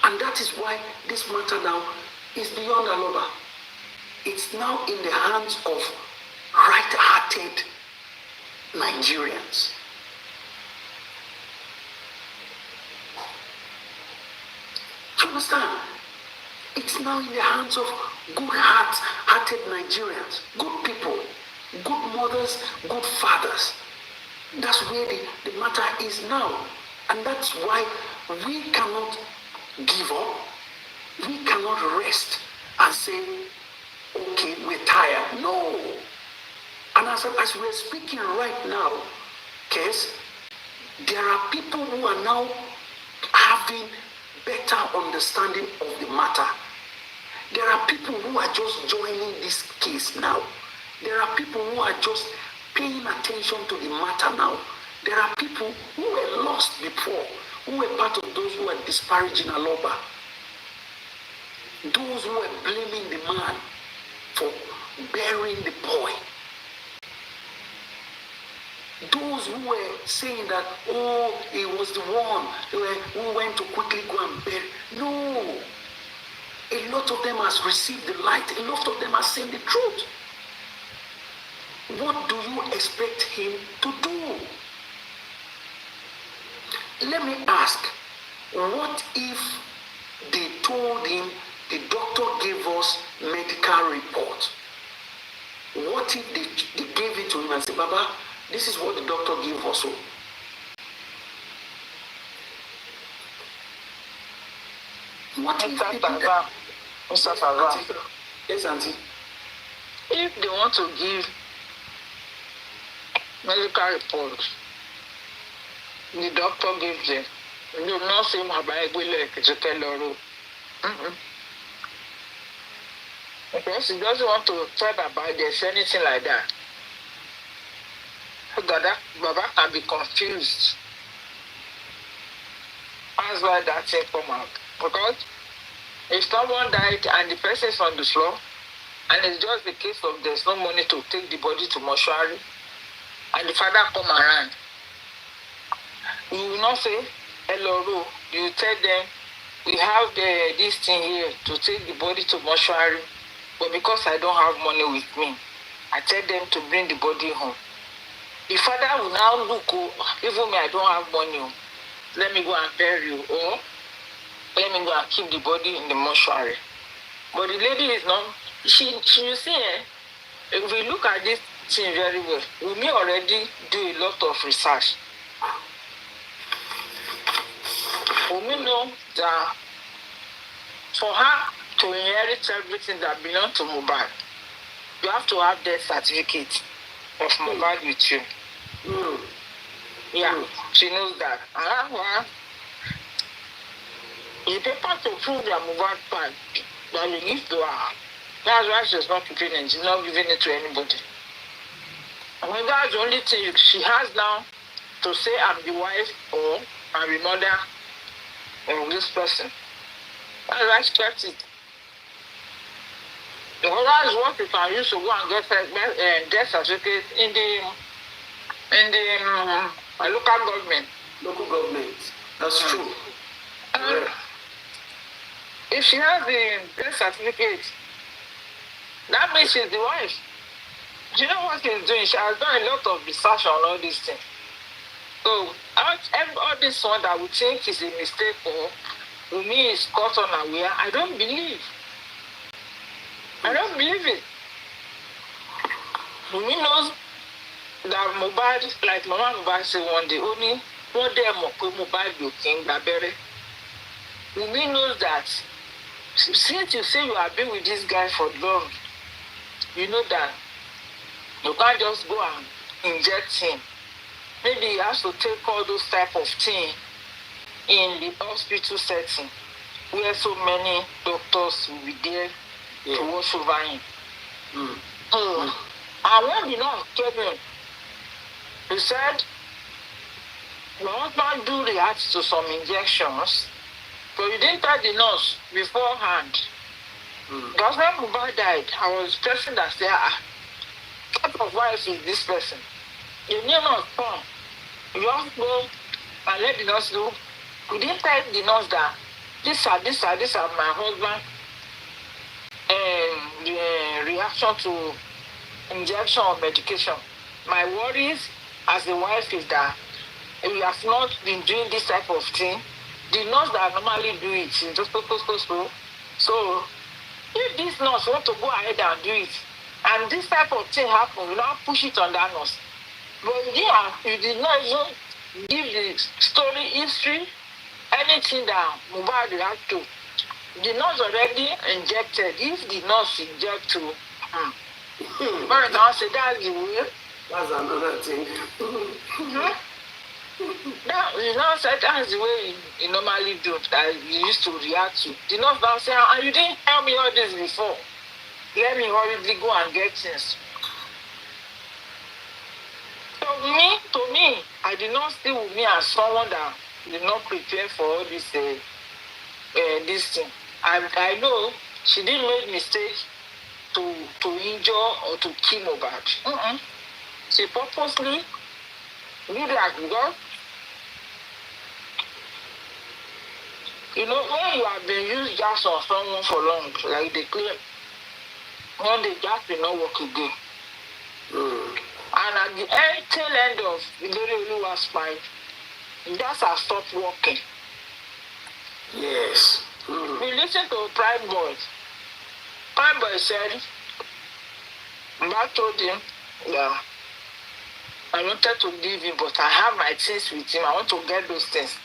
And that is why this matter now is beyond Aloba. It's now in the hands of right-hearted Nigerians. Do you understand? It's now in the hands of good-hearted Nigerians, good people, good mothers, good fathers. That's where the matter is now. And that's why we cannot give up. We cannot rest and say, okay, we're tired. No. And as we're speaking right now, Kes, there are people who are now having better understanding of the matter. There are people who are just joining this case now. There are people who are just paying attention to the matter now. There are people who were lost before, who were part of those who were disparaging Aloba. Those who were blaming the man for burying the boy. Those who were saying that, oh, he was the one who went to quickly go and bury. No. A lot of them has received the light. A lot of them has seen the truth. What do you expect him to do? Let me ask, what if they told him the doctor gave us medical report? What if they gave it to him and said, Baba, this is what the doctor gave us? What if they did that? Mr. Farah, Yes, Auntie. if they want to give medical report, the doctor gives them. You will not say Baba Egbele Ekejike Loro. Because he doesn't want to tell Baba there's anything like that. So that Baba can be confused. That's why that thing come out. Because if someone died and the person is on the floor, and it's just the case of there's no money to take the body to mortuary, and the father come around, you will not say, hello, you tell them, we have this thing here to take the body to mortuary, but because I don't have money with me, I tell them to bring the body home. The father will now look, even me, I don't have money, let me go and bury you, or let me go and keep the body in the mortuary. But the lady is not, she you see, if we look at this thing very well, we may already do a lot of research. We may know that for her to inherit everything that belongs to Mohbad, you have to have death certificate of Mohbad with you. Yeah, she knows that. The paper to prove that Mohbad part that you give to her. That's why she's not keeping it. She's not giving it to anybody. And that's the only thing she has now to say I'm the wife or I'm the mother of this person. That's why she kept it. Because that's what you can use to go and get death certificate in the local government. Local government. That's true. If she has the death certificate, that means she's the wife. Do you know what she's doing? She has done a lot of research on all these things. So all this one that we think is a mistake or Wunmi is caught unaware, I don't believe. I don't believe it. Wunmi knows that Mohbad, like Mama Mohbad said one day, only one day Mohbad will king Babere. Wunmi knows that since you say you have been with this guy for long, you know that you can't just go and inject him. Maybe he has to take all those type of things in the hospital setting where so many doctors will be there to watch over him. And when the nurse came in, he said, your husband do react to some injections, but you didn't tell the nurse beforehand. Because when Mohbad died, I was the person that said, what type of wife is this person? You need not come. You just go and let the nurse know. You didn't tell the nurse that these are my husband and the reaction to injection or medication. My worries as a wife is that we have not been doing this type of thing. The nurse that normally do it is just so if this nurse want to go ahead and do it, and this type of thing happen, you now push it on that nurse. But you did not even give the story history, anything that Mohbad react to. The nurse already injected. If the nurse inject to, but now say that's the way. That's another thing. Now, the nurse said that's the way you normally do, that you used to react to. The nurse now say, and you didn't tell me all this before. Let me hurriedly go and get things. To me, I did not see Wunmi as someone that did not prepare for all this thing. I know she didn't make mistake to injure or to kill Mohbad. She purposely did that because you know when you have been used just on someone for long, like they claim, when they just will not work again. And at the tail end of Ilori fight, just has stopped working. Yes. We listened to Prime Boy. Prime Boy said, Mba told him, yeah, I wanted to leave him, but I have my things with him. I want to get those things.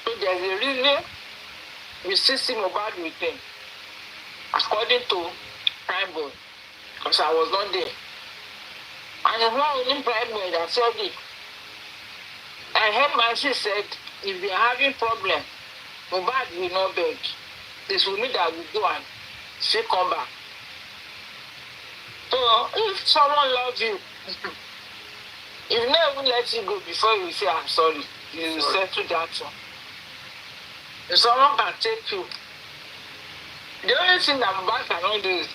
So there's a reason we see Mohbad with him, according to Prime Boy, because I was not there. And it's not only Prime Boy that said it. I heard my sister said, if they are having problem, Mohbad will not beg. This will mean that we go and she come back. So if someone loves you, if not even let you go before you say I'm sorry, you will settle that one. If someone can take you, the only thing that Mohbad cannot do is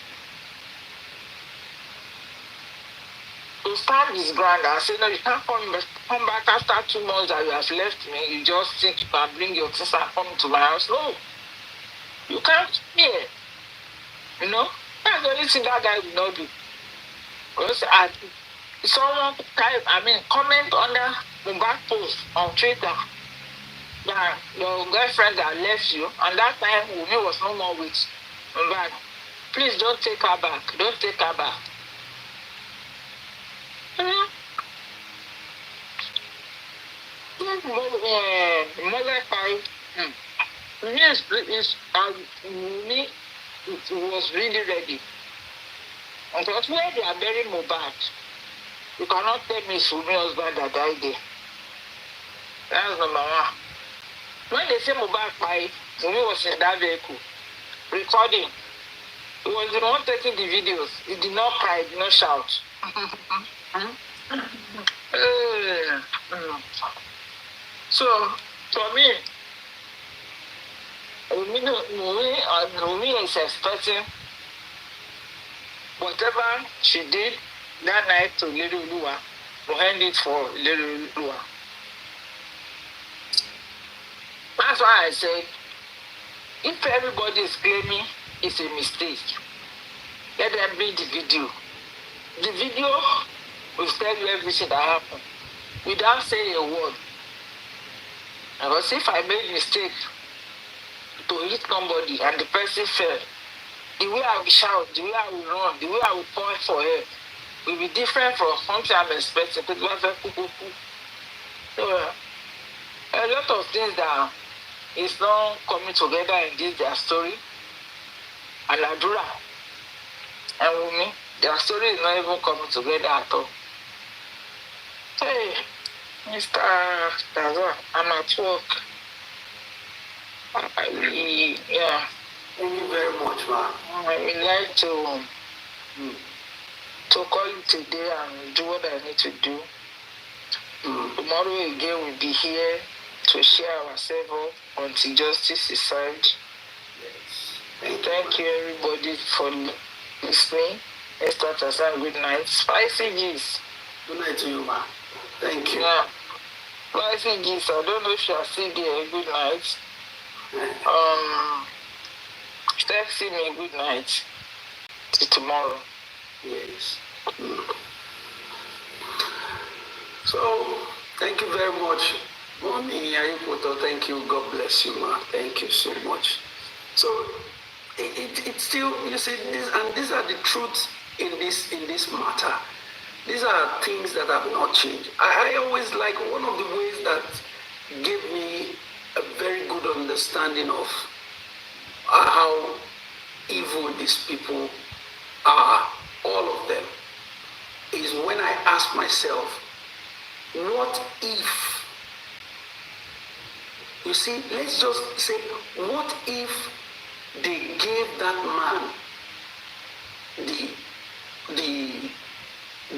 to stand his ground and say, no, you can't come back after 2 months that you have left me. You just think you can bring your things and come to my house. No. You can't hear. You know? That's the only thing that guy will not do. Because someone comment under Mohbad post on Twitter that your girlfriend that left you, and that time Wunmi was no more with Mohbad. Please don't take her back. Don't take her back. Mother five. Yes, me, it was really ready. Because where they are burying Mohbad, you cannot tell me it's Wunmi husband that died there. That's number one. When they say Mohbad died, Wunmi was in that vehicle, recording. He was the one taking the videos. He did not cry, he did not shout. So, for me, Wunmi is expecting whatever she did that night to Lady Oluwa, to hand it for Lady Oluwa. That's why I said, if everybody is claiming it's a mistake, let them bring the video. The video will tell you everything that happened without saying a word. Because if I made a mistake to hit somebody and the person fell, the way I will shout, the way I will run, the way I will point for help will be different from something I'm expecting. So, a lot of things that is not coming together in this their story. And Adura and Wunmi, their story is not even coming together at all. Hey, Mr. Taza, I'm at work. Yeah. Thank you very much, man. I would like to call you today and do what I need to do. Tomorrow again we'll be here to share ourselves up until justice is served. Yes. Thank you everybody for listening. Mr. Taza, good night. Spicy G's. Good night to you, man. Thank you. Yeah. Spicy G's, I don't know if you are still there. Good night. Text me good night. Till tomorrow. Yes. So, thank you very much. Mommy Ayupoto, thank you. God bless you, ma. Thank you so much. So, it's still, you see, these are the truths in this matter. These are things that have not changed. I always like one of the ways that gave me a very good understanding of how evil these people are, all of them, is when I ask myself, what if, you see, let's just say, what if they gave that man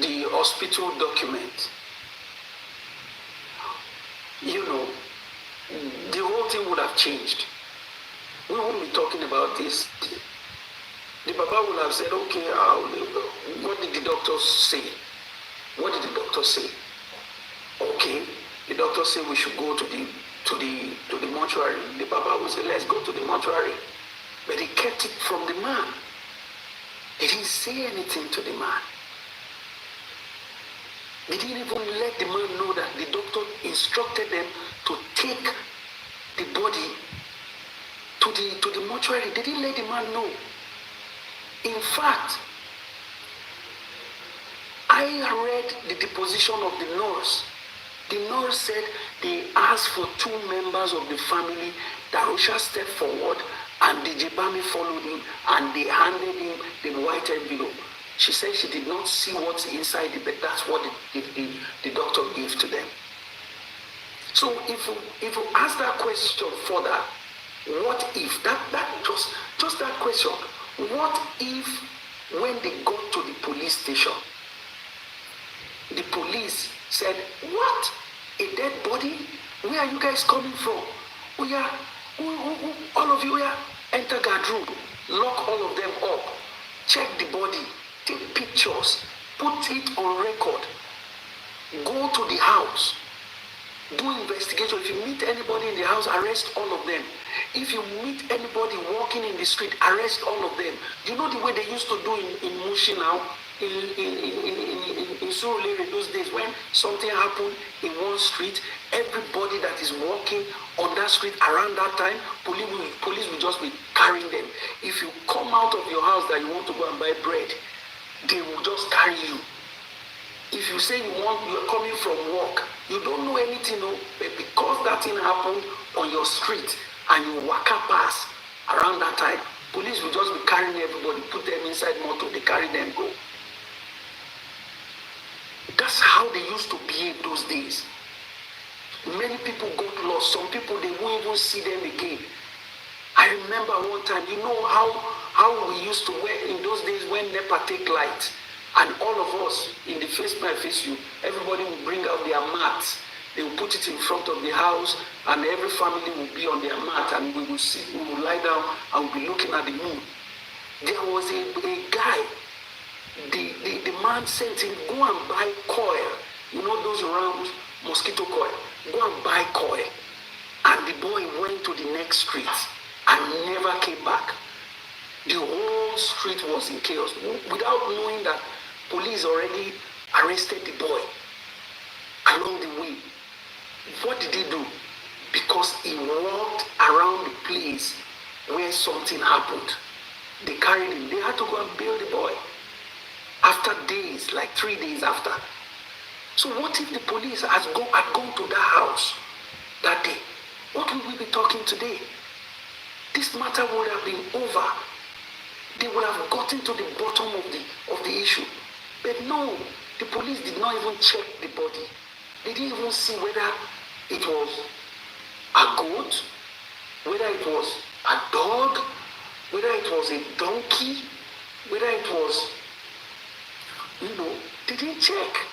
the hospital document? You know, the whole thing would have changed. We won't be talking about this. The Baba would have said, okay, what did the doctors say? What did the doctors say? Okay, the doctors say we should go to the mortuary. The Baba would say, let's go to the mortuary. But he kept it from the man. He didn't say anything to the man. He didn't even let the man know that the doctor instructed them to take the body to the mortuary. They didn't let the man know. In fact, I read the deposition of the nurse. The nurse said they asked for 2 members of the family. Darusha stepped forward and the Jibami followed him and they handed him the white envelope. She said she did not see what's inside it, but that's what the doctor gave to them. So if you ask that question further, what if, just that question, what if when they got to the police station, the police said, what? A dead body? Where are you guys coming from? Oh yeah, all of you here, enter guard room, lock all of them up, check the body, take pictures, put it on record, go to the house, do investigation. If you meet anybody in the house, arrest all of them. If you meet anybody walking in the street, arrest all of them. You know the way they used to do in Mushi now, in Surulere those days, when something happened in one street, everybody that is walking on that street around that time, police will just be carrying them. If you come out of your house that you want to go and buy bread, they will just carry you. If you say you're coming from work, you don't know anything, but because that thing happened on your street, and you waka pass around that time, police will just be carrying everybody, put them inside motor, they carry them go. That's how they used to behave those days. Many people got lost. Some people, they won't even see them again. I remember one time, you know how we used to wear in those days when NEPA take light, and all of us in the face my face you, everybody will bring out their mats. They will put it in front of the house, and every family will be on their mat, and we will sit, we will lie down, and we'll be looking at the moon. There was a guy, the man sent him, go and buy coil, you know those round mosquito coil, go and buy coil. And the boy went to the next street and never came back. The whole street was in chaos without knowing that police already arrested the boy along the way. What did he do? Because he walked around the place where something happened. They carried him. They had to go and bail the boy. After days, like 3 days after. So what if the police had gone to that house that day? What would we be talking today? This matter would have been over. They would have gotten to the bottom of the issue. But no, the police did not even check the body. They didn't even see whether it was a goat, whether it was a dog, whether it was a donkey, whether it was, they didn't check.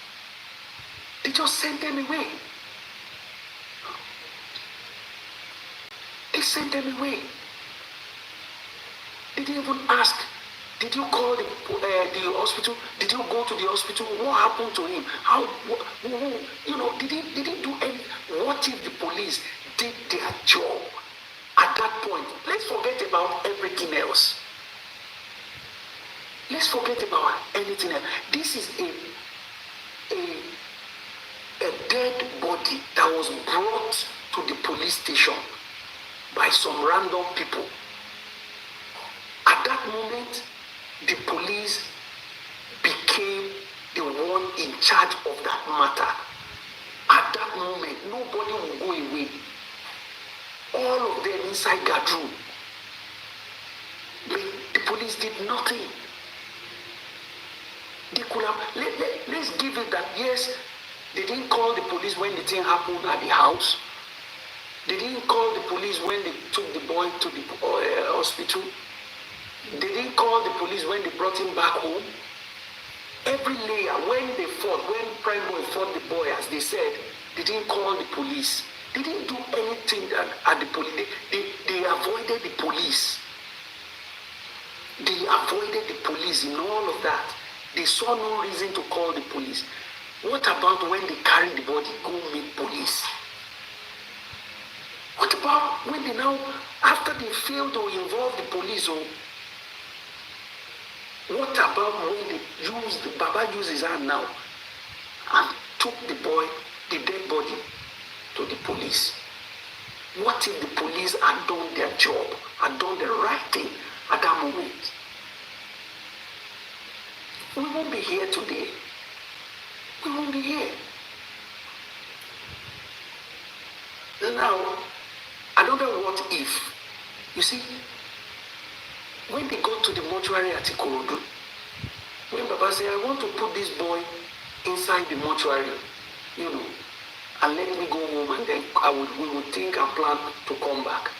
They just sent them away. They sent them away. They didn't even ask, did you call the hospital? Did you go to the hospital? What happened to him? They didn't do anything. What if the police did their job at that point? Let's forget about everything else. Let's forget about anything else. This is a dead body that was brought to the police station by some random people. At that moment, the police became the one in charge of that matter. At that moment, nobody will go away. All of them inside that room. The police did nothing. They could have, let's give it that, yes, they didn't call the police when the thing happened at the house. They didn't call the police when they took the boy to the hospital. They didn't call the police when they brought him back home. Every layer, when Prime Boy fought the boy, as they said, they didn't call the police. They didn't do anything at the police. They avoided the police. They avoided the police in all of that. They saw no reason to call the police. What about when they carry the body, go meet police? What about when they now, after they fail to involve the police? What about when they Baba used his hand now and took the boy, the dead body, to the police? What if the police had done their job, had done the right thing at that moment? We won't be here today. We won't be here. Now, another what if. You see, when they got to the mortuary at Ikorodu, when Baba said, I want to put this boy inside the mortuary, and let me go home, and then we would think and plan to come back.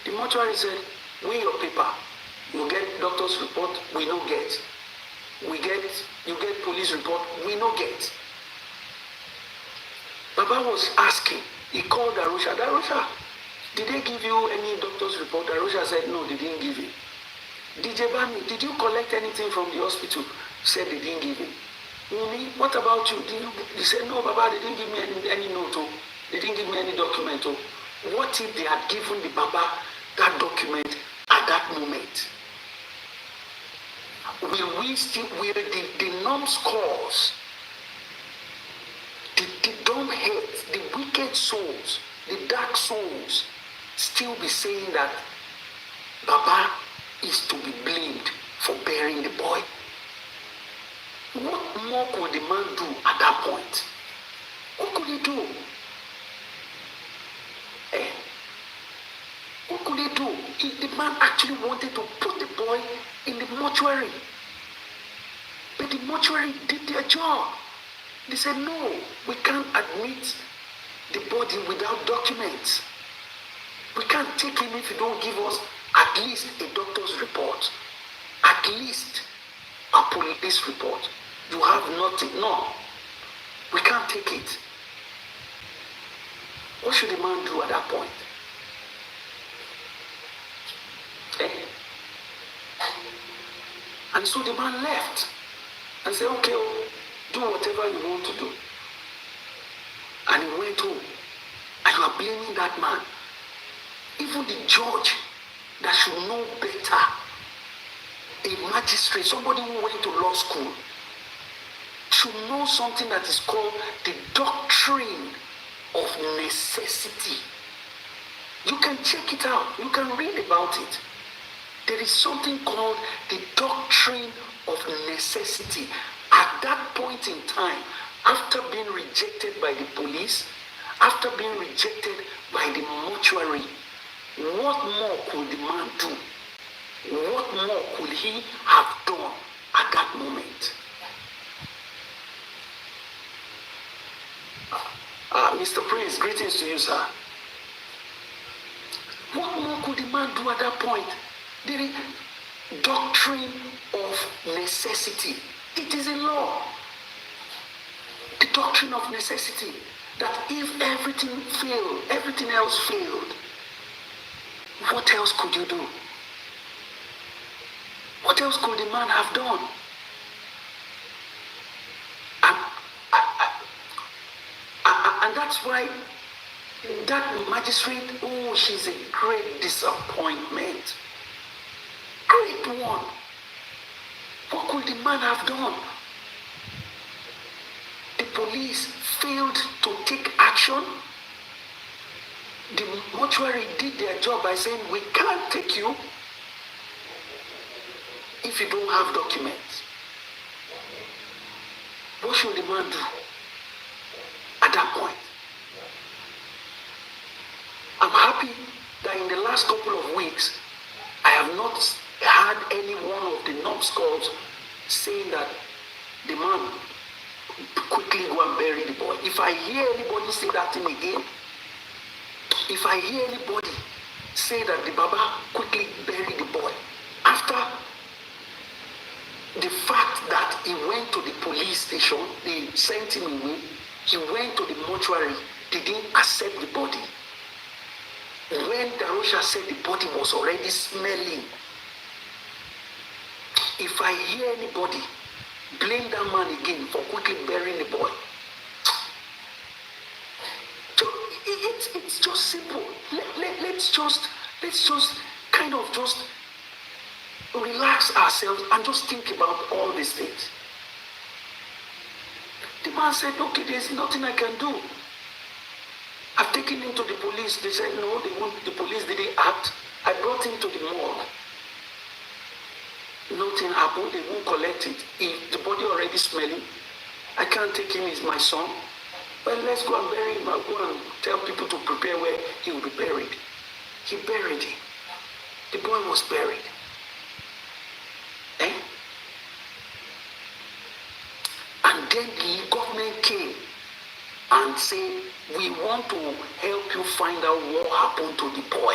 The mortuary said, weigh your paper. You get doctor's report, we no get. You get police report, we no get. Baba was asking, he called Darusha, did they give you any doctor's report? Darusha said, no, they didn't give it. DJ Bami, did you collect anything from the hospital? He said they didn't give him. Umi, what about you? He said, no, Baba, they didn't give me any note. They didn't give me any document. What if they had given the Baba that document at that moment? Will the numbskulls, the dumb heads, the wicked souls, the dark souls still be saying that Baba is to be blamed for burying the boy? What more could the man do at that point? What could he do? What could man actually wanted to put the boy in the mortuary. But the mortuary did their job. They said, no, we can't admit the body without documents. We can't take him if you don't give us at least a doctor's report, at least a police report. You have nothing. No, we can't take it. What should the man do at that point? Eh? And so the man left and said, okay, do whatever you want to do. And he went home. And you are blaming that man. Even the judge that should know better, a magistrate, somebody who went to law school, should know something that is called the doctrine of necessity. You can check it out. You can read about it. There is something called the doctrine of necessity. At that point in time, after being rejected by the police, after being rejected by the mortuary, what more could the man do? What more could he have done at that moment? Mr. Prince, greetings to you, sir. What more could the man do at that point? The doctrine of necessity. It is a law. The doctrine of necessity. That if everything failed, everything else failed, what else could you do? What else could the man have done? And that's why that magistrate, oh, she's a great disappointment. Great one. What could the man have done? The police failed to take action. The mortuary did their job by saying, we can't take you if you don't have documents. What should the man do at that point? I'm happy that in the last couple of weeks, I have not had any one of the numbskulls saying that the man quickly go and bury the boy. If I hear anybody say that thing again, if I hear anybody say that the Baba quickly buried the boy, after the fact that he went to the police station, they sent him away, he went to the mortuary, they didn't accept the body. When Darosha said the body was already smelling, if I hear anybody blame that man again for quickly burying the boy, it's just simple. Let's just kind of just relax ourselves and just think about all these things. The man said, okay, there's nothing I can do. I've taken him to the police. They said, no, the police didn't act. I brought him to the morgue. Nothing happened. They won't collect it. If the body already smelling, I can't take him. He's my son. Well, let's go and bury him. I'll go and tell people to prepare where he will be buried. He buried him. The boy was buried. And then the government came and said, we want to help you find out what happened to the boy.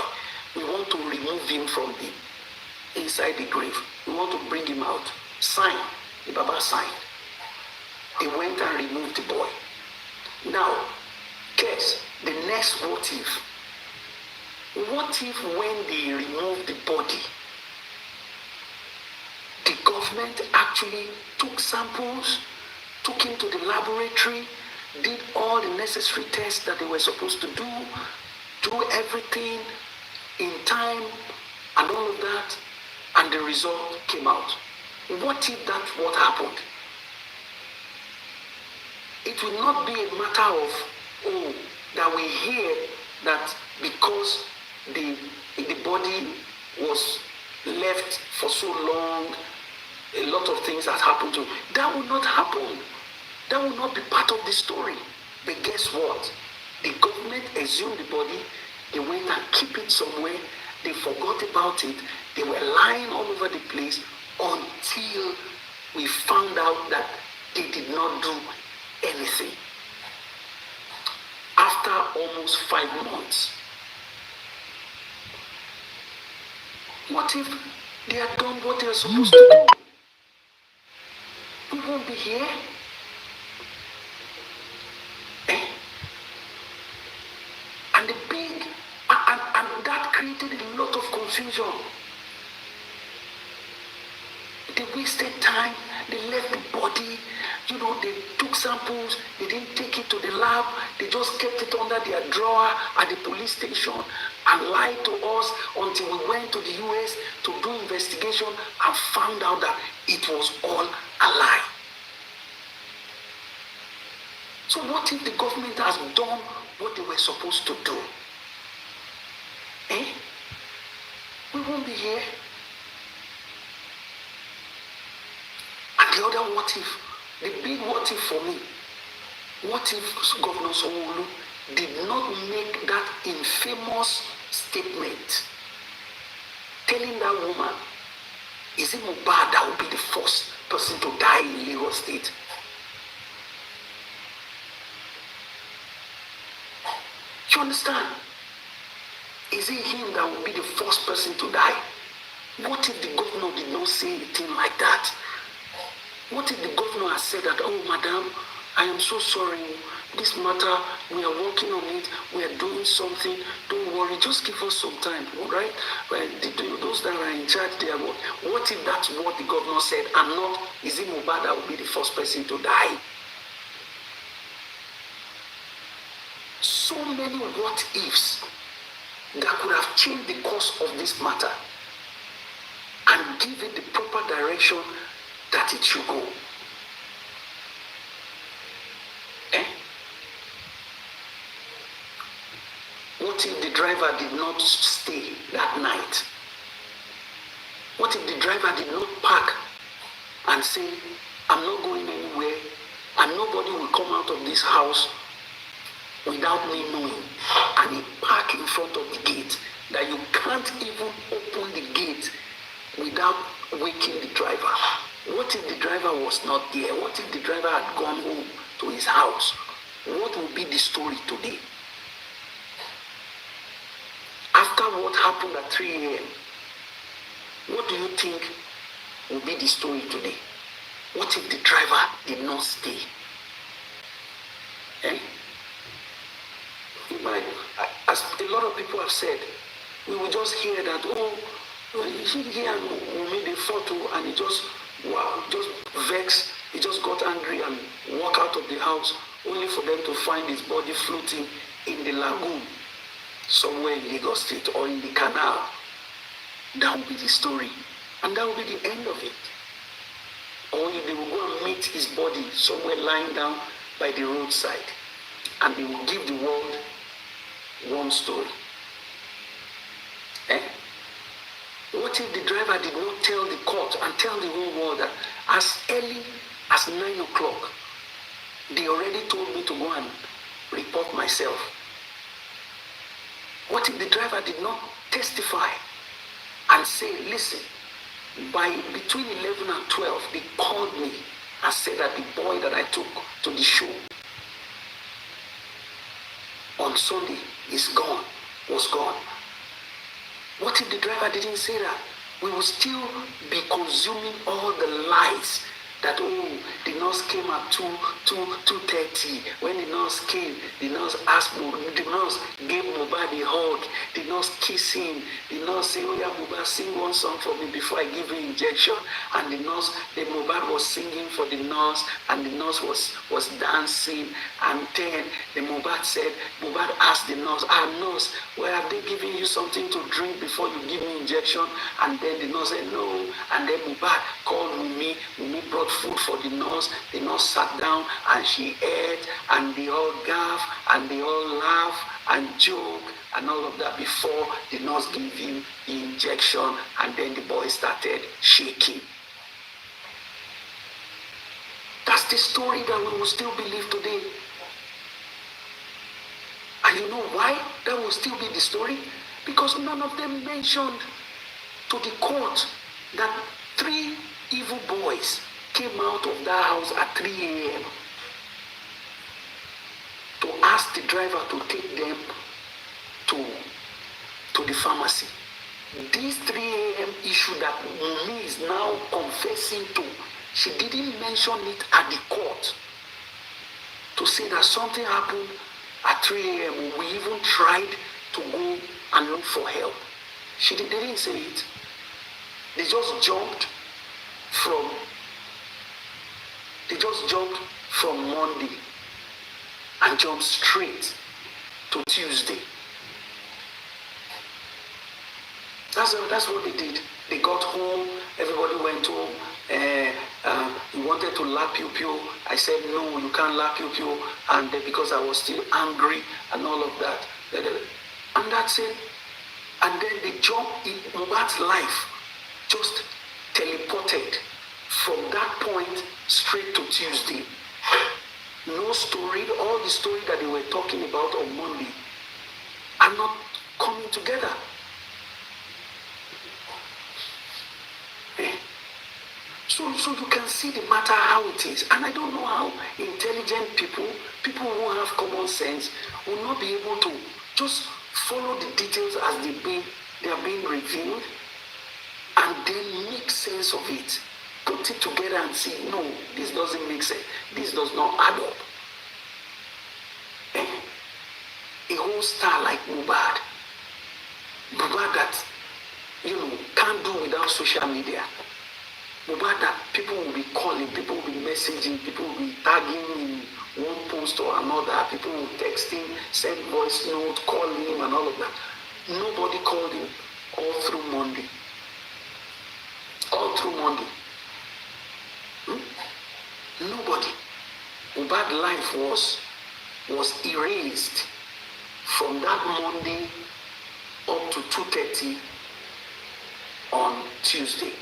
We want to remove him from the inside the grave. We want to bring him out. Sign. The Baba signed. They went and removed the boy. Now, guess the next what if? What if when they removed the body, the government actually took samples, took him to the laboratory, did all the necessary tests that they were supposed to do everything in time and all of that, and the result came out? What if that's what happened? It will not be a matter of, that we hear that because the body was left for so long, a lot of things has happened to it. That will not happen. That will not be part of the story. But guess what? The government exhumed the body, they went and keep it somewhere, They forgot about it. They were lying all over the place until we found out that they did not do anything. After almost 5 months, what if they had done what they were supposed to do? We won't be here. And the big, and that created a lot of confusion. They wasted time, they left the body, they took samples, they didn't take it to the lab, they just kept it under their drawer at the police station and lied to us until we went to the US to do investigation and found out that it was all a lie. So what if the government has done what they were supposed to do? We won't be here. And the other what if, the big what if for me, what if Governor Sanwo-Olu did not make that infamous statement telling that woman, is it Mohbad that will be the first person to die in Lagos State? You understand? Is it him that will be the first person to die? What if the governor did not say anything like that? What if the governor has said that, oh, madam, I am so sorry, this matter, we are working on it, we are doing something, don't worry, just give us some time, all right? Those that are in charge, they are what if that's what the governor said and not, is it Mohbad that will be the first person to die? So many what ifs that could have changed the course of this matter and give it the proper direction that it should go. What if the driver did not stay that night? What if the driver did not park and say, I'm not going anywhere and nobody will come out of this house without me knowing, and he parked in front of the gate that you can't even open the gate without waking the driver? What if the driver was not there? What if the driver had gone home to his house? What would be the story today? After what happened at 3 a.m., what do you think will be the story today? What if the driver did not stay? As a lot of people have said, we will just hear that, he and Wunmi they fought and he just vexed, he just got angry and walked out of the house only for them to find his body floating in the lagoon somewhere in Lagos State or in the canal. That will be the story and that will be the end of it. Or they will go and meet his body somewhere lying down by the roadside and they will give the world one story. What if the driver did not tell the court and tell the whole world that as early as 9 o'clock, they already told me to go and report myself? What if the driver did not testify and say, listen, by between 11 and 12, they called me and said that the boy that I took to the show on Sunday was gone. What if the driver didn't say that? We will still be consuming all the lies that, the nurse came at 2:30. When the nurse came, the nurse gave Mohbad a hug, the nurse kissed him, the nurse said, Mohbad, sing one song for me before I give you injection. And the Mohbad was singing for the nurse, and the nurse was dancing. And then the Mohbad asked the nurse, nurse, well, have they given you something to drink before you give me injection? And then the nurse said, no. And then Mohbad called Wunmi brought food for the nurse sat down and she ate, and they all laugh and they all laugh and joke and all of that before the nurse gave him the injection, and then the boy started shaking. That's the story that we will still believe today. And you know why that will still be the story? Because none of them mentioned to the court that 3 evil boys came out of that house at 3 a.m. to ask the driver to take them to the pharmacy. This 3 a.m. issue that Mumi is now confessing to, she didn't mention it at the court to say that something happened at 3 a.m. We even tried to go and look for help. They didn't say it. They just jumped from Monday and jumped straight to Tuesday. That's what they did. They got home, everybody went home. He wanted to lap Pew. I said, no, you can't lap Pew. And because I was still angry and all of that. And that's it. And then they jumped in Mohbad's life, just teleported from that point straight to Tuesday. No story, all the story that they were talking about on Monday are not coming together. So you can see the matter how it is. And I don't know how intelligent people who have common sense, will not be able to just follow the details as they are being revealed and then make sense of it. Put it together and say, no, this doesn't make sense. This does not add up. A whole star like Mohbad that, can't do without social media. Mohbad that people will be calling, people will be messaging, people will be tagging in one post or another, people will text him, send voice note, call him and all of that. Nobody called him all through Monday. Nobody. Mohbad's life was erased from that Monday up to 2:30 on Tuesday.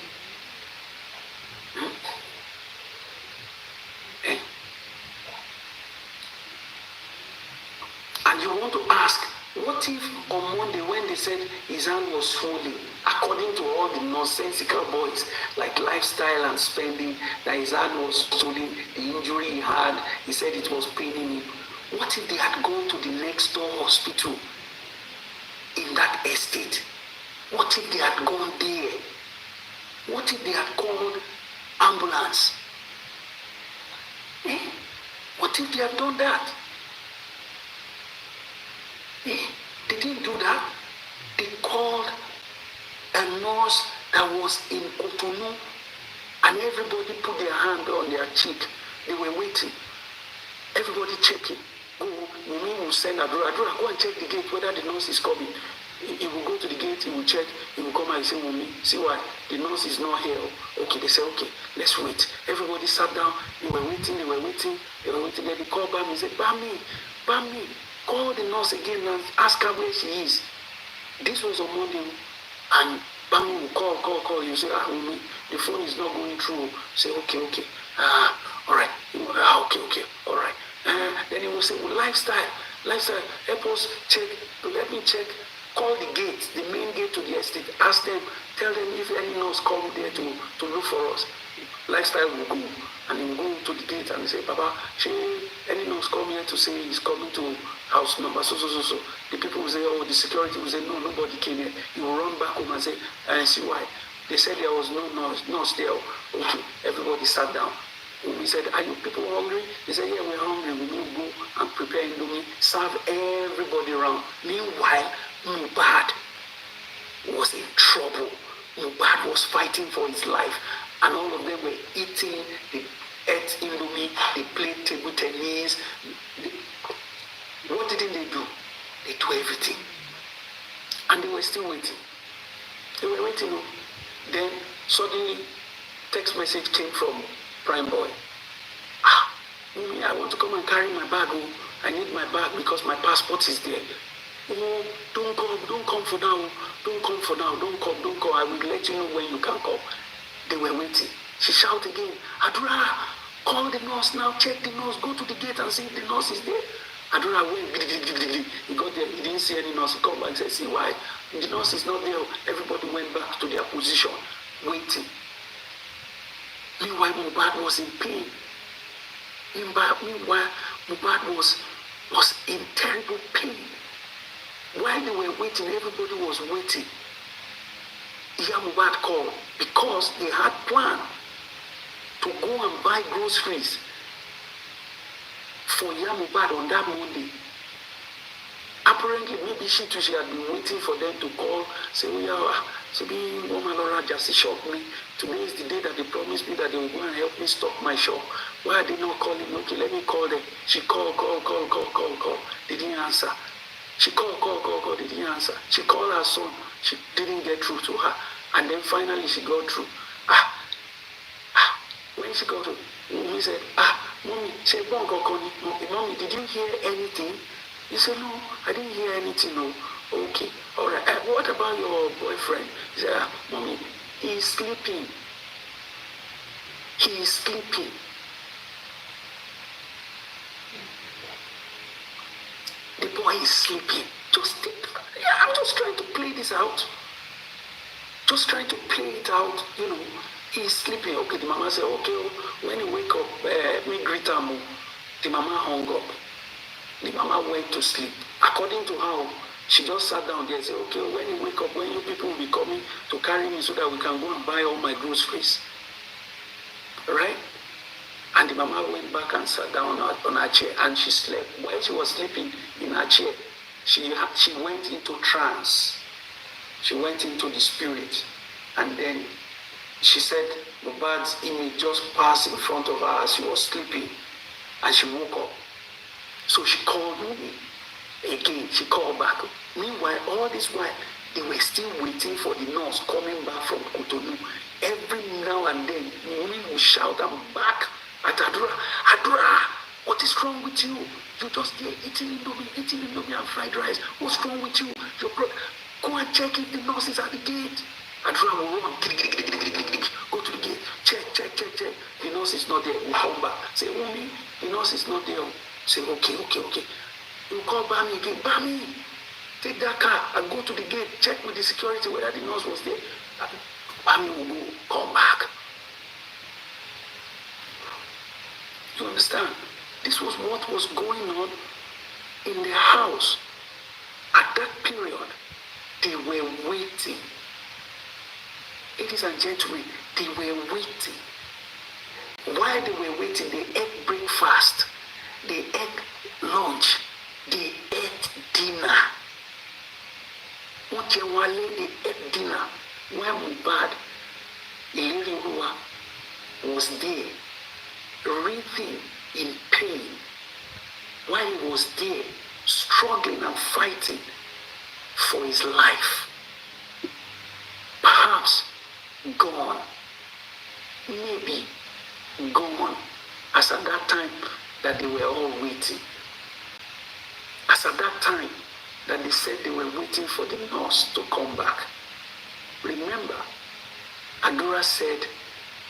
And you want to ask, what if on Monday when they said his hand was swollen, according to all the nonsensical boys like Lifestyle and Spending, that his hand was swollen, the injury he had, he said it was paining him. What if they had gone to the next door hospital in that estate? What if they had gone there? What if they had called ambulance? What if they had done that? They didn't do that. They called a nurse that was in Cotonou, and everybody put their hand on their cheek. They were waiting. Everybody checking. Mimi will send Adura, go and check the gate whether the nurse is coming. He will go to the gate, he will check, he will come and say, Mumi, see why? The nurse is not here. Okay, they say, okay, let's wait. Everybody sat down, they were waiting. Then they called Bami, he said, Bami, call the nurse again and ask her where she is. This was on Monday, and Bami will call. You say, Mumi, the phone is not going through. Say, okay. All right. Okay, all right. Then he will say, well, lifestyle, help us check, let me check. Call the gate, the main gate to the estate. Ask them, tell them if any nurse come there to look for us. Lifestyle will go, and he will go to the gate and say, Papa, any nurse come here to say he's coming to house number so. The people will say, oh, the security will say, no, nobody came here. He will run back home and say, see why? They said there was no nurse there. Okay, everybody sat down. We said, are you people hungry? They said, yeah, we're hungry. We will go and prepare Indomie, serve everybody around. Meanwhile, Mohbad was in trouble. Mohbad was fighting for his life. And all of them were eating, they ate Indomie, they played table tennis. What didn't they do? They do everything. And they were still waiting. They were waiting. Then suddenly, text message came from Prime Boy. Mimi, I want to come and carry my bag. Oh, I need my bag because my passport is there. Oh, don't come for now. Don't come. I will let you know when you can come. They were waiting. She shouted again, Adura, call the nurse now, check the nurse, go to the gate and see if the nurse is there. Adura went, he got there, he didn't see any nurse. He come back and said, see why? The nurse is not there. Everybody went back to their position, waiting. Meanwhile, Mohbad was in pain. Meanwhile, Mohbad was in terrible pain. While they were waiting, everybody was waiting. Iya Mohbad called because they had planned to go and buy groceries for Iya Mohbad on that Monday. Apparently, maybe she too, she had been waiting for them to call, say, oh yeah, so being woman Laura just shocked me. Today is the day that they promised me that they will go and help me stock my shop. Why are they not calling? Okay, let me call them. She called. They didn't answer. She called. They didn't answer. She called her son. She didn't get through to her. And then finally she got through. When she got through, he said, Mommy, say, Mommy, did you hear anything? He said, no, I didn't hear anything, no. Okay, all right. What about your boyfriend? He said, Mommy, he is sleeping. He is sleeping. The boy is sleeping. I'm just trying to play this out. Just trying to play it out, you know. He is sleeping. Okay, the mama said, okay, when he wake up, me greet him. The mama hung up. The mama went to sleep. According to her, she just sat down there and said, okay, when you wake up, when you people will be coming to carry me so that we can go and buy all my groceries. Right? And the mama went back and sat down on her chair and she slept. While she was sleeping in her chair, she went into trance. She went into the spirit. And then she said Mohbad's image just passed in front of her as she was sleeping. And she woke up. So she called me again. She called back. Meanwhile, all this while, they were still waiting for the nurse coming back from Cotonou. Every now and then, women will shout and back at Adura. Adura, what is wrong with you? You just there eating Indomie and fried rice. What's wrong with you? Go and check if the nurse is at the gate. Adura will run. Go to the gate. Check. The nurse is not there. We'll come back. Say, Mommy, the nurse is not there. Say, okay. You call Bami again. Bami, take that car and go to the gate. Check with the security whether the nurse was there. Bami will go. Come back. You understand? This was what was going on in the house. At that period, they were waiting. Ladies and gentlemen, they were waiting. While they were waiting, they ate breakfast. They ate lunch. They ate dinner. They ate dinner. When Mohbad, Iliriwa, was there, writhing in pain, while he was there, struggling and fighting for his life. Perhaps gone. Maybe gone. As at that time that they were all waiting. As at that time that they said they were waiting for the nurse to come back. Remember, Adura said,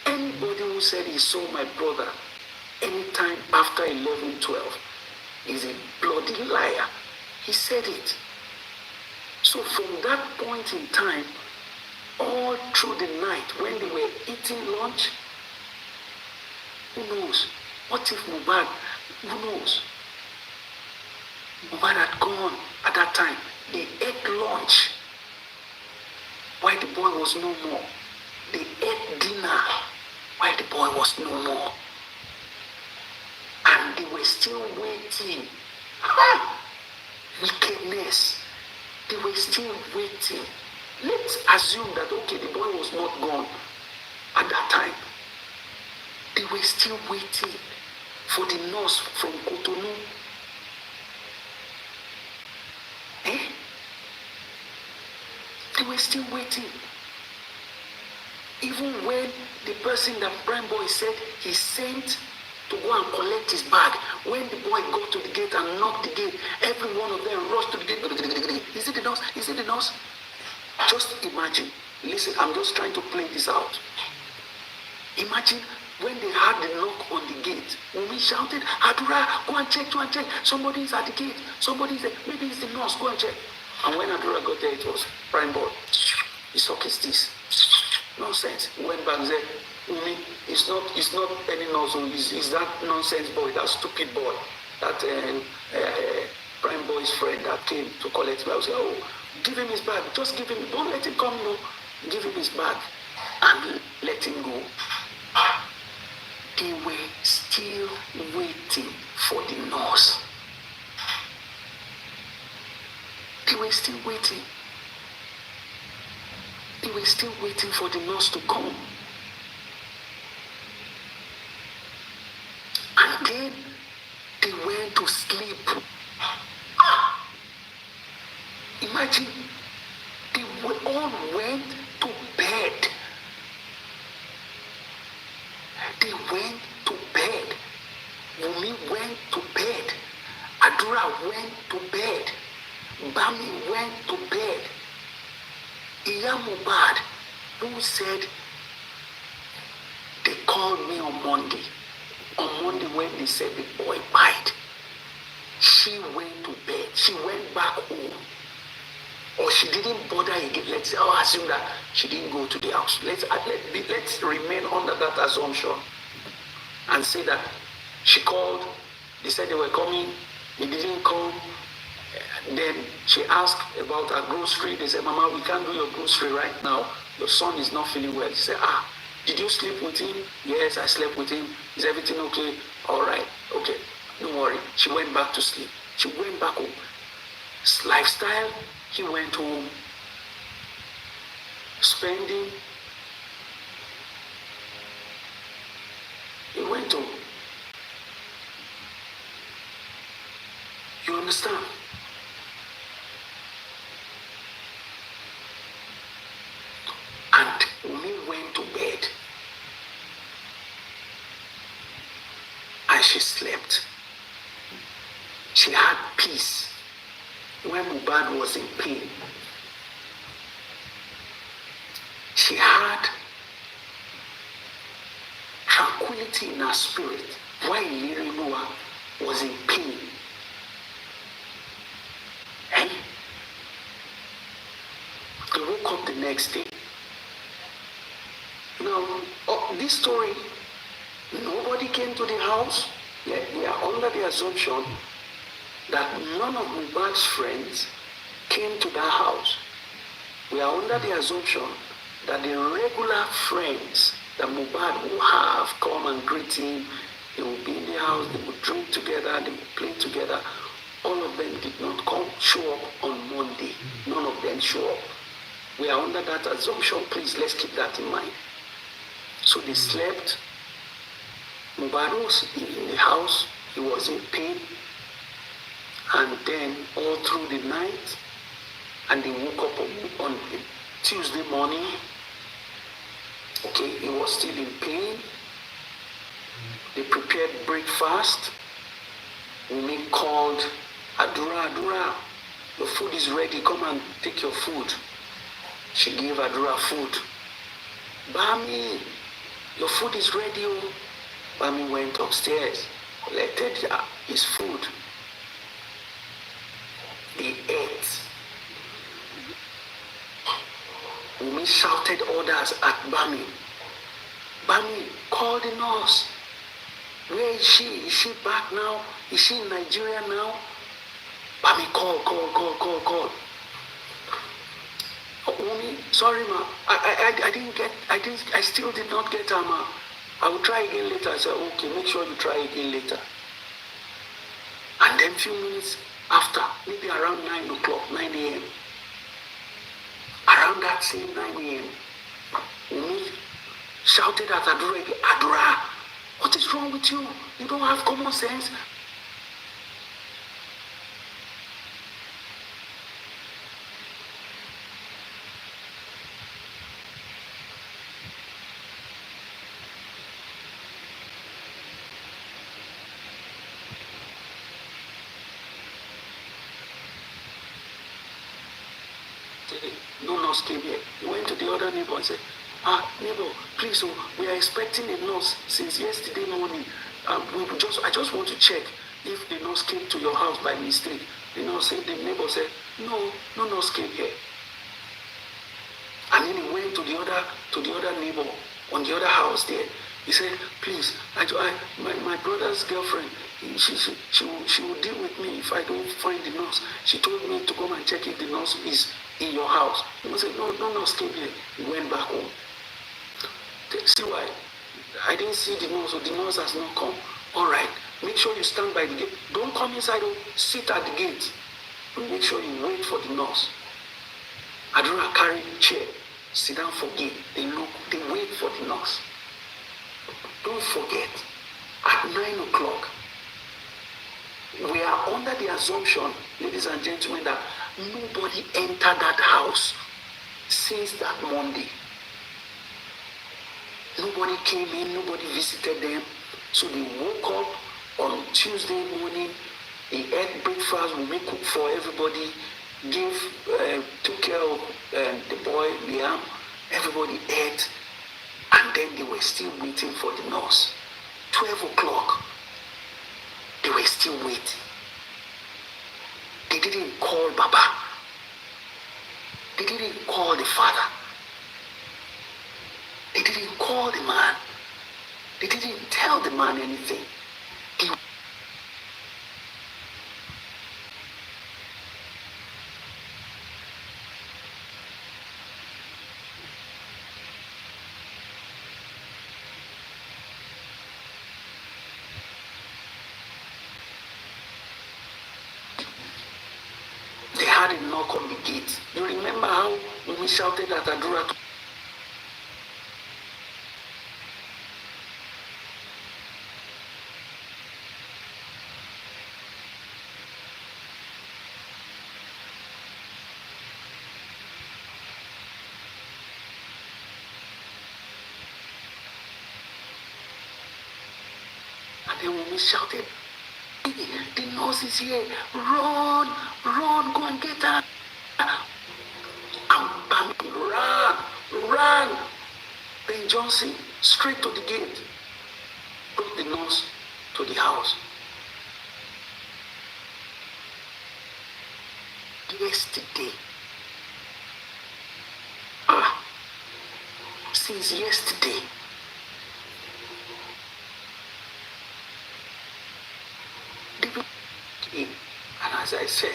anybody who said he saw my brother anytime after 11:12 is a bloody liar. He said it. So from that point in time, all through the night when they were eating lunch, who knows? What if Mohbad? Who knows? Mohbad had gone at that time. They ate lunch while the boy was no more. They ate dinner while the boy was no more. And they were still waiting. Wickedness. They were still waiting. Let's assume that, okay, the boy was not gone at that time. They were still waiting for the nurse from Cotonou. They were still waiting. Even when the person that Prime Boy said he sent to go and collect his bag, when the boy got to the gate and knocked the gate, every one of them rushed to the gate. Is it the nurse? Is it the nurse? Just imagine. Listen, I'm just trying to play this out. Imagine when they had the knock on the gate, Wunmi shouted, Adura, go and check, somebody is at the gate, somebody is there, maybe it's the nurse, go and check. And when Adura got there, it was prime boy. He sucked his teeth. Nonsense. He went back and said, Wunmi, it's not any nurse, it's that nonsense boy, that stupid boy, that prime boy's friend that came to collect me. I was like, oh, give him his bag, just give him, don't let him come, give him his bag and let him go. They were still waiting for the nurse. They were still waiting. They were still waiting for the nurse to come. And then they went to sleep. Imagine, they all went to bed. They went to bed. Wunmi went to bed. Adura went to bed. Bami went to bed. Iya Mohbad, who said, they called me on Monday. On Monday when they said the boy died, she went to bed. She went back home. Or she didn't bother again. Let's assume that she didn't go to the house. Let's remain under that assumption and say that she called. They said they were coming. They didn't come. Then she asked about her grocery. They said, Mama, we can't do your grocery right now. Your son is not feeling well. She said, did you sleep with him? Yes, I slept with him. Is everything okay? All right, okay. Don't worry. She went back to sleep. She went back home. Lifestyle, he went home. Spending, he went home. You understand? And we went to bed. And she slept. She had peace when Mohbad was in pain. She had tranquility in her spirit while Noah was in pain. And they woke up the next day. Now, this story, nobody came to the house. Yet we are under the assumption that none of Mohbad's friends came to that house. We are under the assumption that the regular friends that Mohbad will have come and greet him, they will be in the house, they will drink together, they will play together. All of them did not show up on Monday. None of them show up. We are under that assumption. Please, let's keep that in mind. So they slept. Mohbad was in the house. He was in pain. And then all through the night, and they woke up on Tuesday morning. Okay, he was still in pain. They prepared breakfast. Wunmi called Adura, your food is ready. Come and take your food. She gave Adura food. Bami, your food is ready. Oh. Bami went upstairs, collected his food. They ate. Wunmi shouted orders at Bami. Bami, call the nurse. Where is she? Is she back now? Is she in Nigeria now? Bami, call. Wunmi, sorry ma, I still did not get her ma. I will try again later. I said, okay, make sure you try again later. And then a few minutes after, maybe around 9 a.m., around that same 9 a.m., Wunmi shouted at Adura, what is wrong with you? You don't have common sense. No nurse came here. He went to the other neighbor and said, Neighbor, please, we are expecting a nurse since yesterday morning. I just want to check if the nurse came to your house by mistake. The neighbor said, no nurse came here. And then he went to the other neighbor on the other house there. He said, please, my brother's girlfriend, she will deal with me if I don't find the nurse. She told me to come and check if the nurse is in your house. He said, no nurse came here. He went back home. See why? I didn't see the nurse, so the nurse has not come. All right, make sure you stand by the gate. Don't come inside, sit at the gate. Make sure you wait for the nurse. Adura carry chair, sit down for gate. They wait for the nurse. Don't forget, at 9 o'clock, we are under the assumption, ladies and gentlemen, that nobody entered that house since that Monday. Nobody came in, nobody visited them. So they woke up on Tuesday morning, they ate breakfast, we make cook for everybody, took care of the boy, Liam, everybody ate, and then they were still waiting for the nurse. 12 o'clock, they were still waiting. They didn't call Baba. They didn't call the father. They didn't call the man. They didn't tell the man anything. They had a knock on the gate. You remember how we shouted at Adura? And then when we shouted, the nurse is here, run, go and get her. And Bambi ran. Ben Johnson straight to the gate, brought the nurse to the house. Yesterday, since yesterday, and as I said,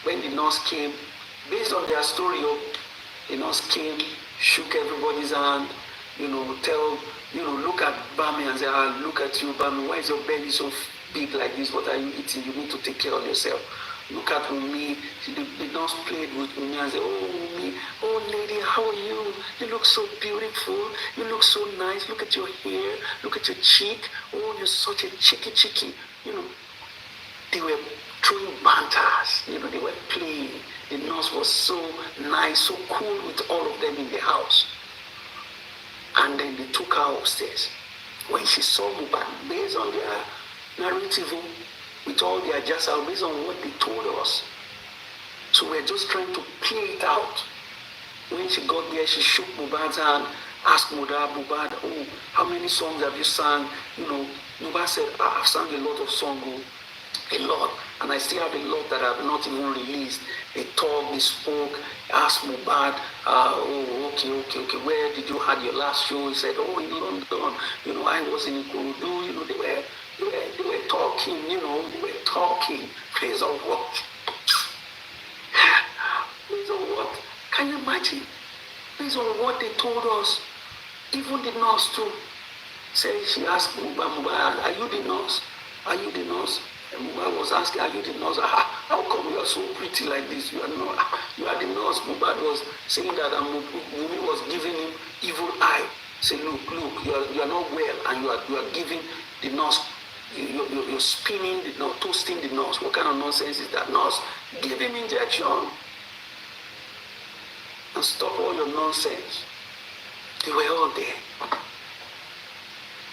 when the nurse came, based on their story, the nurse came, shook everybody's hand, look at Bami and say, look at you, Bami, why is your belly so big like this? What are you eating? You need to take care of yourself. Look at Umi. The nurse played with Umi and said, oh, Umi, oh, lady, how are you? You look so beautiful. You look so nice. Look at your hair. Look at your cheek. Oh, you're such a cheeky. They were throwing banters. They were playing. The nurse was so nice, so cool with all of them in the house. And then they took her upstairs. When she saw Mohbad, based on their narrative, with all their jassa, based on what they told us. So we're just trying to play it out. When she got there, she shook Mohbad's hand, asked Mohbad, oh, how many songs have you sung? Mohbad said, I've sung a lot of songs, a lot, and I still have a lot that I've not even released. They talked, they spoke, asked Mohbad, okay, where did you have your last show? He said, oh, in London, I was in Ikorodu, they were talking, based on what? Based on what? Can you imagine? Based on what they told us, even the nurse too, she asked Mohbad, are you the nurse? Are you the nurse? And Mohbad was asking, are you the nurse? How come you are so pretty like this? You are not. You are the nurse. Mohbad was saying that, and Wunmi was giving him evil eye. Say, look, you are not well, and you are giving the nurse. You're spinning, toasting the nurse. What kind of nonsense is that? Nurse, give him injection and stop all your nonsense. They were all there.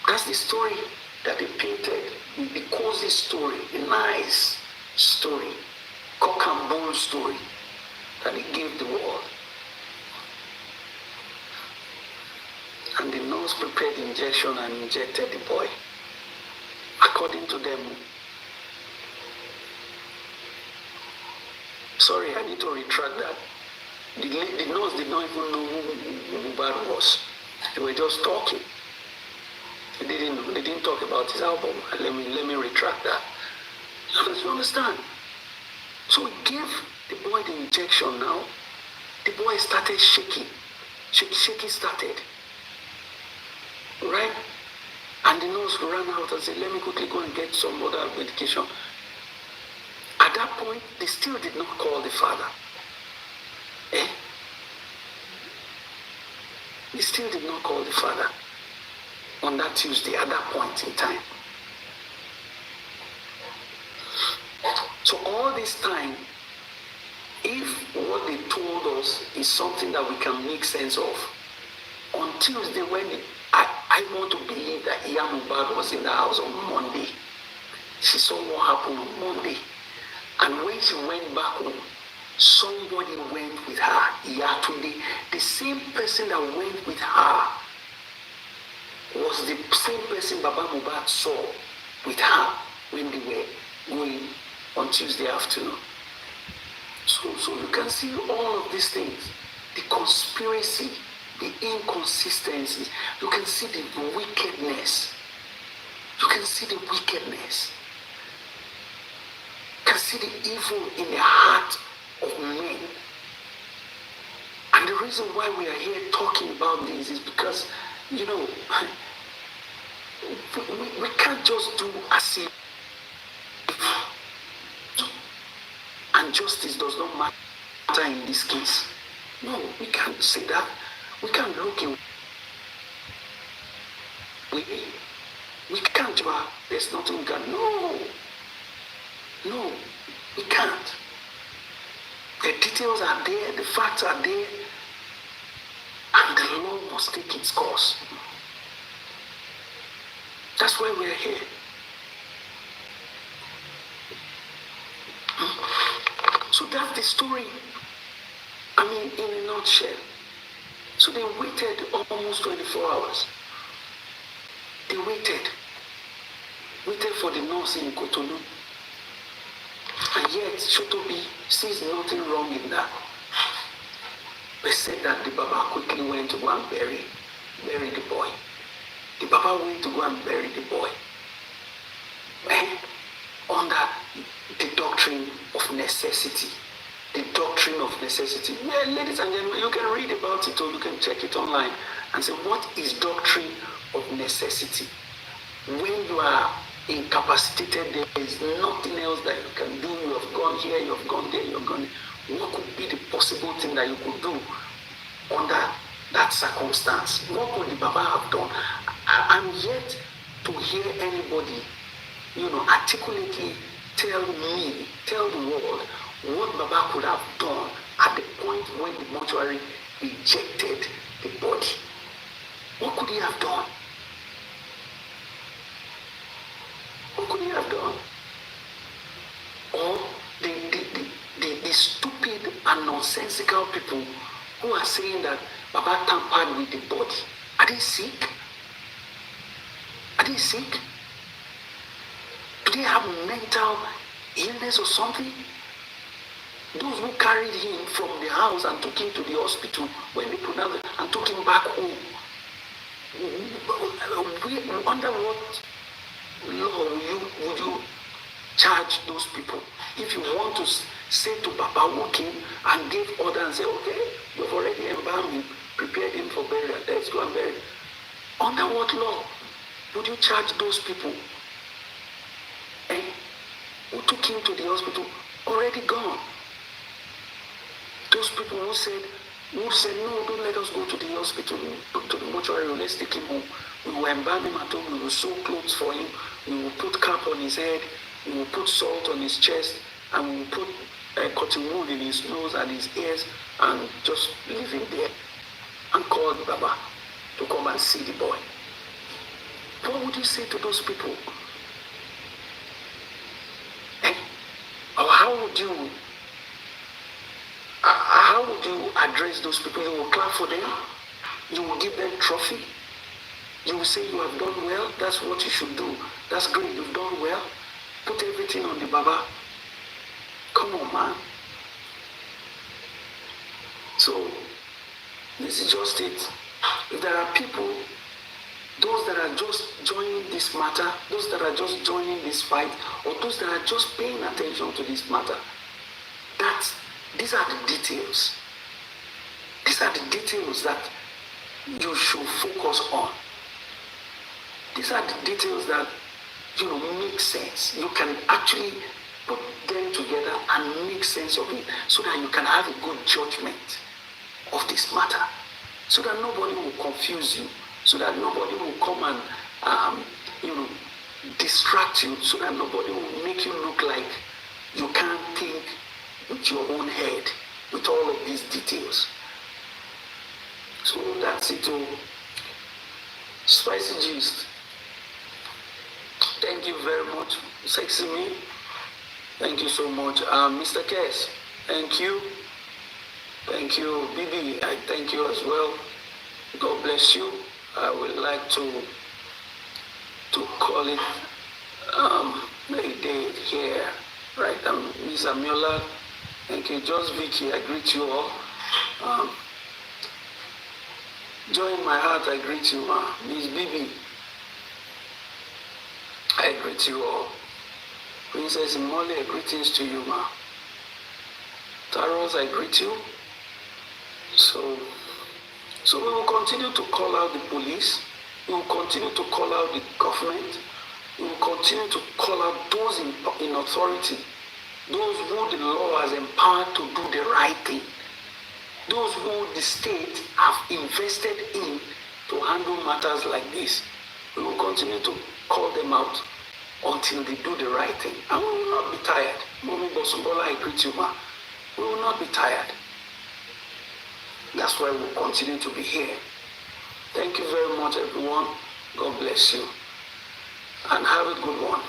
That's the story that they painted, the cozy story, the nice story, cock and bull story that they gave the world. nurse prepared the injection and injected the boy. According to them. Sorry, I need to retract that. The nurse did not even know who Mohbad was. They were just talking. They didn't talk about his album. Let me retract that. You understand? So we gave the boy the injection now. The boy started shaking. Shaking started. Right? And the nurse ran out and said, let me quickly go and get some other medication. At that point, they still did not call the father. They still did not call the father on that Tuesday at that point in time. So all this time, if what they told us is something that we can make sense of, on Tuesday when I want to believe that Iya Mohbad was in the house on Monday. She saw what happened on Monday. And when she went back home, somebody went with her. Iya today, the same person that went with her was the same person Baba Mohbad saw with her when they were going on Tuesday afternoon. So you can see all of these things, the conspiracy, the inconsistencies. You can see the wickedness. You can see the wickedness. You can see the evil in the heart of men. And the reason why we are here talking about this is because, you know, we can't just do as if and justice does not matter in this case. No, we can't say that. We can't look in. We can't. There's nothing we can. No, we can't. The details are there, the facts are there, and the law must take its course. That's why we're here. So that's the story. I mean, in a nutshell. So they waited almost 24 hours. They waited for the nurse in Cotonou. And yet, Shotobi sees nothing wrong in that. They said that the Baba quickly went to go and bury the boy. The Baba went to go and bury the boy. Under the doctrine of necessity. The doctrine of necessity. Well, ladies and gentlemen, you can read about it or you can check it online and say, what is doctrine of necessity? When you are incapacitated, there is nothing else that you can do. You have gone here, you have gone there, you have gone there. What could be the possible thing that you could do under that circumstance? What could the Baba have done? I'm yet to hear anybody, articulately tell the world what Baba could have done at the point when the mortuary rejected the body. What could he have done? What could he have done? Or the stupid and nonsensical people who are saying that Baba tampered with the body. Are they sick? Are they sick? Do they have mental illness or something? Those who carried him from the house and took him to the hospital, when they put down and took him back home, under what law would you charge those people? If you want to say to Baba, walk him and give order and say, okay, you've already embalmed him, prepared him for burial, let's go and bury him. Under what law would you charge those people? Who took him to the hospital, already gone. Those people who said, no, don't let us go to the hospital, to the mortuary, let's take him home. We will embalm him at home, we will sew clothes for him, we will put cap on his head, we will put salt on his chest, and we will put cotton wool in his nose and his ears, and just leave him there, and call the Baba to come and see the boy. What would you say to those people? Or how would you address those people? You will clap for them? You will give them trophy? You will say you have done well. That's what you should do. That's great. You've done well. Put everything on the Baba. Come on, man. So, this is just it. If there are people, those that are just joining this matter, those that are just joining this fight, or those that are just paying attention to this matter, these are the details. These are the details that you should focus on. These are the details that, make sense. You can actually put them together and make sense of it so that you can have a good judgment of this matter, so that nobody will confuse you, so that nobody will come and, distract you, so that nobody will make you look like you can't think with your own head with all of these details. So that's it. Spicy gist. Thank you very much, Sexy Me. Thank you so much. Mr. Kess, thank you. Thank you. Bibi, I thank you as well. God bless you. I would like to call it a day here. Right, Miss Amiola. Thank you. Just Vicky, I greet you all. Joy in my heart, I greet you, ma. Miss Bibi, I greet you all. Princess Molly, greetings to you, ma. Taros, I greet you. So we will continue to call out the police. We will continue to call out the government. We will continue to call out those in authority, those who the law has empowered to do the right thing, those who the state have invested in to handle matters like this. We will continue to call them out until they do the right thing. And we will not be tired. Mommy Bosumbola, I greet you, ma. We will not be tired. That's why we'll continue to be here. Thank you very much, everyone. God bless you. And have a good one.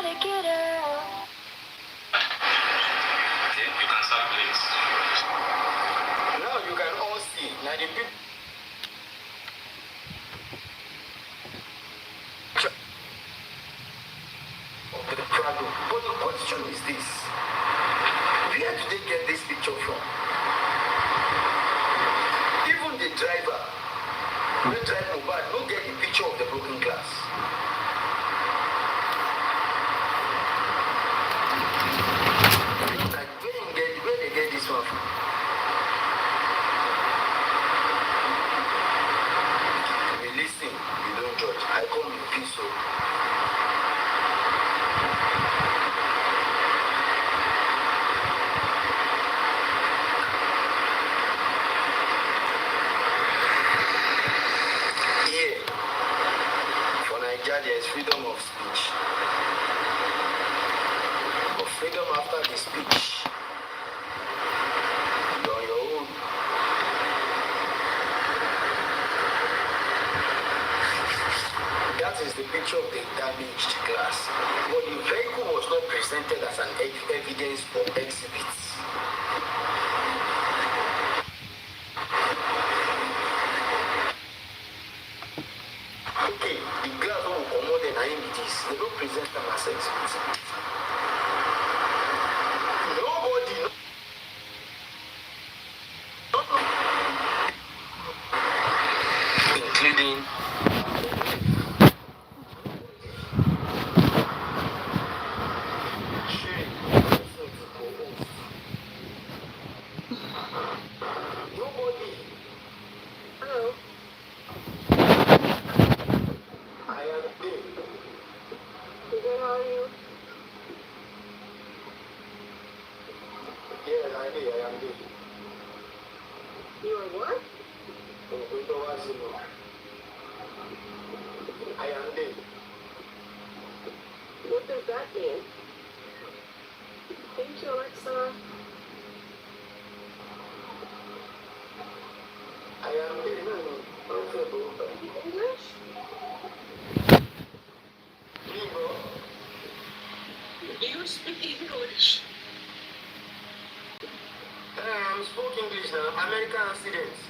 gotta get her. Okay, you can start, please. Now you can all see. Now the people of the Prado. But the question is this: where did they get this picture from? Even the driver, the driver mobile, no get the picture of the broken glass. Like where they get this one from? We listen, we don't judge. I come in peace, so. Here, for Nigeria, there is freedom of speech. But freedom after the speech, you're on your own. That is the picture of the damaged glass. But the vehicle was not presented as an evidence for exhibits. Okay, the glass will come more than images. They don't present them as exhibits. Nobody knows. Including nobody. Hello. I am Dave. Good, how are you? Yes, I am Dave. You are what? I am Dave. What does that mean? Thank you, Alexa. I am Dave. English? Me, bro. Do you speak English? Spoke English now. American students.